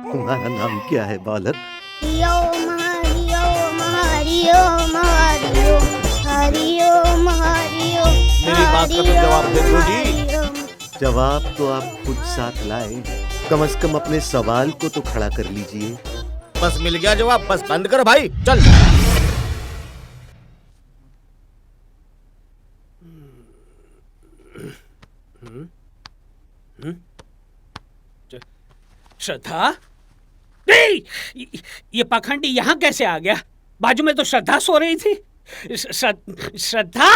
S7: तुम्हारा नाम क्या है बालक?
S10: हरिओ हरिओ हरिओ हरिओ हरिओ हरिओ।
S14: मेरी बात का तो जवाब दे दो जी।
S7: जवाब तो आप खुद साथ लाए। कम से कम अपने सवाल को तो खड़ा कर लीजिए।
S14: बस मिल गया जवाब, बस बंद कर भाई, चल।
S19: श्रद्धा? नहीं, ये पाखंडी यहाँ कैसे आ गया? बाजू में तो श्रद्धा सो रही थी। श्रद्धा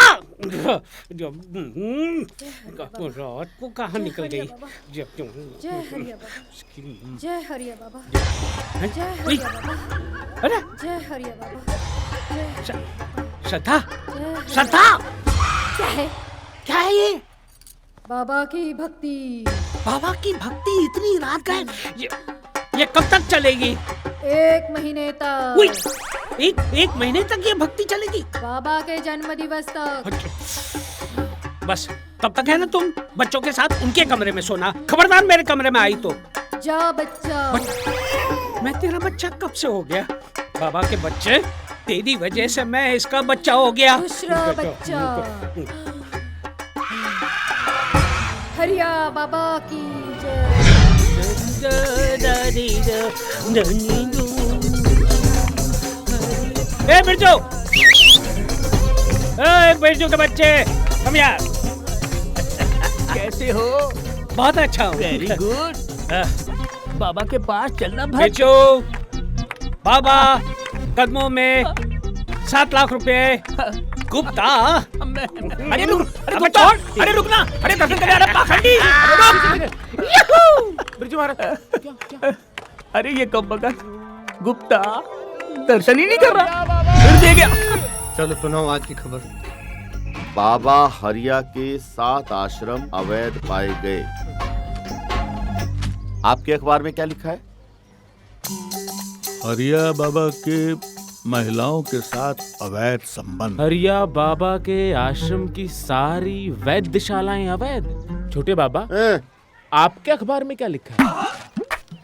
S19: रात को कहाँ निकल गई?
S11: जय हरिया बाबा। जय हरिया बाबा। जय हरिया बाबा।
S19: अरे
S11: जय हरिया बाबा।
S19: श्रद्धा, श्रद्धा
S11: क्या है?
S19: क्या है ये?
S11: बाबा की भक्ति।
S19: बाबा की भक्ति इतनी रात का है? ये कब तक चलेगी?
S11: 1 महीने तक।
S19: एक महीने तक ये भक्ति चलेगी?
S11: बाबा के जन्म दिवस तक।
S19: बस तब तक है ना तुम बच्चों के साथ उनके कमरे में सोना। खबरदार मेरे कमरे में आई तो।
S11: जा बच्चा।
S19: मैं तेरा बच्चा कब से हो गया? बाबा के बच्चे? तेरी वजह से मैं इसका बच्चा हो गया।
S11: दूसरा बच्चा। हरिया बाबा की जय।
S19: ए बिरजू, बिरजू के बच्चे हम यार
S2: कैसे हो?
S19: बहुत अच्छा हूँ।
S2: Very good. बाबा के पास चलना भाई।
S19: बिरजू, बाबा कदमों में 7 लाख रुपए। गुप्ता, अरे रुक, अरे छोड़, अरे रुकना, अरे दर्शन करे, अरे पाखंडी,
S2: बिरजू महाराज। अरे ये कब बगा गुप्ता दर्शन ही नहीं कर रहा, फिर दे गया।
S1: चलो सुनाओ आज की खबर।
S7: बाबा हरिया के 7 आश्रम अवैध पाए गए। आपके अखबार में क्या लिखा है?
S12: हरिया बाबा के महिलाओं के साथ अवैध संबंध।
S8: हरिया बाबा के आश्रम की सारी वैद्यशालाएं अवैध। छोटे बाबा, आपके अखबार में क्या लिखा है?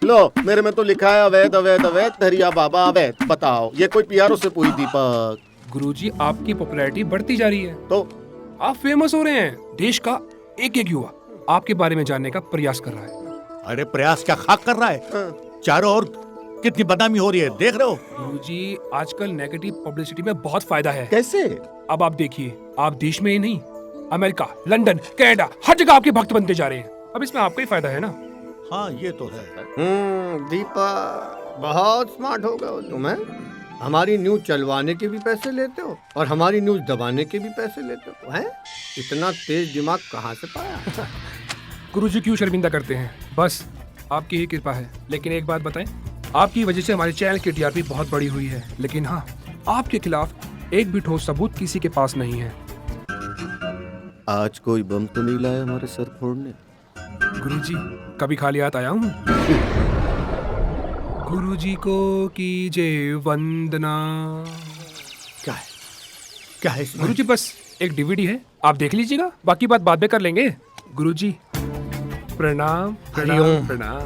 S7: लो, मेरे में तो लिखा है अवैध अवैध अवैध, हरिया बाबा अवैध। बताओ, ये कोई पीआरओ से पूरी दीपक?
S3: गुरुजी, आपकी पॉपुलैरिटी बढ़ती जा रही है
S7: तो
S3: आप फेमस हो रहे हैं। देश का एक एक युवा आपके बारे में जानने का प्रयास कर रहा है।
S12: अरे प्रयास क्या खाक कर रहा है? चारों ओर कितनी बदनामी हो रही है, देख रहे हो?
S3: गुरुजी, आजकल नेगेटिव पब्लिसिटी में बहुत फायदा है।
S7: कैसे?
S3: अब आप देखिए, आप देश में ही नहीं, अमेरिका, लंदन, कनाडा, हर जगह आपके भक्त बनते जा रहे हैं। अब इसमें आपका ही फायदा है ना।
S12: हाँ, ये तो है।
S1: दीपक बहुत स्मार्ट हो गए हो तुम। हमारी न्यूज चलवाने के भी पैसे लेते हो और हमारी न्यूज दबाने के भी पैसे लेते हो। हैं? इतना तेज दिमाग कहाँ से पाया?
S3: गुरुजी क्यों शर्मिंदा करते हैं? बस आपकी ही कृपा है। लेकिन एक बात बताएं, आपकी वजह से हमारे चैनल की टीआरपी बहुत बड़ी हुई है। लेकिन हाँ, आपके खिलाफ एक भी ठोस सबूत किसी के पास नहीं है।
S7: आज कोई बम तो नहीं लाया हमारे सर फोड़ने?
S3: गुरुजी, कभी खाली हाथ आया हूँ? गुरुजी को कीजिए वंदना।
S1: क्या है? क्या है इसमें?
S3: गुरुजी, बस एक डीवीडी है, आप देख लीजिएगा, बाकी बात बाद में कर लेंगे। गुरुजी प्रणाम।
S1: हरिओम।
S3: प्रणाम।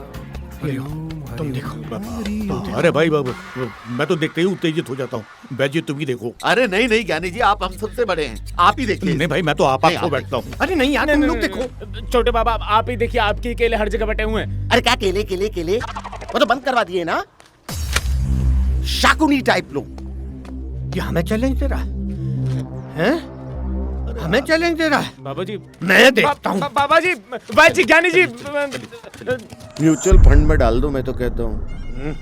S3: हरिओम।
S1: तुम देखो।
S12: अरे भाई बाबू, मैं तो देखते ही उत्तेजित हो जाता हूँ। बैजी तुम ही देखो।
S17: अरे नहीं नहीं ज्ञानी जी, आप हम सबसे बड़े हैं, आप ही देखिए।
S12: नहीं भाई, मैं तो आप खो बैठता हूँ।
S1: अरे नहीं यार, तुम लोग देखो।
S8: छोटे बाबा आप ही देखिए, आपके केले हर जगह बटे हुए हैं।
S7: अरे क्या केले केले केले, वो तो बंद करवा दिए ना। शाकुनी टाइप लोग।
S1: ये हमें चैलेंज दे रहा है? हमें चैलेंज दे रहा है?
S8: बाबा जी
S1: मैं देखता हूँ।
S8: बाबा जी, भाई जी, ज्ञानी जी।
S16: म्यूचुअल फंड में डाल दो, मैं तो कहता हूँ।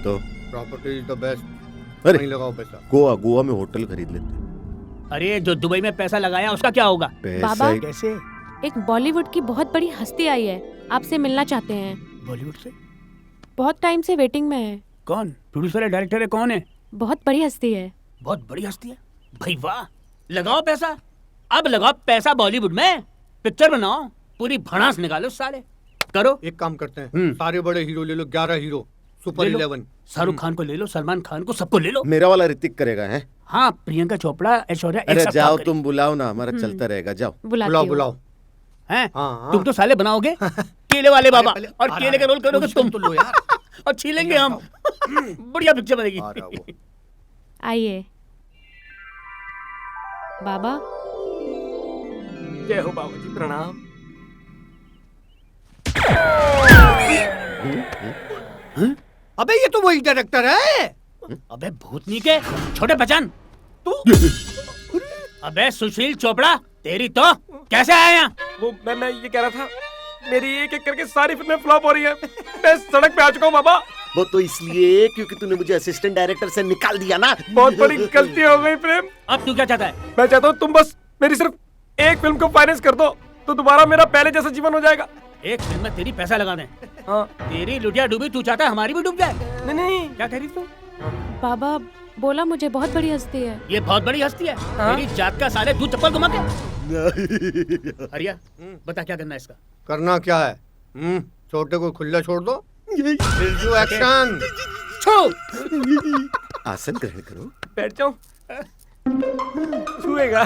S16: तो
S1: प्रॉपर्टी इज द बेस्ट।
S16: अरे
S1: नहीं लगाओ पैसा।
S16: गोवा में होटल खरीद लेते।
S2: अरे जो दुबई में पैसा लगाया उसका क्या होगा?
S13: बाबा
S1: कैसे?
S13: एक बॉलीवुड की बहुत बड़ी हस्ती आई है, आपसे मिलना चाहते हैं।
S2: बॉलीवुड से?
S13: बहुत टाइम से वेटिंग में है।
S2: कौन? प्रोड्यूसर है, डायरेक्टर है, कौन है?
S13: बहुत बड़ी हस्ती है।
S2: बहुत बड़ी हस्ती है? भाई वाह, लगाओ पैसा। अब लगाओ पैसा बॉलीवुड में, पिक्चर बनाओ, पूरी भड़ास निकालो सारे। करो।
S1: एक काम करते हैं, सारे बड़े हीरो ले लो, 11 हीरो, सुपर 11।
S2: शाहरुख खान को ले लो, सलमान खान को, सबको ले लो।
S16: मेरा वाला ऋतिक करेगा है?
S2: हाँ, प्रियंका चोपड़ा, ऐश्वर्या।
S16: अरे जाओ, तुम बुलाओ ना, हमारा चलता रहेगा। जाओ
S1: बुलाओ।
S2: हैं? तुम तो साले बनाओगे केले वाले बाबा, और केले का रोल करोगे तुम।
S1: तो लो यार।
S2: और छीलेंगे हम। बढ़िया पिक्चर बनेगी।
S13: आइए बाबा।
S3: जय हो बाबा जी, प्रणाम।
S1: अबे ये तो वही डायरेक्टर है।
S2: अबे भूतनी के छोटे पहचान तू। अबे सुशील चोपड़ा, तेरी तो कैसे आया यहाँ?
S3: वो मैं ये कह रहा था, मेरी एक एक करके सारी फिल्में फ्लॉप हो रही है। मैं सड़क पे आ चुका हूँ बाबा।
S7: वो तो इसलिए क्योंकि तूने मुझे असिस्टेंट डायरेक्टर से निकाल दिया ना।
S3: बहुत बड़ी गलती हो गई प्रेम।
S2: अब तू क्या चाहता है?
S3: मैं चाहता हूँ तुम बस मेरी सिर्फ एक फिल्म को फाइनेंस कर दो, तो दोबारा मेरा पहले जैसा जीवन हो जाएगा।
S2: एक फिल्म में तेरी पैसा लगा दें। हाँ। तेरी लुटिया डूबी, तू चाहता है हमारी भी डूब जाए?
S3: नहीं।
S2: क्या कह रही तू?
S13: बाबा बोला मुझे बहुत बड़ी हस्ती है।
S2: ये बहुत बड़ी हस्ती है। तेरी जात का साले तू चप्पल घुमा के। हरिया, बता क्या करना है इसका?
S1: करना क्या है? छोटे को खुला छोड़ दो। बिरजू एक्शन।
S16: आसन ग्रहण करो।
S3: बैठ जाओ। छुएगा।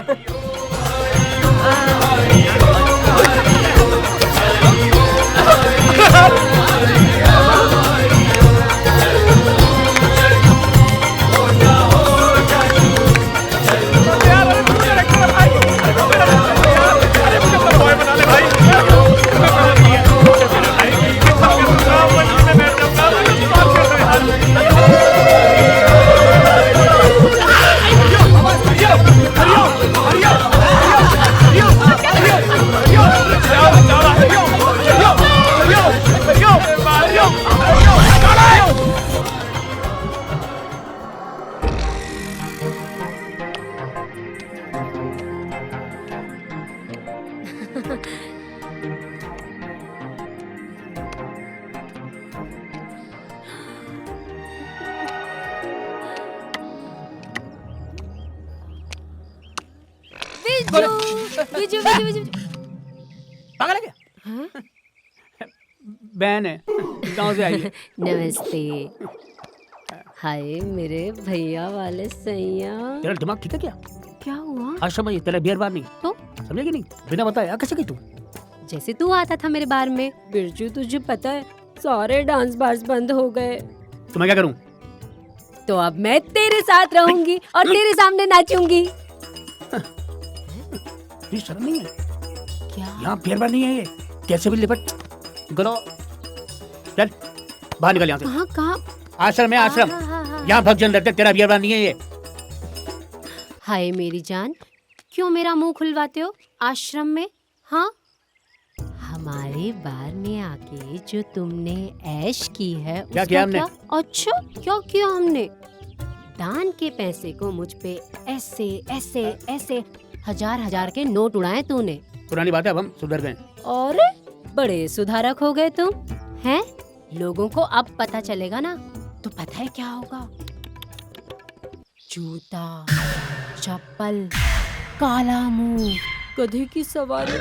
S13: बिजू, बिजू, बिजू।
S2: पागल है क्या? बहन है, गांव से आई है।
S21: नमस्ते। हाय मेरे भैया वाले सैया।
S2: तेरा दिमाग ठीक है क्या?
S21: क्या हुआ?
S2: आश्रम में तेरा बियर बार नहीं
S21: तो
S2: समझेगी नहीं, बिना बताया कैसे गई तू?
S21: जैसे तू आता था मेरे बार में। बिरजू तुझे पता है सारे डांस बार्स बंद हो गए।
S2: तो मैं क्या करूं?
S21: तो अब मैं तेरे साथ रहूंगी और तेरे सामने नाचूंगी।
S2: ये शर्म नहीं है
S21: क्या?
S2: यहाँ बियर बार नहीं है ये। कैसे भी लिपट गलो। चल बाहर निकल यहाँ से।
S21: कहाँ कहाँ?
S2: आश्रम है आश्रम। यहाँ भक्तजन रहते, तेरा बियर बार नहीं है ये।
S21: हाय मेरी जान, क्यों मेरा मुंह खुलवाते हो आश्रम में? हाँ, हमारे बार में आके जो तुमने ऐश की है
S2: क्या किया हमने?
S21: अच्छा क्या किया हमने? दान के पैसे को मुझ पे ऐसे ऐसे ऐसे हजार हजार के नोट उड़ाए तूने।
S2: पुरानी बात है, अब हम सुधर गए।
S21: और बड़े सुधारक हो गए तुम हैं? लोगों को अब पता चलेगा ना तो पता है क्या होगा? जूता, चप्पल, काला मुंह, गधे की सवारी।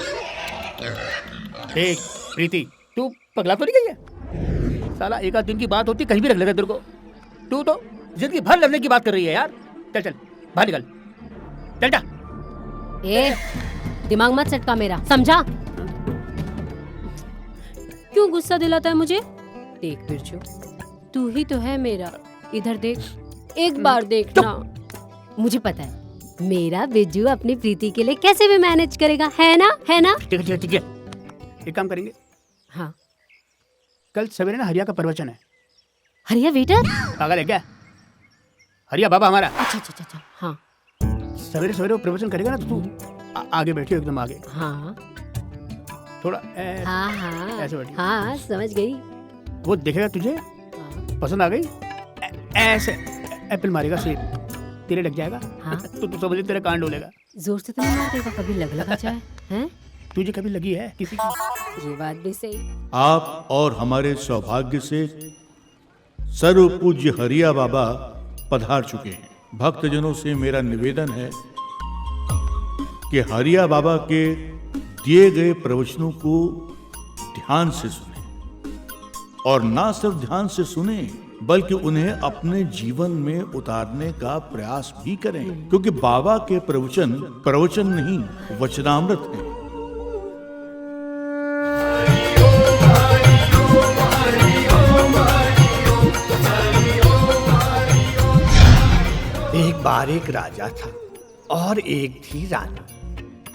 S2: देख प्रीति, तू पगला तो नहीं गई है? साला एक आध दिन की बात होती कहीं भी रख लेता तेरे को। तू तो जिंदगी भर लड़ने की बात कर रही है यार। चल चल बाहर निकल, चल जा।
S21: ए, दिमाग मत सटका मेरा, समझा? क्यों गुस्सा दिलाता है मुझे? देख बिरजू, तू ही तो है मेरा। इधर देख, एक बार देखना। मुझे पता है मेरा बिरजू अपनी प्रीति के लिए कैसे भी मैनेज करेगा, है ना? है ना?
S2: ठीक है ठीक है, एक काम करेंगे।
S21: हाँ,
S2: कल सवेरे ना हरिया का प्रवचन है।
S21: हरिया वेटर?
S2: पागल है क्या? हरिया बाबा हमारा।
S21: अच्छा अच्छा अच्छा, हाँ।
S2: सवेरे सवेरे वो प्रवचन करेगा ना, तो तू आगे बैठियो, एकदम आगे।
S21: हाँ
S2: थोड़ा
S21: हाँ हाँ
S2: ऐसे बैठियो।
S21: हाँ, समझ गई।
S2: वो देखेगा तुझे, पसंद आ गई, ऐसे एप्पल मारेगा, सेब तेरे लग जाएगा।
S21: हाँ।
S2: तू समझ, तेरा कान डोलेगा।
S21: जोर से तो नहीं मारेगा, कभी लगा जाए, हैं?
S2: तुझे कभी लगी है किसी की?
S21: ये बात भी सही।
S12: आप और हमारे सौभाग्य से सर्व पूज्य हरिया बाबा पधार चुके हैं। भक्तजनों से मेरा निवेदन है कि हरिया बाबा के दिए गए प्रवचनों को ध्यान से सुने, और ना सिर्फ ध्यान से सुने बल्कि उन्हें अपने जीवन में उतारने का प्रयास भी करें, क्योंकि बाबा के प्रवचन नहीं, वचनामृत है।
S1: एक बार एक राजा था और एक थी रानी।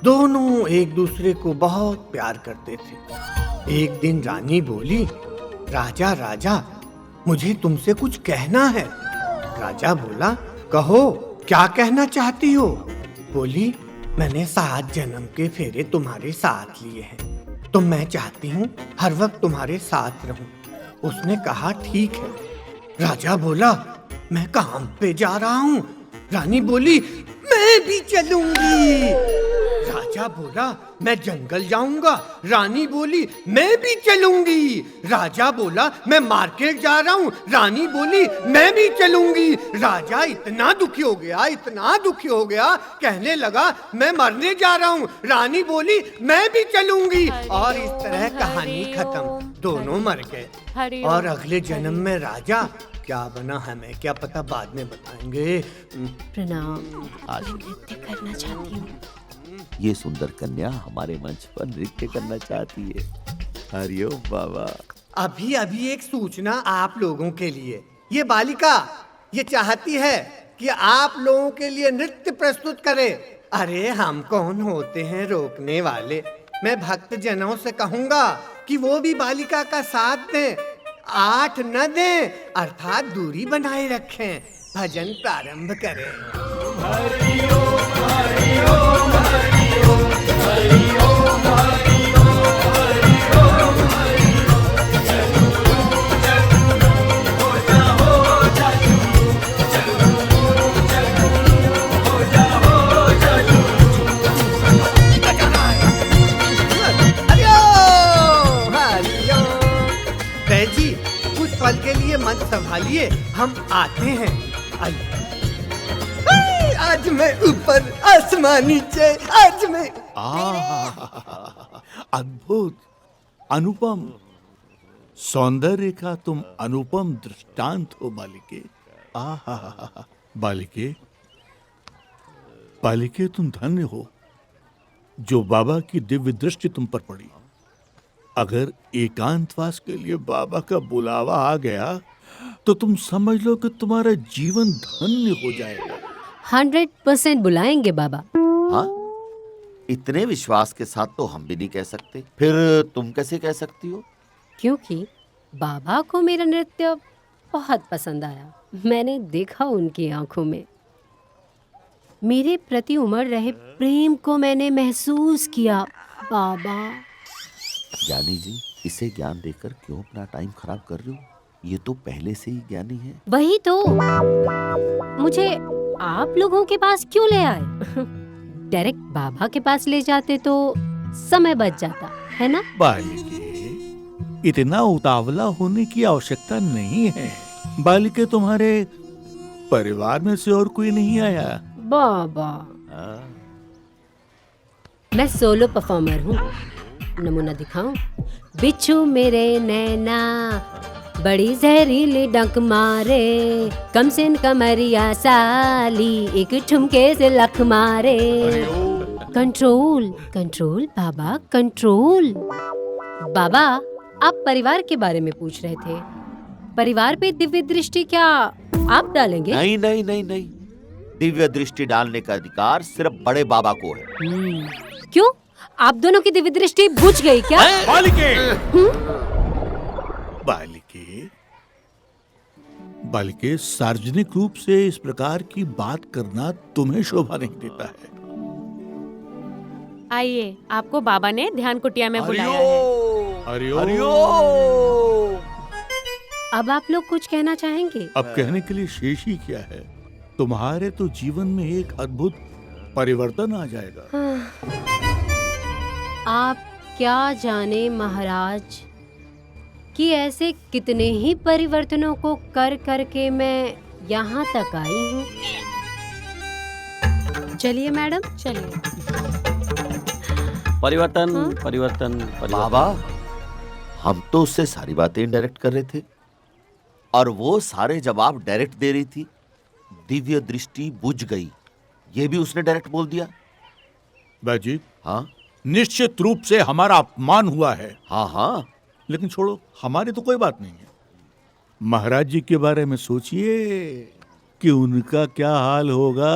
S1: दोनों एक दूसरे को बहुत प्यार करते थे। एक दिन रानी बोली, राजा राजा, मुझे तुमसे कुछ कहना है। राजा बोला, कहो, क्या कहना चाहती हो? बोली, मैंने 7 जन्म के फेरे तुम्हारे साथ लिए हैं, तो मैं चाहती हूँ हर वक्त तुम्हारे साथ रहूं। उसने कहा, ठीक है। राजा बोला, मैं काम पे जा रहा हूँ। रानी बोली, मैं भी चलूंगी। राजा बोला, मैं जंगल जाऊंगा। रानी बोली, मैं भी चलूंगी। राजा बोला, मैं मार्केट जा रहा हूँ। रानी बोली, मैं भी चलूंगी। राजा इतना दुखी हो गया, कहने लगा, मैं मरने जा रहा हूँ। रानी बोली, मैं भी चलूंगी। और इस तरह कहानी खत्म, दोनों मर गए। और अगले जन्म में राजा क्या बना हमें क्या पता, बाद में बताएंगे।
S21: प्रणाम। आज नृत्य करना चाहती हूँ।
S5: ये सुंदर कन्या हमारे मंच पर नृत्य करना चाहती है। हरिओम बाबा।
S1: अभी एक सूचना आप लोगों के लिए। ये बालिका ये चाहती है कि आप लोगों के लिए नृत्य प्रस्तुत करे। अरे हम कौन होते हैं रोकने वाले। मैं भक्त जनों से कहूंगा कि वो भी बालिका का साथ दें, 8 न दें, अर्थात दूरी बनाए रखें। भजन प्रारंभ करें। हरिओम हरिओम हरिओम हरिओम जी, कुछ पल के लिए मन संभालिए, हम आते हैं। आज मैं ऊपर, आसमान नीचे, आज मैं।
S12: अद्भुत, अनुपम सौंदर्य का तुम अनुपम दृष्टांत हो बालिके। बालिके तुम धन्य हो जो बाबा की दिव्य दृष्टि तुम पर पड़ी। अगर एकांतवास के लिए बाबा का बुलावा आ गया तो तुम समझ लो कि तुम्हारा जीवन धन्य हो जाएगा।
S21: 100% बुलाएंगे बाबा।
S5: हाँ, इतने विश्वास के साथ तो हम भी नहीं कह सकते। फिर तुम कैसे कह सकती हो?
S21: क्योंकि बाबा को मेरा नृत्य बहुत पसंद आया। मैंने देखा उनकी आंखों में मेरे प्रति उमड़ रहे प्रेम को मैंने महसूस किया। बाबा।
S5: ज्ञानी जी, इसे ज्ञान देकर क्यों अपना टाइम खराब कर रहे हो? ये तो पहले से ही ज्ञानी है।
S21: वही तो, मुझे आप लोगों के पास क्यों ले आए? डायरेक्ट बाबा के पास ले जाते तो समय बच जाता, है ना?
S12: बालिके, इतना उतावला होने की आवश्यकता नहीं है। बालिके, तुम्हारे परिवार में से और कोई नहीं आया?
S21: बाबा, मैं सोलो परफॉर्मर हूँ। नमूना दिखाऊं? बिच्छू मेरे नैना बड़ी जहरीली डंक मारे, कम सिन कमरिया साली एक ठुमके से लख मारे। कंट्रोल कंट्रोल बाबा, कंट्रोल। बाबा, आप परिवार के बारे में पूछ रहे थे। परिवार पे दिव्य दृष्टि क्या आप डालेंगे?
S17: नहीं नहीं नहीं नहीं, दिव्य दृष्टि डालने का अधिकार सिर्फ बड़े बाबा को है।
S21: क्यों? आप दोनों की दिव्य दृष्टि बुझ गई क्या?
S12: बालिके! बालिके, सार्वजनिक रूप से इस प्रकार की बात करना तुम्हें शोभा नहीं देता है।
S13: आइए, आपको बाबा ने ध्यान कुटिया में बुलाया है।
S12: हरिओम।
S21: अब आप लोग कुछ कहना चाहेंगे?
S12: अब कहने के लिए शेष ही क्या है। तुम्हारे तो जीवन में एक अद्भुत परिवर्तन आ जाएगा।
S21: आप क्या जाने महाराज कि ऐसे कितने ही परिवर्तनों को कर करके मैं यहाँ तक आई हूँ। चलिए मैडम, चलिए।
S9: परिवर्तन, परिवर्तन, परिवर्तन।
S17: बाबा, हम तो उससे सारी बातें डायरेक्ट कर रहे थे और वो सारे जवाब डायरेक्ट दे रही थी। दिव्य दृष्टि बुझ गई, ये भी उसने डायरेक्ट बोल दिया।
S12: बाजी,
S17: हाँ,
S12: निश्चित रूप से हमारा अपमान हुआ है।
S17: हाँ हाँ,
S12: लेकिन छोड़ो, हमारी तो कोई बात नहीं है। महाराज जी के बारे में सोचिए कि उनका क्या हाल होगा।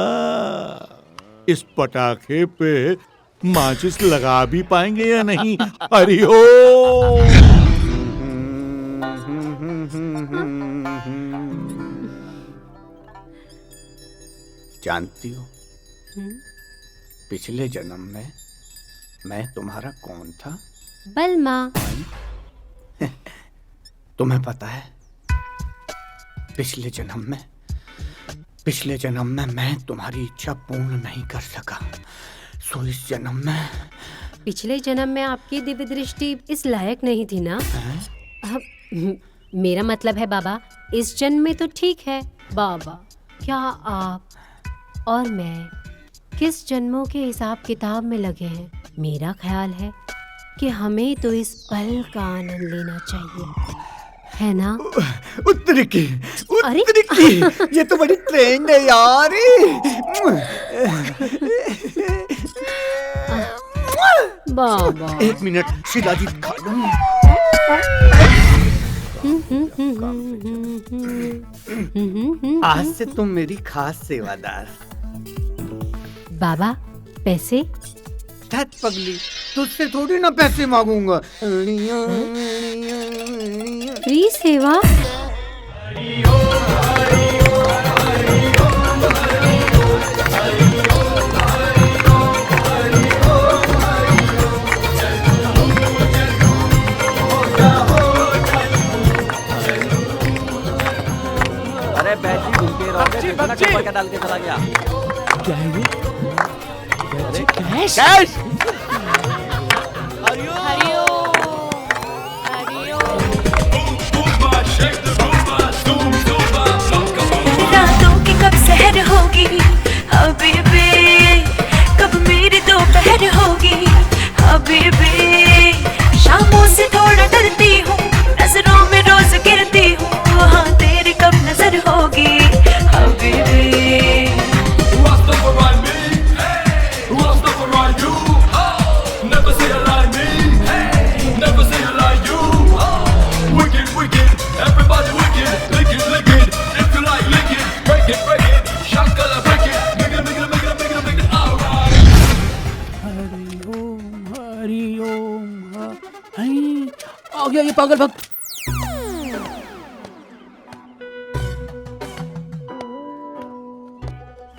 S12: इस पटाखे पे माचिस लगा भी पाएंगे या नहीं? हरिओम।
S1: जानती हो, पिछले जन्म में मैं तुम्हारा कौन था?
S21: बलमा।
S1: तुम्हें पता है, पिछले जन्म में मैं तुम्हारी इच्छा पूर्ण नहीं कर सका। सो इस जन्म में,
S21: पिछले जन्म में आपकी दिव्य दृष्टि इस लायक नहीं थी ना? मेरा मतलब है बाबा, इस जन्म में तो ठीक है। बाबा, क्या आप और मैं किस जन्मों के हिसाब किताब में लगे हैं? मेरा ख्याल है कि हमें तो इस पल का आनंद लेना चाहिए, है ना?
S1: उत्तरी की, ये तो बड़ी ट्रेंड है यार।
S21: बाबा,
S1: 1 मिनट, शिलाजीत खा लूं। आज से तुम मेरी खास सेवादार।
S21: बाबा, पैसे?
S1: धत पगली, तुझसे थोड़ी ना पैसे मांगूंगा।
S21: फ्री सेवा?
S9: अरे बैठी घूमते रहोगे, देखना कपड़ा क्या डाल के चला गया।
S2: क्या है ये?
S21: कैश?
S2: कैश?
S15: रातों की कब सहर होगी हबीबी, कब मेरी दोपहर होगी हबीबी। शामों से थोड़ा डरती हूँ, नजरों में रोज गिरती हूँ, हाँ तेरी कब नजर होगी हबीबी।
S2: आ गया ये पागल भक्त।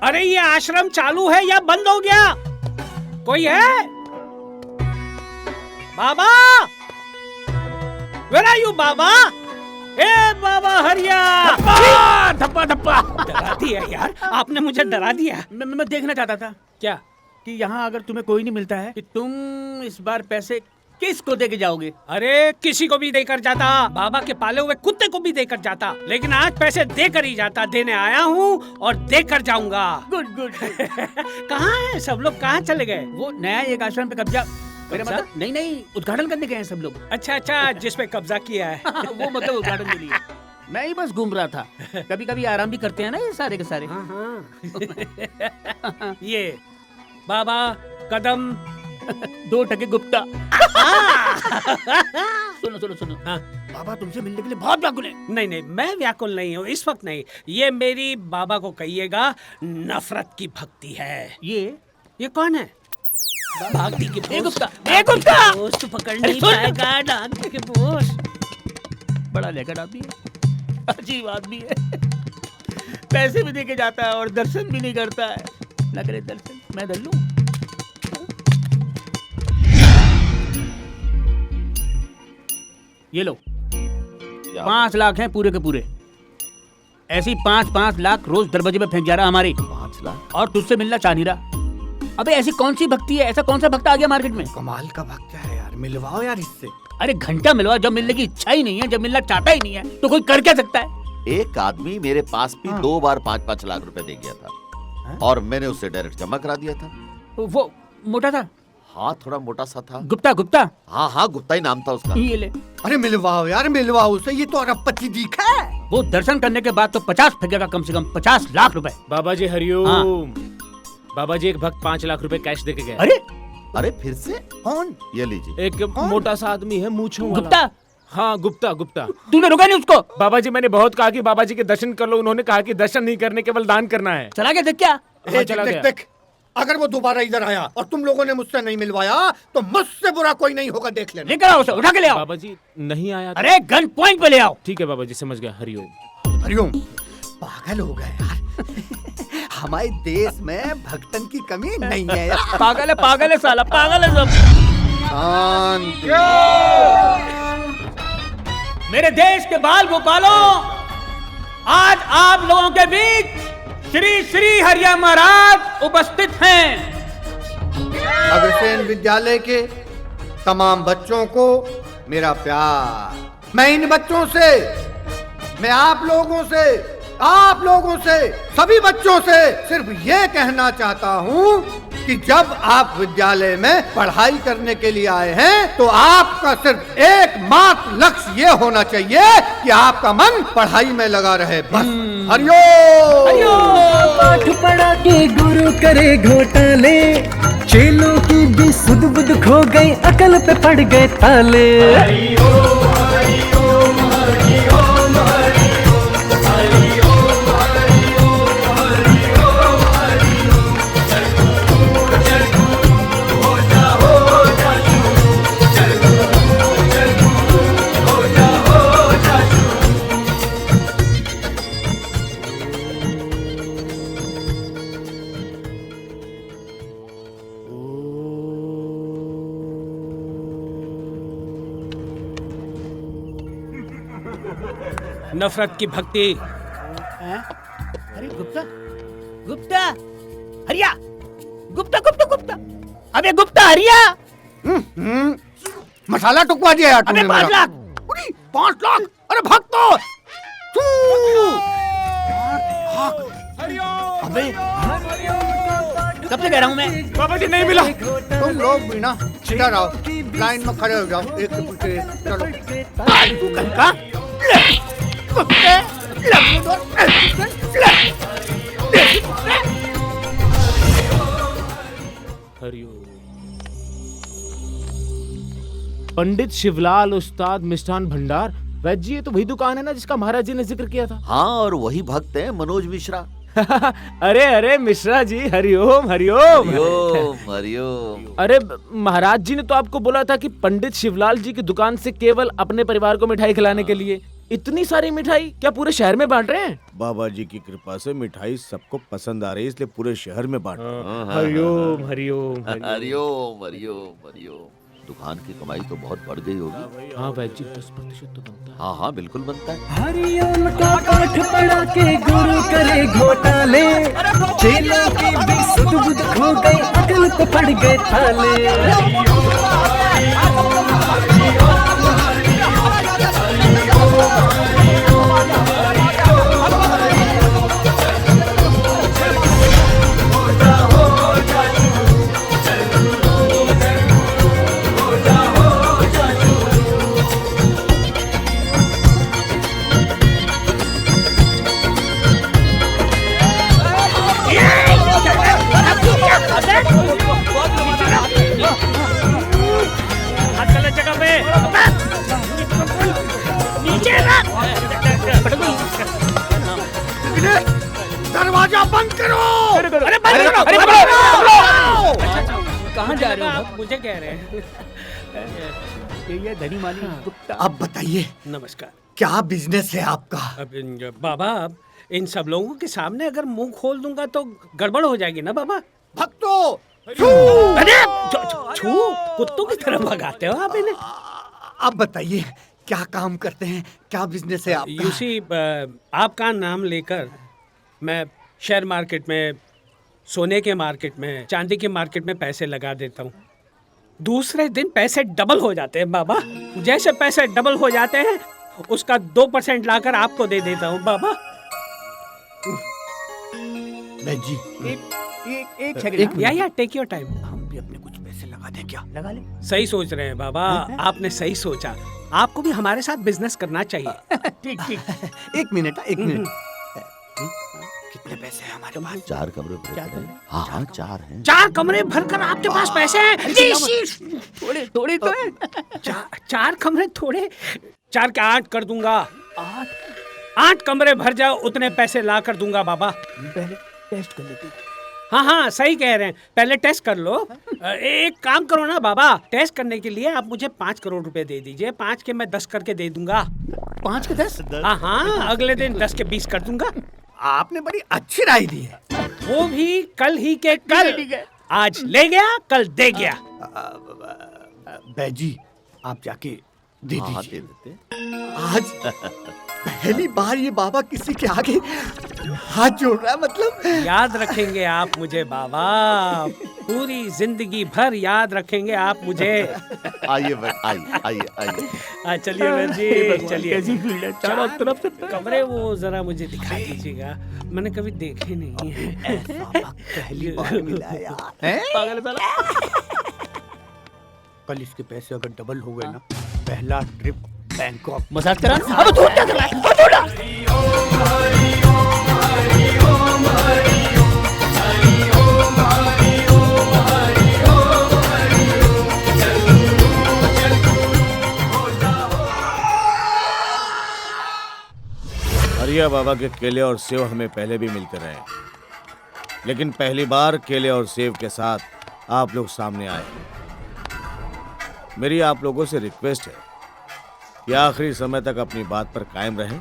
S2: अरे ये आश्रम चालू है या बंद हो गया? कोई है? बाबा, वेयर आर यू बाबा? ए बाबा हरिया! धप्पा धप्पा डरा दिया यार, आपने मुझे डरा दिया। मैं देखना चाहता था क्या कि यहाँ अगर तुम्हें कोई नहीं मिलता है कि तुम इस बार पैसे किसको देके जाओगे? अरे किसी को भी देकर जाता, बाबा के पाले हुए कुत्ते को भी देकर जाता, लेकिन आज पैसे देकर ही जाता। देने आया हूँ और देकर जाऊंगा। Good good. कहाँ है सब लोग? कहाँ चले गए? वो नया एक आश्रम पे कब्जा, मेरा मतलब नहीं, उद्घाटन करने गए हैं सब लोग। अच्छा, जिस पे कब्जा किया है वो मतलब उद्घाटन के लिए। मैं ही बस घूम रहा था। कभी कभी आराम भी करते हैं ना ये सारे के सारे। ये बाबा कदम 2 टके गुप्ता। सुनो सुनो सुनो, हाँ बाबा तुमसे मिलने के लिए बहुत व्याकुल है।
S19: नहीं नहीं, मैं व्याकुल नहीं हूँ इस वक्त नहीं। ये मेरी बाबा को कहिएगा नफरत की भक्ति है। ये कौन है? भागती की पोस्ट पकड़ नहीं पाएगा डांग के पोस्ट।
S2: बड़ा लेकर आदमी है, अजीब आदमी है। पैसे भी देके जाता है और दर्शन भी नहीं करता है। लग रहे दर्शन मैं कर लूं। ये लो 5 लाख हैं पूरे के पूरे। ऐसी 5-5 लाख रोज दरवाजे पे फेंक जा रहा हमारे।
S17: 5 लाख?
S2: और तुझसे मिलना चाह नहीं रहा। अबे ऐसी कौन सी भक्ति है, ऐसा कौन सा भक्त आ गया मार्केट में?
S1: कमाल का भक्त है यार, मिलवाओ यार इससे।
S2: अरे घंटा मिलवा, जब मिलने की इच्छा ही नहीं है, जब मिलना चाहता ही नहीं है तो कोई कर क्या सकता है?
S17: एक आदमी मेरे पास भी 2 बार 5-5 लाख रुपए दे गया था और मैंने उसे डायरेक्ट जमा करा दिया था।
S2: वो मोटा था?
S17: हाँ थोड़ा मोटा सा था।
S2: गुप्ता?
S17: हाँ गुप्ता ही नाम था उसका।
S2: ये ले।
S1: अरे मिलवाओ यार, मिलवाओ उसे, ये तो अरबपति दिखा है।
S2: वो दर्शन करने के बाद तो 50 फेंकेगा, कम से कम 50 लाख रुपए।
S8: बाबा जी हरिओम। बाबा जी एक भक्त 5 लाख रुपए कैश देके गया।
S17: अरे फिर से
S1: कौन?
S17: ये लीजिए।
S8: एक मोटा सा आदमी है मूंछों वाला।
S2: गुप्ता?
S8: हाँ गुप्ता।
S2: तूने रोका नहीं उसको?
S8: बाबा जी मैंने बहुत कहा कि बाबा जी के दर्शन कर लो, उन्होंने कहा कि दर्शन नहीं करने केवल दान करना है।
S2: चला गया देख क्या?
S8: चला गया।
S1: देख, अगर वो दोबारा इधर आया और तुम लोगों ने मुझसे नहीं मिलवाया तो मुझसे बुरा कोई नहीं होगा, देख लेना।
S2: लेकर आओ उसे, उठा के ले आओ।
S8: बाबा जी नहीं आया।
S2: अरे गन पॉइंट पे ले आओ।
S8: ठीक है बाबा जी, समझ गया। हरिओम।
S1: हरिओम। पागल हो गए यार। हमारे देश में भक्तन की कमी नहीं है यार।
S2: पागल है साला, पागल है सब।
S1: शांति।
S2: मेरे देश के बाल गोपालों, आज आप लोगों के बीच श्री श्री हरिया महाराज उपस्थित हैं।
S1: अग्रसेन विद्यालय के तमाम बच्चों को मेरा प्यार। मैं इन बच्चों से, मैं आप लोगों से, सभी बच्चों से सिर्फ ये कहना चाहता हूँ कि जब आप विद्यालय में पढ़ाई करने के लिए आए हैं तो आपका सिर्फ एकमात्र लक्ष्य ये होना चाहिए कि आपका मन पढ़ाई में लगा रहे, बस। हरिओम।
S6: पाठ पढ़ा के गुरु करे घोटाले, चेलों की भी सुध बुध खो गई, अकल पे पड़ गए ताले।
S19: नफरत की भक्ति।
S2: अरे गुप्ता हरिया, गुप्ता। अबे गुप्ता हरिया।
S1: मसाला टुकवा दिया यार तुमने।
S2: 5 लाख।
S1: 5 लाख? अरे भक्तो।
S2: अबे कब से कह रहा हूँ मैं?
S8: बाबा जी नहीं मिला।
S1: तुम लोग भी ना इधर आओ, लाइन में खड़े हो जाओ, एक के पीछे एक। चलो।
S8: पंडित शिवलाल उस्ताद मिष्ठान भंडार। वैद्य जी ये तो वही दुकान है ना जिसका महाराज जी ने जिक्र किया था।
S17: हाँ और वही भक्त है मनोज मिश्रा।
S8: अरे मिश्रा जी हरिओम। अरे महाराज जी ने तो आपको बोला था कि पंडित शिवलाल जी की दुकान से केवल अपने परिवार को मिठाई खिलाने के लिए। इतनी सारी मिठाई क्या पूरे शहर में बांट रहे हैं?
S14: बाबा जी की कृपा से मिठाई सबको पसंद आ रही है, इसलिए पूरे शहर में बांट रहे हैं।
S17: हरिओम। दुकान की कमाई तो बहुत बढ़ गई होगी।
S8: हाँ वैद्य जी 10% तो बनता है।
S17: हाँ बिल्कुल बनता है।
S6: हरिओम का पाठ पढ़ा के गुरु करे घोटाले, चेलों की भी सुध बुध खो गई, अकल पे पड़ गए ताले।
S3: अरे
S2: कहाँ जा रहे हो?
S19: आप मुझे कह रहे हैं?
S2: ये धनी माली गुप्ता।
S18: अब बताइए,
S19: नमस्कार।
S18: क्या बिजनेस है आपका?
S19: अब बाबा, अब इन सब लोगों के सामने अगर मुंह खोल दूंगा तो गड़बड़ हो जाएगी ना बाबा।
S18: भक्तों,
S19: अरे छू, कुत्तों की तरह भगाते हो आप इन्हें।
S18: अब बताइए, क्या काम करते हैं, क्या बिजनेस है आपका?
S19: यूसी, आपका नाम लेकर मैं शेयर मार्केट में, सोने के मार्केट में, चांदी के मार्केट में पैसे लगा देता हूँ। दूसरे दिन पैसे डबल हो जाते हैं बाबा। जैसे पैसे डबल हो जाते हैं उसका 2% लाकर आपको दे देता हूँ बाबा।
S18: जी
S2: एक सेकंड।
S19: या टेक योर टाइम।
S18: हम भी अपने कुछ पैसे लगा दें क्या?
S2: लगा ले।
S19: सही सोच रहे हैं बाबा, आपने सही सोचा। आपको भी हमारे साथ बिजनेस करना चाहिए।
S2: ठीक ठीक।
S18: एक मिनट। कितने पैसे हैं हमारे पास?
S17: 4 कमरे भरे हैं। हाँ 4 हैं।
S19: 4 कमरे भरकर आपके पास पैसे हैं?
S2: थोड़े थोड़े तो है।
S19: 4 कमरे थोड़े? 4 के 8 कर दूंगा। 8 कमरे भर जाओ, उतने पैसे ला कर दूंगा बाबा।
S2: पहले टेस्ट कर लेते।
S19: हाँ सही कह रहे हैं, पहले टेस्ट कर लो। एक काम करो ना बाबा, टेस्ट करने के लिए आप मुझे 5 करोड़ रुपए दे दीजिए। 5 के मैं 10 करके दे दूंगा।
S2: 5 के 10?
S19: हाँ, अगले दिन 10 के 20 कर दूंगा।
S18: आपने बड़ी अच्छी राय दी है।
S19: वो भी कल ही के कल। आज ले गया, कल दे गया।
S18: बैजी, आप जाके दे
S17: हाँ,
S18: दीजिए।
S17: दे देते।
S18: आज पहली बार ये बाबा किसी के आगे हाथ जोड़ रहा है, मतलब।
S19: याद रखेंगे आप मुझे बाबा, पूरी जिंदगी भर याद रखेंगे आप मुझे।
S17: आइए आइए।
S19: चलिए बहन जी, चलिए।
S2: कैसी फील्ड है? चारों तरफ से
S19: कमरे वो जरा मुझे दिखा दीजिएगा, मैंने कभी देखे नहीं है।
S18: पहली बार मिला है यार।
S19: पागल साला।
S1: कल इसके पैसे अगर डबल हो गए ना, पहला ट्रिप बैंकॉक।
S2: मजाक करा? अब तू क्या कर रहा है?
S22: हरिया बाबा के केले और सेव हमें पहले भी मिलते रहे, लेकिन पहली बार केले और सेव के साथ आप लोग सामने आए। मेरी आप लोगों से रिक्वेस्ट है कि आखिरी समय तक अपनी बात पर कायम रहें,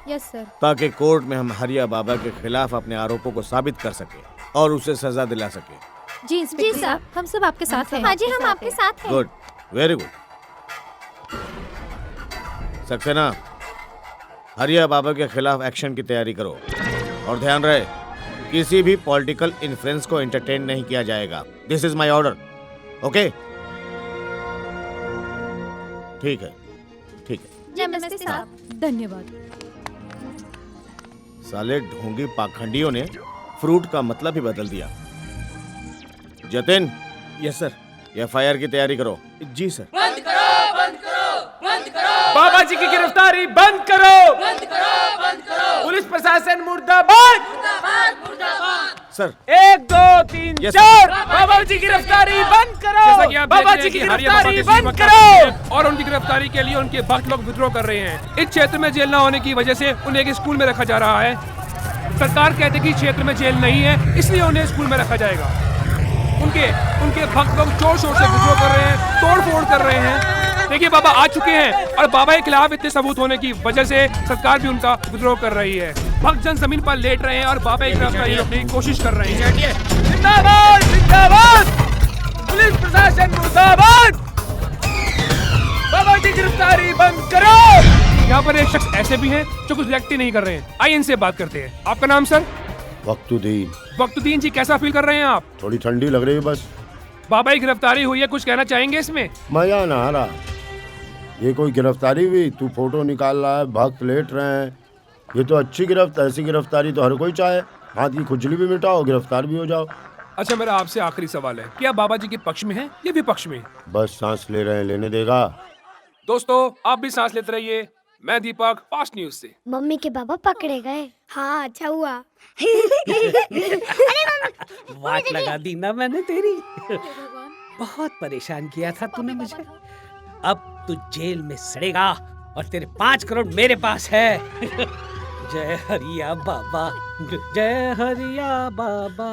S11: यस सर।
S22: ताकि कोर्ट में हम हरिया बाबा के खिलाफ अपने आरोपों को साबित कर सके और उसे सजा दिला सके।
S11: जी इंस्पेक्टर साहब, हम सब आपके साथ हैं।
S10: हाँ जी, हम आपके साथ हैं।
S22: Good, very good. सक्सेना, हरिया बाबा के खिलाफ एक्शन की तैयारी करो और ध्यान रहे किसी भी पॉलिटिकल इन्फ्लुएंस को एंटरटेन नहीं किया जाएगा। This is my order, okay? ठीक है।
S11: नमस्ते साहब। धन्यवाद।
S22: साले ढोंगी पाखंडियों ने फ्रूट का मतलब ही बदल दिया। Jatin,
S8: yes sir.
S22: एफआईआर की तैयारी करो।
S8: जी सर।
S3: बंद करो, बंद करो, बंद करो। बाबा जी की गिरफ्तारी बंद करो, बंद करो, बंद करो। पुलिस प्रशासन मुर्दाबाद, मुर्दाबाद, मुर्दाबाद।
S22: सर
S3: 1 2 3 4। बाबा जी की गिरफ्तारी बंद करो।
S23: जैसा कि आप
S3: बाबा
S23: देख
S3: जी
S23: रहे
S3: की
S23: हैं कि हरिया बाबा
S3: गिरफ्तारी
S23: के
S3: बंद
S23: सेवक
S3: करो।
S23: और उनकी गिरफ्तारी के लिए उनके भक्त लोग विद्रोह कर रहे हैं। इस क्षेत्र में जेल न होने की वजह से उन्हें एक स्कूल में रखा जा रहा है। सरकार कहते कि क्षेत्र में जेल नहीं है, इसलिए उन्हें स्कूल में रखा जाएगा। उनके भक्त लोग जोर शोर से विद्रोह कर रहे हैं, तोड़ फोड़ कर रहे हैं। देखिए बाबा आ चुके हैं और बाबा के खिलाफ इतने सबूत होने की वजह से सरकार भी उनका विद्रोह कर रही है। भक्त जन जमीन पर लेट रहे हैं और बाबा की गिरफ्तारी रोकने की कोशिश कर रहे हैं।
S3: जिंदाबाद, जिंदाबाद। पुलिस प्रशासन मुर्दाबाद। बाबा जी गिरफ्तारी बंद करो।
S23: यहाँ पर एक शख्स ऐसे भी हैं जो कुछ रिएक्ट ही नहीं कर रहे हैं। आइए इनसे बात करते हैं। आपका नाम सर?
S16: वक्तुद्दीन।
S23: वक्तुद्दीन जी, कैसा फील कर रहे हैं आप?
S16: थोड़ी ठंडी लग रही है बस।
S23: बाबा की गिरफ्तारी हुई है, कुछ कहना चाहेंगे इसमें?
S16: मजा ना आ रहा। ये कोई गिरफ्तारी हुई? तू फोटो निकाल रहा है, भक्त लेट रहे हैं। ये तो अच्छी ऐसी गिरफ्तारी तो हर कोई चाहे। हाथ की खुजली भी मिटाओ, गिरफ्तार भी हो जाओ।
S23: अच्छा, मेरा आपसे आखिरी सवाल है, क्या बाबा जी के पक्ष में है या विपक्ष में?
S16: बस सांस ले रहे हैं, लेने देगा।
S23: दोस्तों आप भी सांस लेते रहिए। मैं दीपक, फास्ट न्यूज से।
S10: मम्मी के बाबा पकड़े गए। हाँ, अच्छा हुआ।
S19: वाट लगा दी ना मैंने तेरी। बहुत परेशान किया था तूने मुझे। अब तू जेल में सड़ेगा और तेरे 5 करोड़ मेरे पास है। जय हरिया बाबा, जय हरिया बाबा।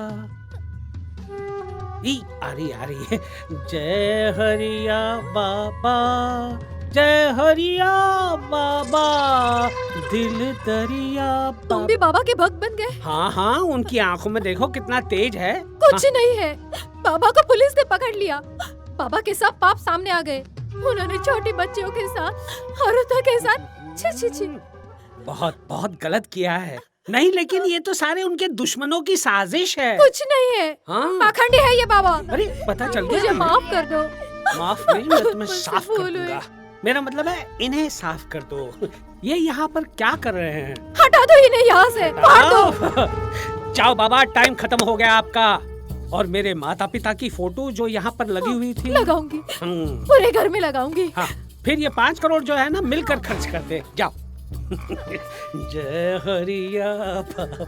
S19: आ रही है। जय हरिया बाबा, जय हरिया बाबा, दिल दरिया बाबा।
S11: तुम भी बाबा के भक्त बन गए?
S19: हाँ हाँ, उनकी आंखों में देखो कितना तेज है।
S11: कुछ नहीं है, बाबा को पुलिस ने पकड़ लिया। बाबा के सब पाप सामने आ गए। उन्होंने छोटी बच्चियों के साथ, औरतों के साथ छी छी छी।
S19: बहुत बहुत गलत किया है। नहीं, लेकिन ये तो सारे उनके दुश्मनों की साजिश है।
S11: कुछ नहीं है, पाखंडी है ये बाबा।
S19: अरे पता चल गया।
S11: मुझे माफ कर दो।
S19: माफ नहीं, मैं तुम्हें साफ कर दूंगा। मेरा मतलब है इन्हें साफ कर दो। ये यहाँ पर क्या कर रहे हैं?
S11: हटा दो इन्हें यहाँ से, मार दो।
S19: जाओ बाबा, टाइम खत्म हो गया आपका। और मेरे माता पिता की फोटो जो यहाँ पर लगी हुई थी,
S11: लगाऊंगी, पूरे घर में लगाऊंगी।
S19: हाँ, फिर ये 5 करोड़ जो है ना, मिलकर खर्च करते। जाओ। जय हरिया बाबा,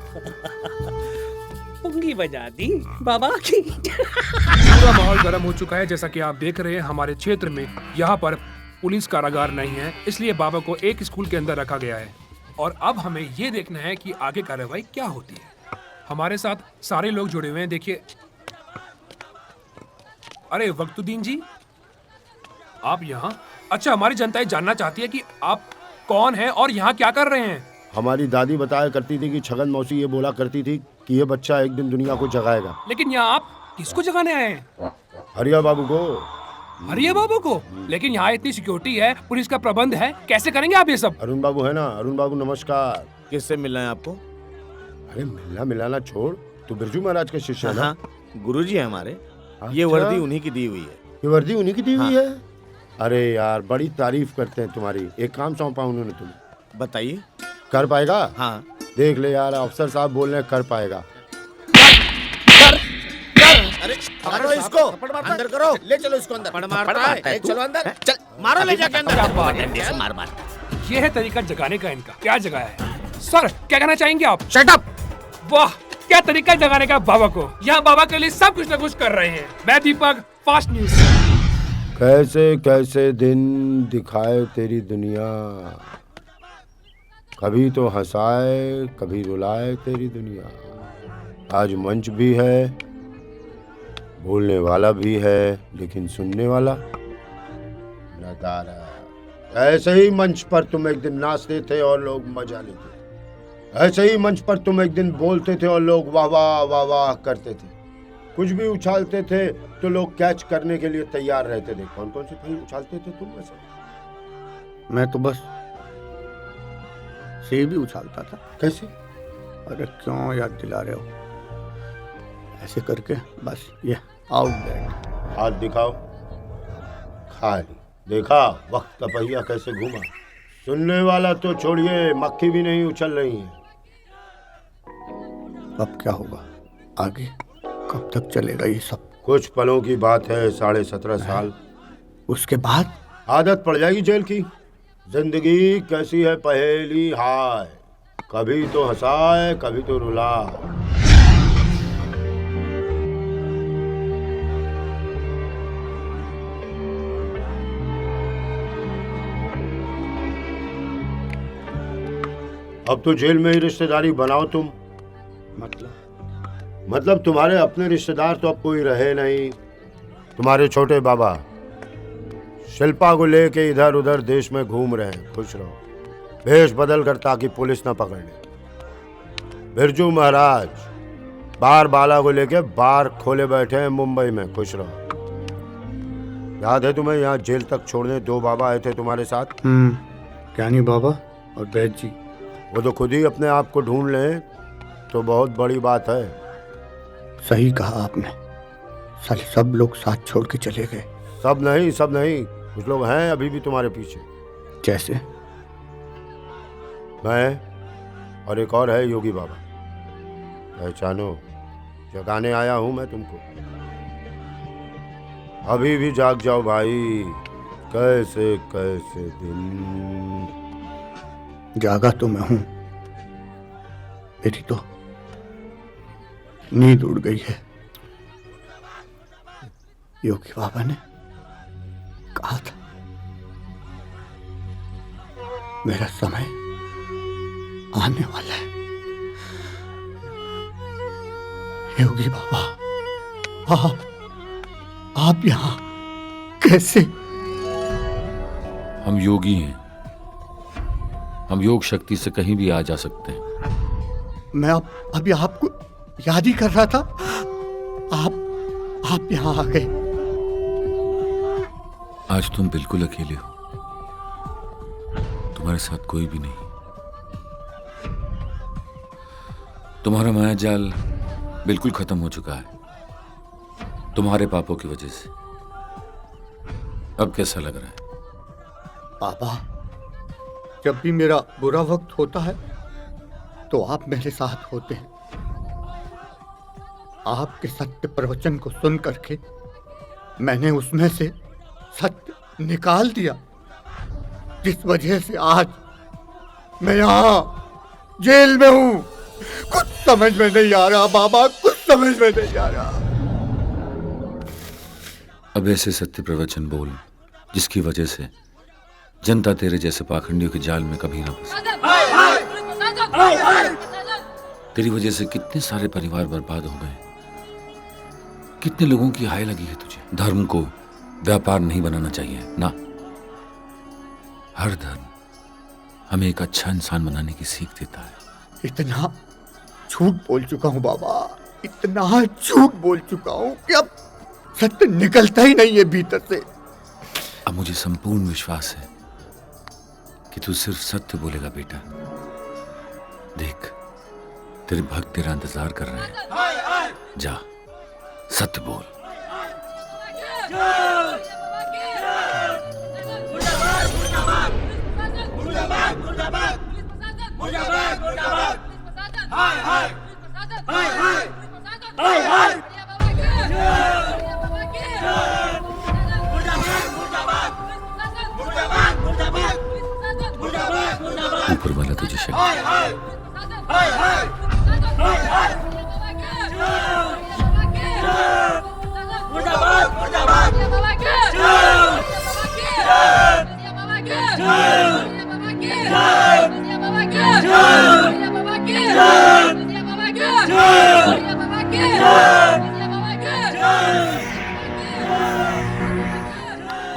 S19: पुंगी बजा दी बाबा की।
S23: पूरा माहौल गर्म हो चुका है। जैसा कि आप देख रहे हैं, हमारे क्षेत्र में यहाँ पर पुलिस कारागार नहीं है, इसलिए बाबा को एक स्कूल के अंदर रखा गया है। और अब हमें ये देखना है कि आगे कार्रवाई क्या होती है। हमारे साथ सारे लोग जुड़े हुए हैं। देखिए, अरे वक्तुद्दीन जी, आप यहाँ? अच्छा, हमारी जनता ये जानना चाहती है कि आप कौन हैं और यहाँ क्या कर रहे हैं।
S16: हमारी दादी बताया करती थी कि छगन मौसी ये बोला करती थी कि ये बच्चा एक दिन दुनिया को जगाएगा।
S23: लेकिन यहाँ आप किसको जगाने आए हैं?
S16: हरिया बाबू को।
S23: हरिया बाबू को? लेकिन यहाँ इतनी सिक्योरिटी है, पुलिस का प्रबंध है, कैसे करेंगे आप ये सब?
S16: अरुण बाबू है ना? अरुण बाबू नमस्कार।
S22: किससे मिलना है आपको?
S16: अरे मिलना मिलाना छोड़, तू बिरजू महाराज के शिष्य है ना?
S22: गुरुजी है हमारे। ये वर्दी उन्हीं की दी हुई है।
S16: ये वर्दी उन्हीं की दी हुई है? अरे यार, बड़ी तारीफ करते हैं तुम्हारी। एक काम सौंपा उन्होंने तुम्हें।
S22: बताइए।
S16: कर पाएगा?
S22: हाँ।
S16: देख ले यार, अफसर साहब बोल रहे हैं कर पाएगा।
S22: अरे मारो इसको, अंदर करो, ले चलो इसको अंदर। मारता है, चलो अंदर, चल मारो, ले जाके अंदर।
S23: मार मार। ये है तरीका जगाने का इनका। क्या जगाया है सर? क्या कहना चाहेंगे आप?
S22: Shut up.
S23: वाह, क्या तरीका जगाने का बाबा को। यहाँ बाबा के लिए सब कुछ न कुछ कर रहे हैं। मैं दीपक, फास्ट न्यूज।
S16: कैसे कैसे दिन दिखाए तेरी दुनिया, कभी तो हंसाए कभी रुलाए तेरी दुनिया। आज मंच भी है, बोलने वाला भी है, लेकिन सुनने वाला नदारा। ऐसे ही मंच पर तुम एक दिन नाचते थे और लोग मजा लेते थे। ऐसे ही मंच पर तुम एक दिन बोलते थे और लोग वाह वाह वाह वाह करते थे। कुछ भी उछालते थे तो लोग कैच करने के लिए तैयार रहते थे। कौन कौन से फल उछालते थे तुम वैसे?
S1: मैं तो बस सेब भी उछालता था।
S16: कैसे?
S1: अरे क्यों याद दिला रहे हो? ऐसे करके बस ये आउट दैट।
S16: हाथ दिखाओ। खाली देखा वक्त का पहिया कैसे घूमा। सुनने वाला तो छोड़िए, मक्खी भी नहीं उछल रही है।
S1: अब क्या होगा आगे? कब तक चलेगा ये सब?
S16: कुछ पलों की बात है, 17.5 साल।
S1: उसके बाद
S16: आदत पड़ जाएगी जेल की। जिंदगी कैसी है पहेली, हाय, कभी तो हंसाए कभी तो रुलाए। अब तो जेल में ही रिश्तेदारी बनाओ तुम। मतलब तुम्हारे अपने रिश्तेदार तो अब कोई रहे नहीं। तुम्हारे छोटे बाबा शिल्पा को लेके इधर उधर देश में घूम रहे हैं। खुश रहो, भेष बदल कर, ताकि पुलिस ना पकड़ ले। बिरजू महाराज बार बाला को लेके बार खोले बैठे हैं मुंबई में। खुश रहो। याद है तुम्हें, यहाँ जेल तक छोड़ने 2 बाबा आए थे तुम्हारे साथ।
S1: ज्ञानी बाबा और वैद्य जी।
S16: वो तो खुद ही अपने आप को ढूंढ लें तो बहुत बड़ी बात है।
S1: सही कहा आपने। साले सब लोग साथ छोड़ के चले गए।
S16: सब नहीं, कुछ लोग हैं अभी भी तुम्हारे पीछे।
S1: जैसे?
S16: मैं और एक और है योगी बाबा। पहचानो, जगाने आया हूं मैं तुमको। अभी भी जाग जाओ भाई। कैसे कैसे दिन।
S1: जागा तो मैं हूं, मेरी तो नींद उड़ गई है। योगी बाबा ने कहा था मेरा समय आने वाला है। योगी बाबा आप यहाँ कैसे?
S4: हम योगी हैं, हम योग शक्ति से कहीं भी आ जा सकते हैं।
S1: मैं अभी आपको याद ही कर रहा था, आप यहाँ आ गए।
S4: आज तुम बिल्कुल अकेले हो, तुम्हारे साथ कोई भी नहीं। तुम्हारा माया जाल बिल्कुल खत्म हो चुका है, तुम्हारे पापों की वजह से। अब कैसा लग रहा है?
S1: पापा, जब भी मेरा बुरा वक्त होता है तो आप मेरे साथ होते हैं। आपके सत्य प्रवचन को सुन करके मैंने उसमें से सत्य निकाल दिया, जिस वजह से आज मैं यहाँ जेल में हूँ। कुछ समझ में नहीं आ रहा बाबा, कुछ समझ में नहीं आ रहा।
S4: अब ऐसे सत्य प्रवचन बोल जिसकी वजह से जनता तेरे जैसे पाखंडियों के जाल में कभी ना फंसे। तेरी वजह से कितने सारे परिवार बर्बाद हो गए, कितने लोगों की हाय लगी है तुझे। धर्म को व्यापार नहीं बनाना चाहिए ना। हर धर्म हमें एक अच्छा इंसान बनाने की सीख देता है।
S1: इतना झूठ बोल चुका हूँ बाबा, इतना झूठ बोल चुका हूँ कि अब सत्य निकलता ही नहीं है भीतर से।
S4: अब मुझे संपूर्ण विश्वास है कि तू सिर्फ सत्य बोलेगा बेटा। देख, तेरे भक्त तेरा इंतजार कर रहे हैं। जा, सत्य बोल। ऊपर वाला तुझे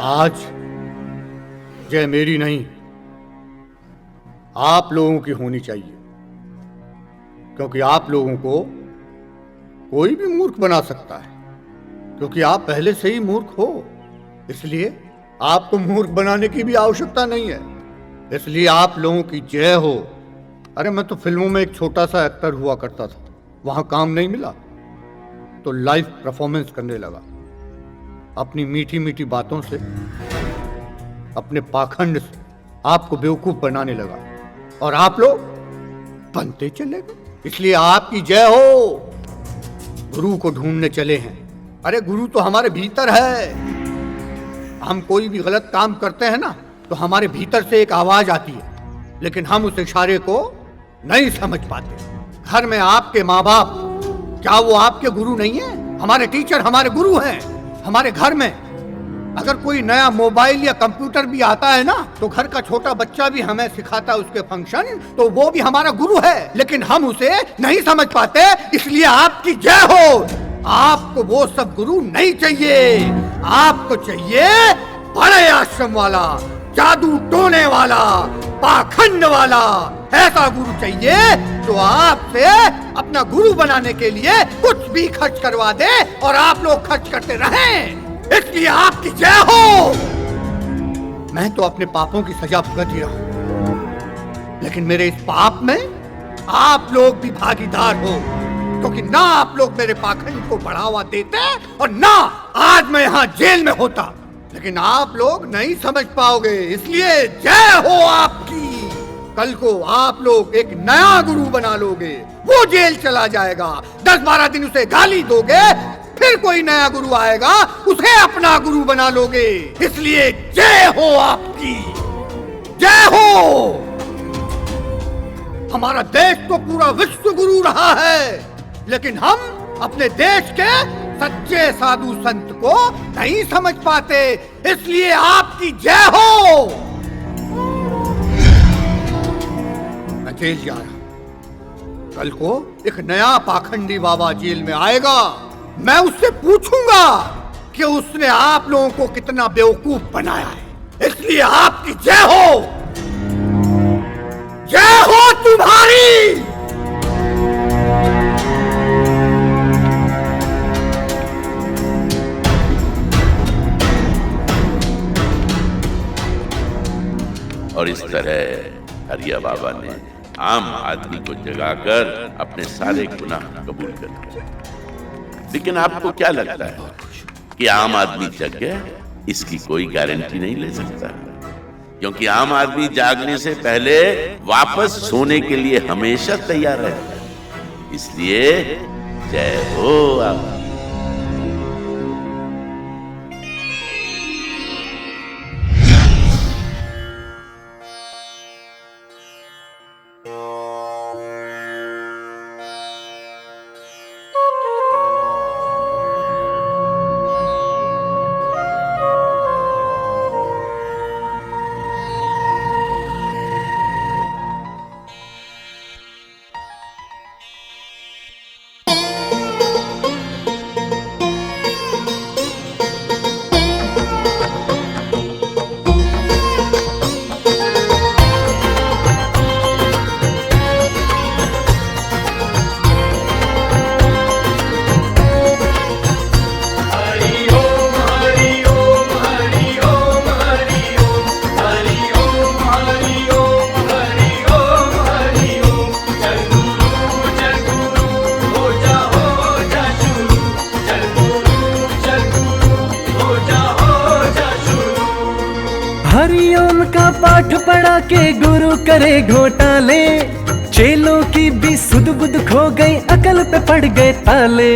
S1: आज जय मेरी नहीं, आप लोगों की होनी चाहिए, क्योंकि आप लोगों को कोई भी मूर्ख बना सकता है, क्योंकि आप पहले से ही मूर्ख हो। इसलिए आपको मूर्ख बनाने की भी आवश्यकता नहीं है। इसलिए आप लोगों की जय हो। अरे मैं तो फिल्मों में एक छोटा सा एक्टर हुआ करता था, वहां काम नहीं मिला तो लाइव परफॉर्मेंस करने लगा। अपनी मीठी मीठी बातों से, अपने पाखंड से आपको बेवकूफ बनाने लगा और आप लोग बनते चले गए। इसलिए आपकी जय हो। गुरु को ढूंढने चले हैं। अरे गुरु तो हमारे भीतर है। हम कोई भी गलत काम करते हैं ना तो हमारे भीतर से एक आवाज आती है, लेकिन हम उस इशारे को नहीं समझ पाते। घर में आपके माँ बाप, क्या वो आपके गुरु नहीं है? हमारे टीचर हमारे गुरु हैं। हमारे घर में अगर कोई नया मोबाइल या कंप्यूटर भी आता है ना तो घर का छोटा बच्चा भी हमें सिखाता है उसके फंक्शन, तो वो भी हमारा गुरु है, लेकिन हम उसे नहीं समझ पाते। इसलिए आपकी जय हो। आपको वो सब गुरु नहीं चाहिए। आपको चाहिए बड़े आश्रम वाला, जादू टोने वाला, पाखंड वाला। ऐसा गुरु चाहिए जो आपसे अपना गुरु बनाने के लिए कुछ भी खर्च करवा दे और आप लोग खर्च करते रहें। इसलिए आपकी जय हो। मैं तो अपने पापों की सजा भुगत ही रहा हूं, लेकिन मेरे इस पाप में आप लोग भी भागीदार हो, क्योंकि ना आप लोग मेरे पाखंड को बढ़ावा देते और ना आज मैं यहाँ जेल में होता। लेकिन आप लोग नहीं समझ पाओगे, इसलिए जय हो आपकी। कल को आप लोग एक नया गुरु बना लोगे, वो जेल चला जाएगा, 10-12 दिन उसे गाली दोगे, फिर कोई नया गुरु आएगा, उसे अपना गुरु बना लोगे। इसलिए जय हो आपकी, जय हो। हमारा देश तो पूरा विश्व गुरु रहा है, लेकिन हम अपने देश के सच्चे साधु संत को नहीं समझ पाते। इसलिए आपकी जय हो। मैं जेल जा रहा, कल को एक नया पाखंडी बाबा जेल में आएगा। मैं उससे पूछूंगा कि उसने आप लोगों को कितना बेवकूफ बनाया है। इसलिए आपकी जय हो, जय हो तुम्हारी।
S5: और इस तरह हरिया बाबा ने आम आदमी को जगाकर अपने सारे गुनाह कबूल कर लिया। लेकिन आपको क्या लगता है कि आम आदमी जग गया? इसकी कोई गारंटी नहीं ले सकता, क्योंकि आम आदमी जागने से पहले वापस सोने के लिए हमेशा तैयार रहता है। इसलिए जय हो आप।
S6: हरिओम का पाठ पढ़ा के गुरु करे घोटाले, चेलों की भी सुध बुध खो गई, अकल पे पड़ गए ताले।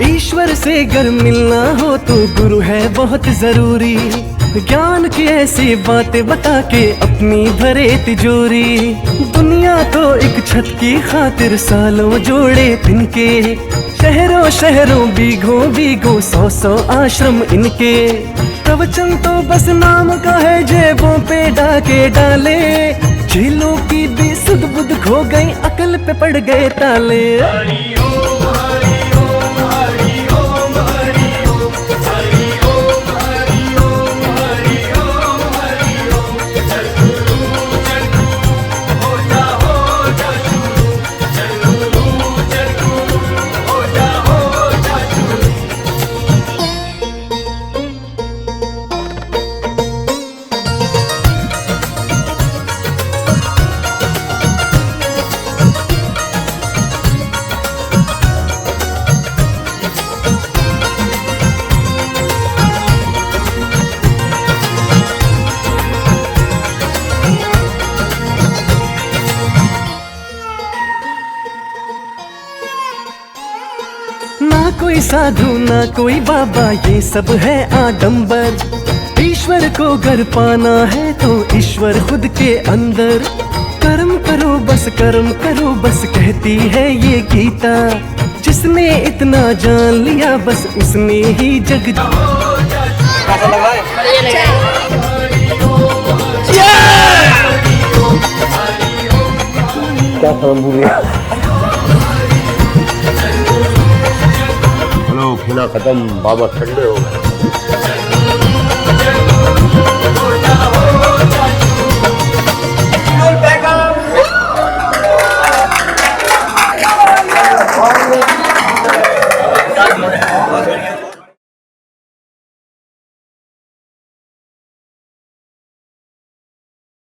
S6: ईश्वर से अगर मिलना हो तो गुरु है बहुत जरूरी, ज्ञान की ऐसी बातें बता के अपनी भरे तिजोरी। दुनिया तो एक छत की खातिर सालों जोड़े तिनके, शहरों शहरों बीघों बीघों 100 आश्रम इनके। प्रवचन तो बस नाम का है, जेबों पे डाके डाले, झीलों की भी सुध बुध खो गई, अकल पे पड़ गए ताले। ना कोई साधु ना कोई बाबा, ये सब है आडंबर। ईश्वर को घर पाना है तो ईश्वर खुद के अंदर। कर्म करो बस कहती है ये गीता। जिसने इतना जान लिया बस उसने ही जग।
S16: क्या हेलो, खेला खत्म, बाबा ठंडे हो गए।